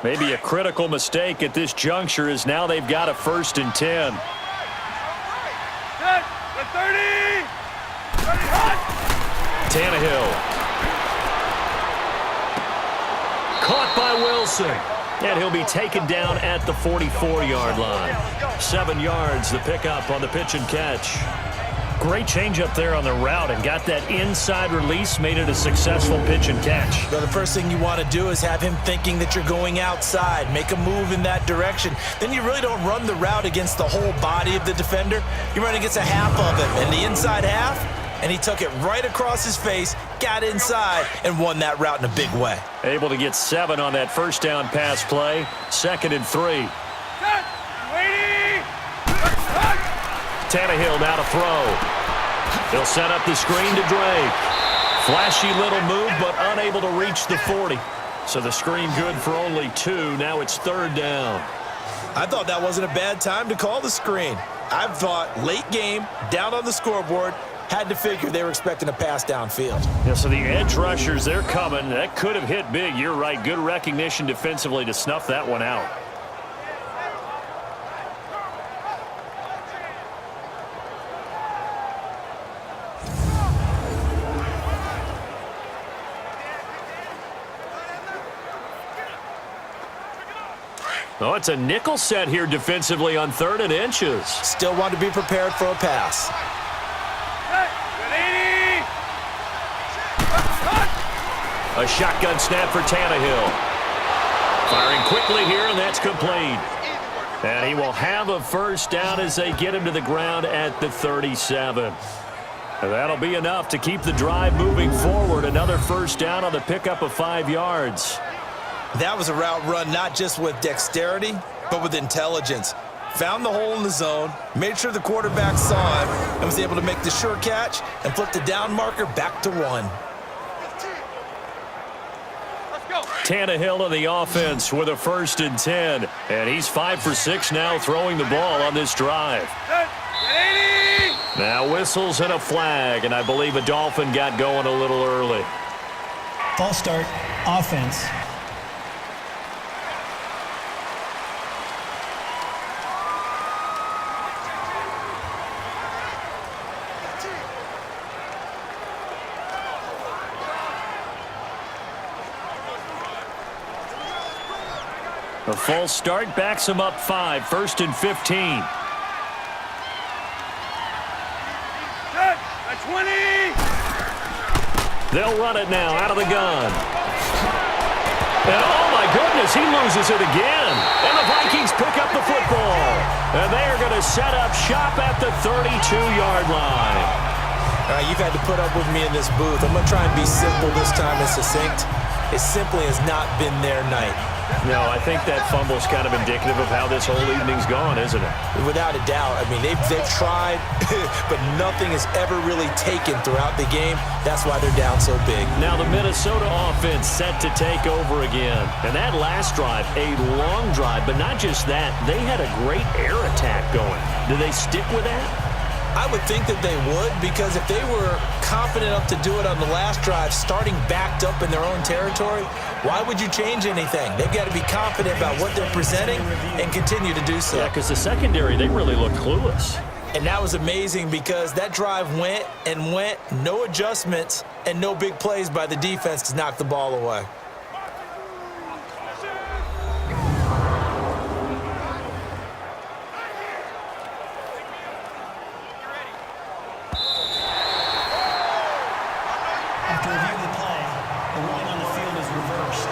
Maybe a critical mistake at this juncture is now they've got a 1st and 10. Set. The 30. Ready, hot. Tannehill. Caught by Wilson. And he'll be taken down at the 44-yard line. 7 yards, the pickup on the pitch and catch. Great change up there on the route and got that inside release, made it a successful pitch and catch. Well, the first thing you want to do is have him thinking that you're going outside, make a move in that direction. Then you really don't run the route against the whole body of the defender. You run against a half of him, and the inside half, and he took it right across his face, got inside, and won that route in a big way. Able to get 7 on that first down pass play. 2nd and 3. Set. Waiting. Tannehill now to throw. He'll set up the screen to Drake. Flashy little move, but unable to reach the 40. So the screen good for only 2. Now it's 3rd down. I thought that wasn't a bad time to call the screen. I thought late game, down on the scoreboard, had to figure they were expecting a pass downfield. Yeah, so the edge rushers, they're coming. That could have hit big. You're right. Good recognition defensively to snuff that one out. Oh, it's a nickel set here defensively on 3rd and inches. Still want to be prepared for a pass. A shotgun snap for Tannehill. Firing quickly here, and that's complete. And he will have a first down as they get him to the ground at the 37. And that'll be enough to keep the drive moving forward. Another first down on the pickup of 5 yards. That was a route run not just with dexterity, but with intelligence. Found the hole in the zone, made sure the quarterback saw him, and was able to make the sure catch and flip the down marker back to 1. Tannehill on the offense with a 1st and 10. And he's 5 for 6 now throwing the ball on this drive. Now whistles and a flag, and I believe a Dolphin got going a little early. False start. Offense. A false start backs him up 5, 1st and 15. At 20. They'll run it now out of the gun. And oh my goodness, he loses it again. And the Vikings pick up the football. And they are going to set up shop at the 32-yard line. All right, you've had to put up with me in this booth. I'm going to try and be simple this time and succinct. It simply has not been their night. No, I think that fumble's kind of indicative of how this whole evening's gone, isn't it? Without a doubt. I mean, they've tried, but nothing has ever really taken throughout the game. That's why they're down so big. Now the Minnesota offense set to take over again. And that last drive, a long drive, but not just that. They had a great air attack going. Do they stick with that? I would think that they would, because if they were confident enough to do it on the last drive, starting backed up in their own territory, why would you change anything? They've got to be confident about what they're presenting and continue to do so. Yeah, because the secondary, they really looked clueless. And that was amazing because that drive went and went, no adjustments and no big plays by the defense to knock the ball away. After reviewing the play, the ruling on the field is reversed.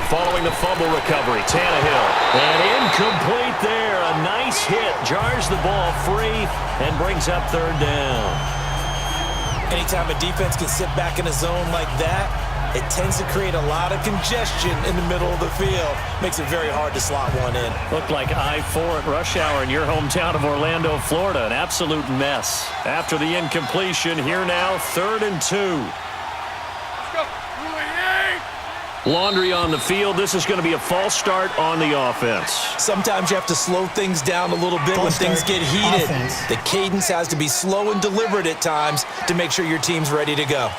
Following the fumble recovery, Tannehill. And incomplete there. A nice hit. Jars the ball free and brings up third down. Anytime a defense can sit back in a zone like that, it tends to create a lot of congestion in the middle of the field. Makes it very hard to slot one in. Looked like I-4 at rush hour in your hometown of Orlando, Florida. An absolute mess. After the incompletion, here now, 3rd and 2. Laundry on the field. This is going to be a false start on the offense. Sometimes you have to slow things down a little bit when things get heated. The cadence has to be slow and deliberate at times to make sure your team's ready to go.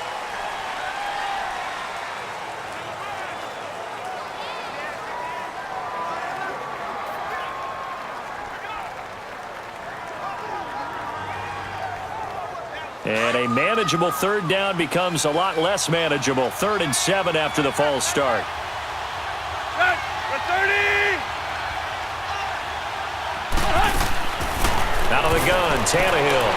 And a manageable 3rd down becomes a lot less manageable. 3rd and 7 after the false start. Set for 30. Out of the gun, Tannehill.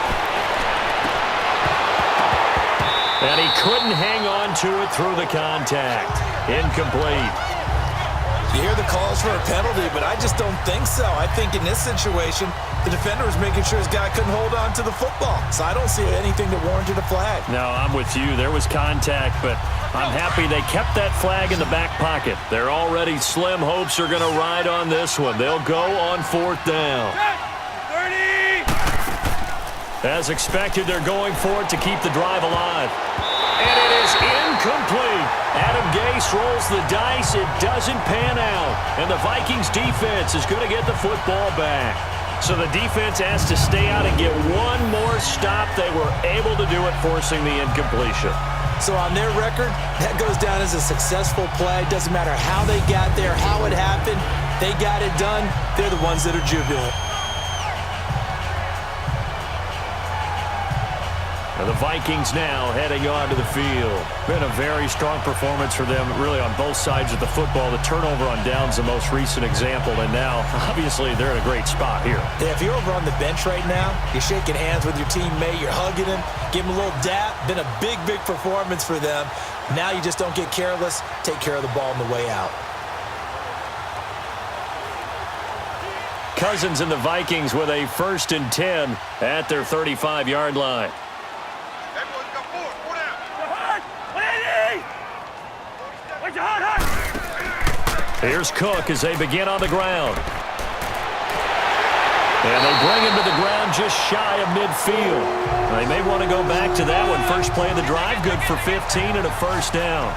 And he couldn't hang on to it through the contact. Incomplete. You hear the calls for a penalty, but I just don't think so. I think in this situation, the defender was making sure his guy couldn't hold on to the football. So I don't see anything that warranted a flag. No, I'm with you. There was contact, but I'm happy they kept that flag in the back pocket. Their already slim hopes are going to ride on this one. They'll go on 4th down. 30. As expected, they're going for it to keep the drive alive. And it is incomplete. Adam Gase rolls the dice. It doesn't pan out. And the Vikings defense is going to get the football back. So the defense has to stay out and get one more stop. They were able to do it, forcing the incompletion. So on their record, that goes down as a successful play. Doesn't matter how they got there, how it happened. They got it done. They're the ones that are jubilant. And the Vikings now heading onto the field. Been a very strong performance for them, really, on both sides of the football. The turnover on downs the most recent example, and now, obviously, they're in a great spot here. Yeah, if you're over on the bench right now, you're shaking hands with your teammate, you're hugging him, give him a little dap. Been a big, big performance for them. Now you just don't get careless. Take care of the ball on the way out. Cousins and the Vikings with a 1st and 10 at their 35-yard line. Here's Cook as they begin on the ground. And they bring him to the ground just shy of midfield. They may want to go back to that one. First play of the drive, good for 15 and a 1st down.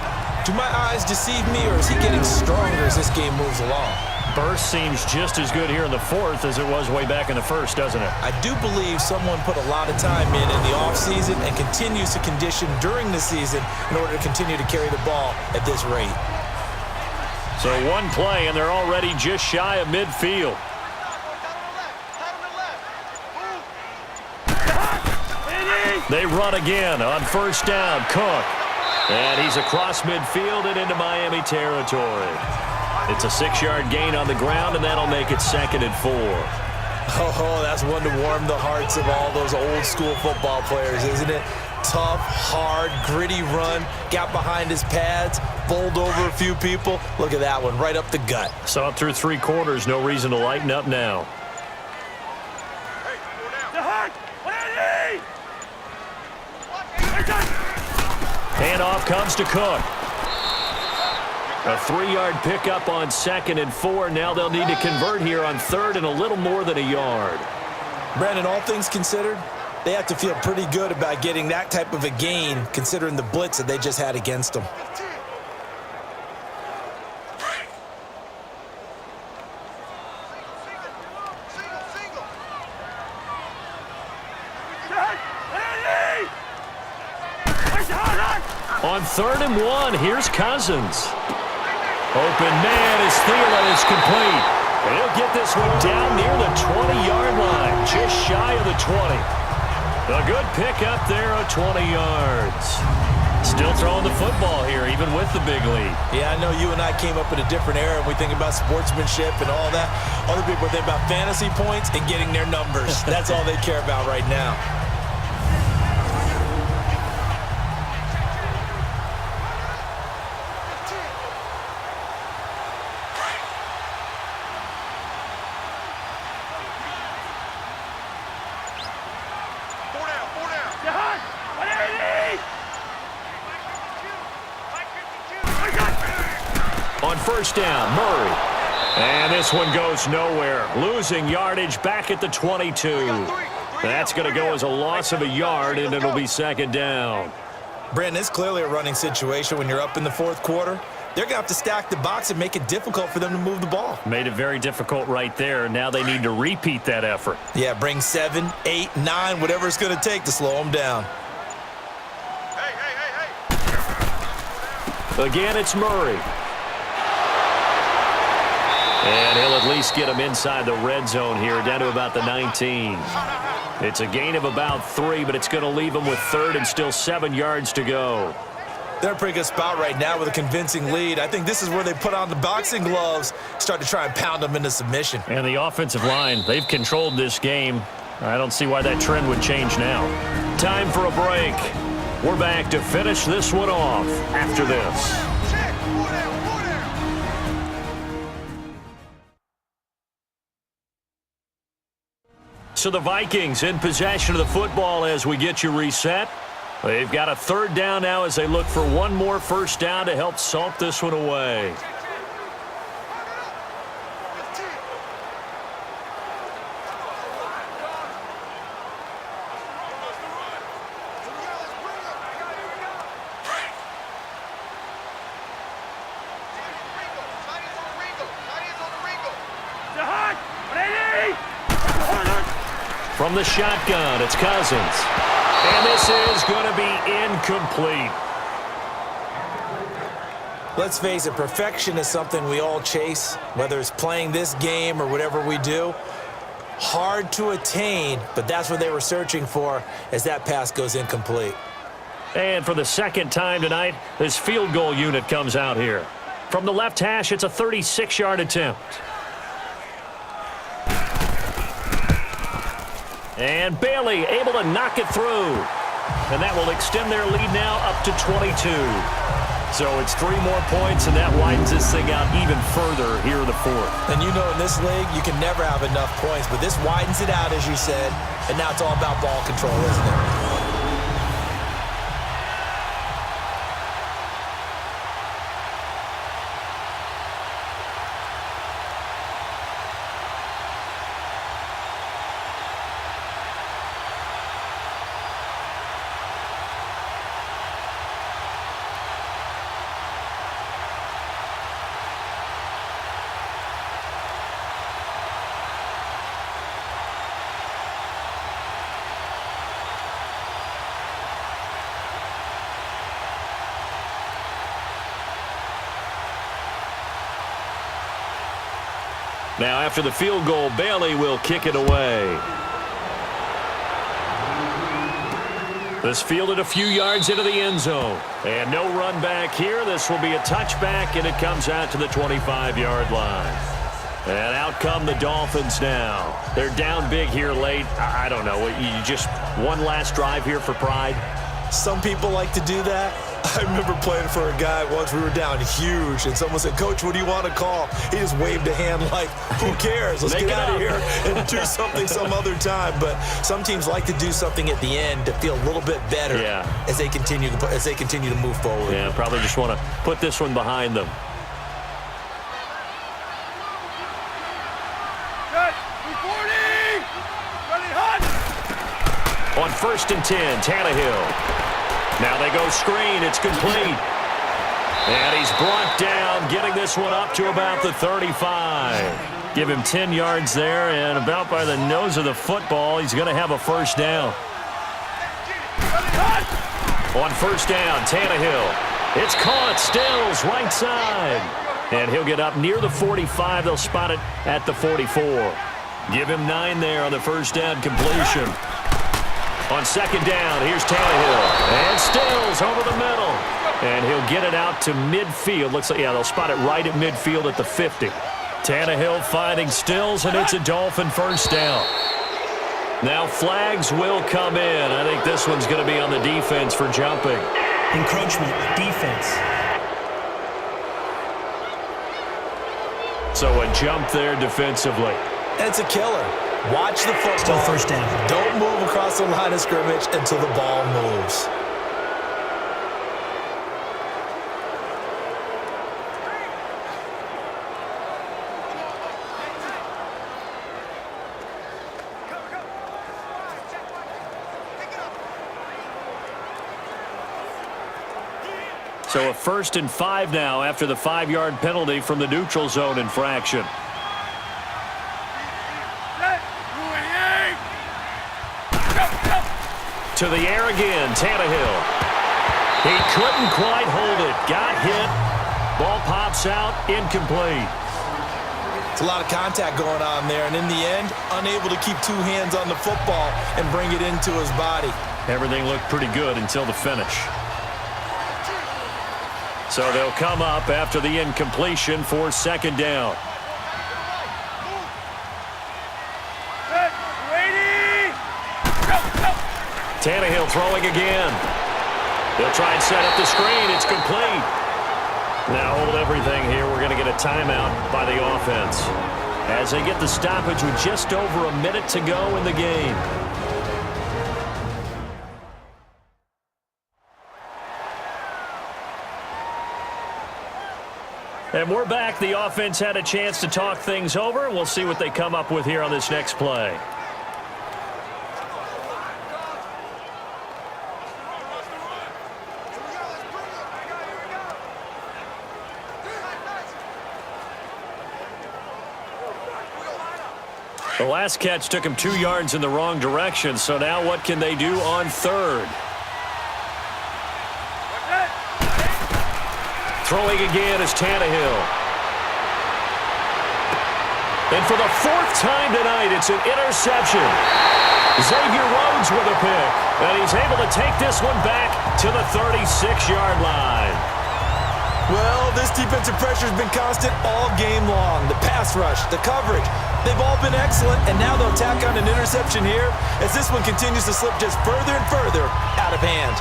Do my eyes deceive me, or is he getting stronger as this game moves along? Burst seems just as good here in the 4th as it was way back in the 1st, doesn't it? I do believe someone put a lot of time in the offseason and continues to condition during the season in order to continue to carry the ball at this rate. So one play, and they're already just shy of midfield. They run again on 1st down. Cook. And he's across midfield and into Miami territory. It's a 6-yard gain on the ground, and that'll make it 2nd and 4. Oh, that's one to warm the hearts of all those old-school football players, isn't it? Tough, hard, gritty run, got behind his pads, bowled over a few people. Look at that one, right up the gut. Saw it through 3 quarters, no reason to lighten up now. Handoff comes to Cook. A 3-yard pickup on 2nd and 4. Now they'll need to convert here on 3rd and a little more than a yard. Brandon, all things considered, they have to feel pretty good about getting that type of a gain, considering the blitz that they just had against them. On 3rd and 1, here's Cousins. Open man is Thielen. It's complete. And he'll get this one down near the 20-yard line, just shy of the 20. A good pickup there of 20 yards. Still throwing the football here, even with the big lead. Yeah, I know you and I came up in a different era, and we think about sportsmanship and all that. Other people think about fantasy points and getting their numbers. That's all they care about right now. On first down, Murray. And this one goes nowhere. Losing yardage back at the 22. That's going to go as a loss of a yard, and it'll be second down. Brandon, it's clearly a running situation when you're up in the fourth quarter. They're going to have to stack the box and make it difficult for them to move the ball. Made it very difficult right there. Now they need to repeat that effort. Yeah, bring 7, 8, 9, whatever it's going to take to slow them down. Again, it's Murray. And he'll at least get him inside the red zone here, down to about the 19. It's a gain of about 3, but it's going to leave him with third and still 7 yards to go. They're in a pretty good spot right now with a convincing lead. I think this is where they put on the boxing gloves, start to try and pound them into submission. And the offensive line, they've controlled this game. I don't see why that trend would change now. Time for a break. We're back to finish this one off after this. So the Vikings in possession of the football as we get you reset. They've got a third down now as they look for one more first down to help salt this one away. From the shotgun, it's Cousins. And this is going to be incomplete. Let's face it, perfection is something we all chase, whether it's playing this game or whatever we do. Hard to attain, but that's what they were searching for as that pass goes incomplete. And for the second time tonight, this field goal unit comes out here. From the left hash, it's a 36-yard attempt. And Bailey able to knock it through. And that will extend their lead now up to 22. So it's 3 more points, and that widens this thing out even further here in the fourth. And you know in this league, you can never have enough points, but this widens it out, as you said, and now it's all about ball control, isn't it? Now, after the field goal, Bailey will kick it away. This fielded a few yards into the end zone. And no run back here. This will be a touchback, and it comes out to the 25-yard line. And out come the Dolphins now. They're down big here late. I don't know. You just one last drive here for pride? Some people like to do that. I remember playing for a guy once. We were down huge, and someone said, "Coach, what do you want to call?" He just waved a hand like, who cares? Let's get out of here and do something some other time. But some teams like to do something at the end to feel a little bit better as they continue to move forward. Yeah, probably just want to put this one behind them. On 1st and 10, Tannehill. Now they go screen. It's complete. And he's brought down, getting this one up to about the 35. Give him 10 yards there, and about by the nose of the football, he's going to have a first down. On 1st down, Tannehill. It's caught. Stills, right side. And he'll get up near the 45. They'll spot it at the 44. Give him 9 there on the first down completion. On 2nd down, here's Tannehill. And Stills over the middle. And he'll get it out to midfield. Looks like, they'll spot it right at midfield at the 50. Tannehill finding Stills, and it's a Dolphin first down. Now flags will come in. I think this one's going to be on the defense for jumping. Encroachment, defense. So a jump there defensively. And it's a killer. Watch the football. Still first down. Don't move across the line of scrimmage until the ball moves. So a 1st and 5 now after the 5-yard penalty from the neutral zone infraction. To the air again, Tannehill. He couldn't quite hold it. Got hit. Ball pops out, incomplete. It's a lot of contact going on there, and in the end, unable to keep 2 hands on the football and bring it into his body. Everything looked pretty good until the finish. So they'll come up after the incompletion for 2nd down. Tannehill throwing again. They'll try and set up the screen. It's complete. Now hold everything here. We're going to get a timeout by the offense as they get the stoppage with just over a minute to go in the game. And we're back. The offense had a chance to talk things over. We'll see what they come up with here on this next play. The last catch took him 2 yards in the wrong direction, so now what can they do on 3rd? Throwing again is Tannehill. And for the 4th time tonight, it's an interception. Xavier Rhodes with a pick, and he's able to take this one back to the 36-yard line. Well, this defensive pressure has been constant all game long. The pass rush, the coverage, they've all been excellent, and now they'll tack on an interception here as this one continues to slip just further and further out of hand.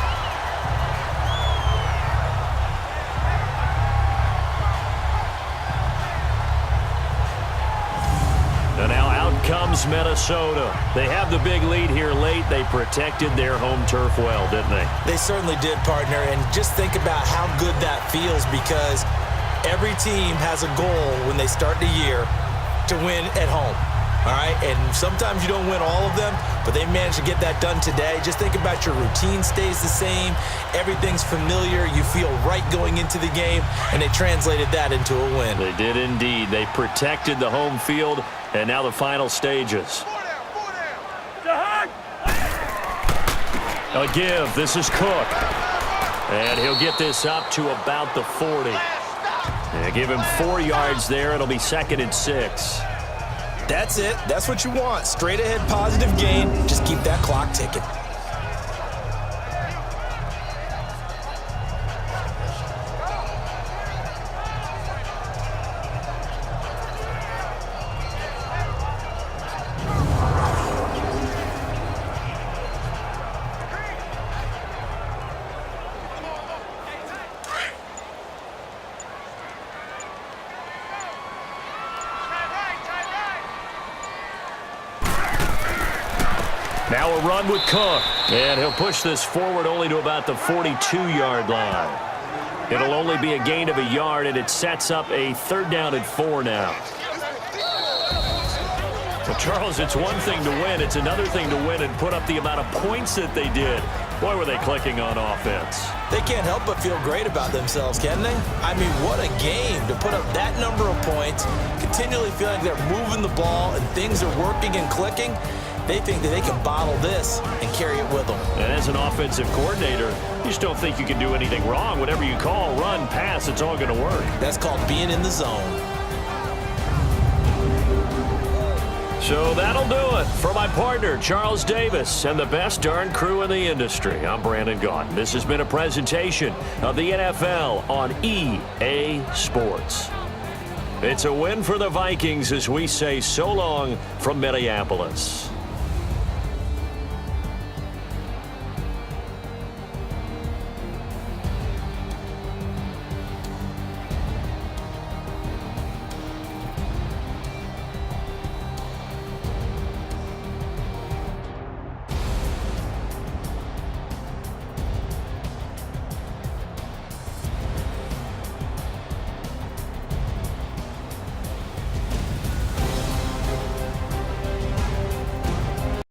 And now out comes Minnesota. They have the big lead here late. They protected their home turf well, didn't they? They certainly did, partner, and just think about how good that feels because every team has a goal when they start the year to win at home, all right? And sometimes you don't win all of them, but they managed to get that done today. Just think about your routine stays the same. Everything's familiar. You feel right going into the game, and they translated that into a win. They did indeed. They protected the home field, and now the final stages. A give. This is Cook. And he'll get this up to about the 40. They give him 4 yards there. It'll be 2nd and 6. That's it. That's what you want. Straight ahead positive gain. Just keep that clock ticking. Now a run with Cook, and he'll push this forward only to about the 42-yard line. It'll only be a gain of a yard, and it sets up a 3rd down and 4 now. Well, Charles, it's one thing to win. It's another thing to win and put up the amount of points that they did. Boy, were they clicking on offense. They can't help but feel great about themselves, can they? I mean, what a game to put up that number of points, continually feeling they're moving the ball and things are working and clicking. They think that they can bottle this and carry it with them. And as an offensive coordinator, you just don't think you can do anything wrong. Whatever you call, run, pass, it's all going to work. That's called being in the zone. So that'll do it. For my partner, Charles Davis, and the best darn crew in the industry, I'm Brandon Gaudin. This has been a presentation of the NFL on EA Sports. It's a win for the Vikings as we say so long from Minneapolis.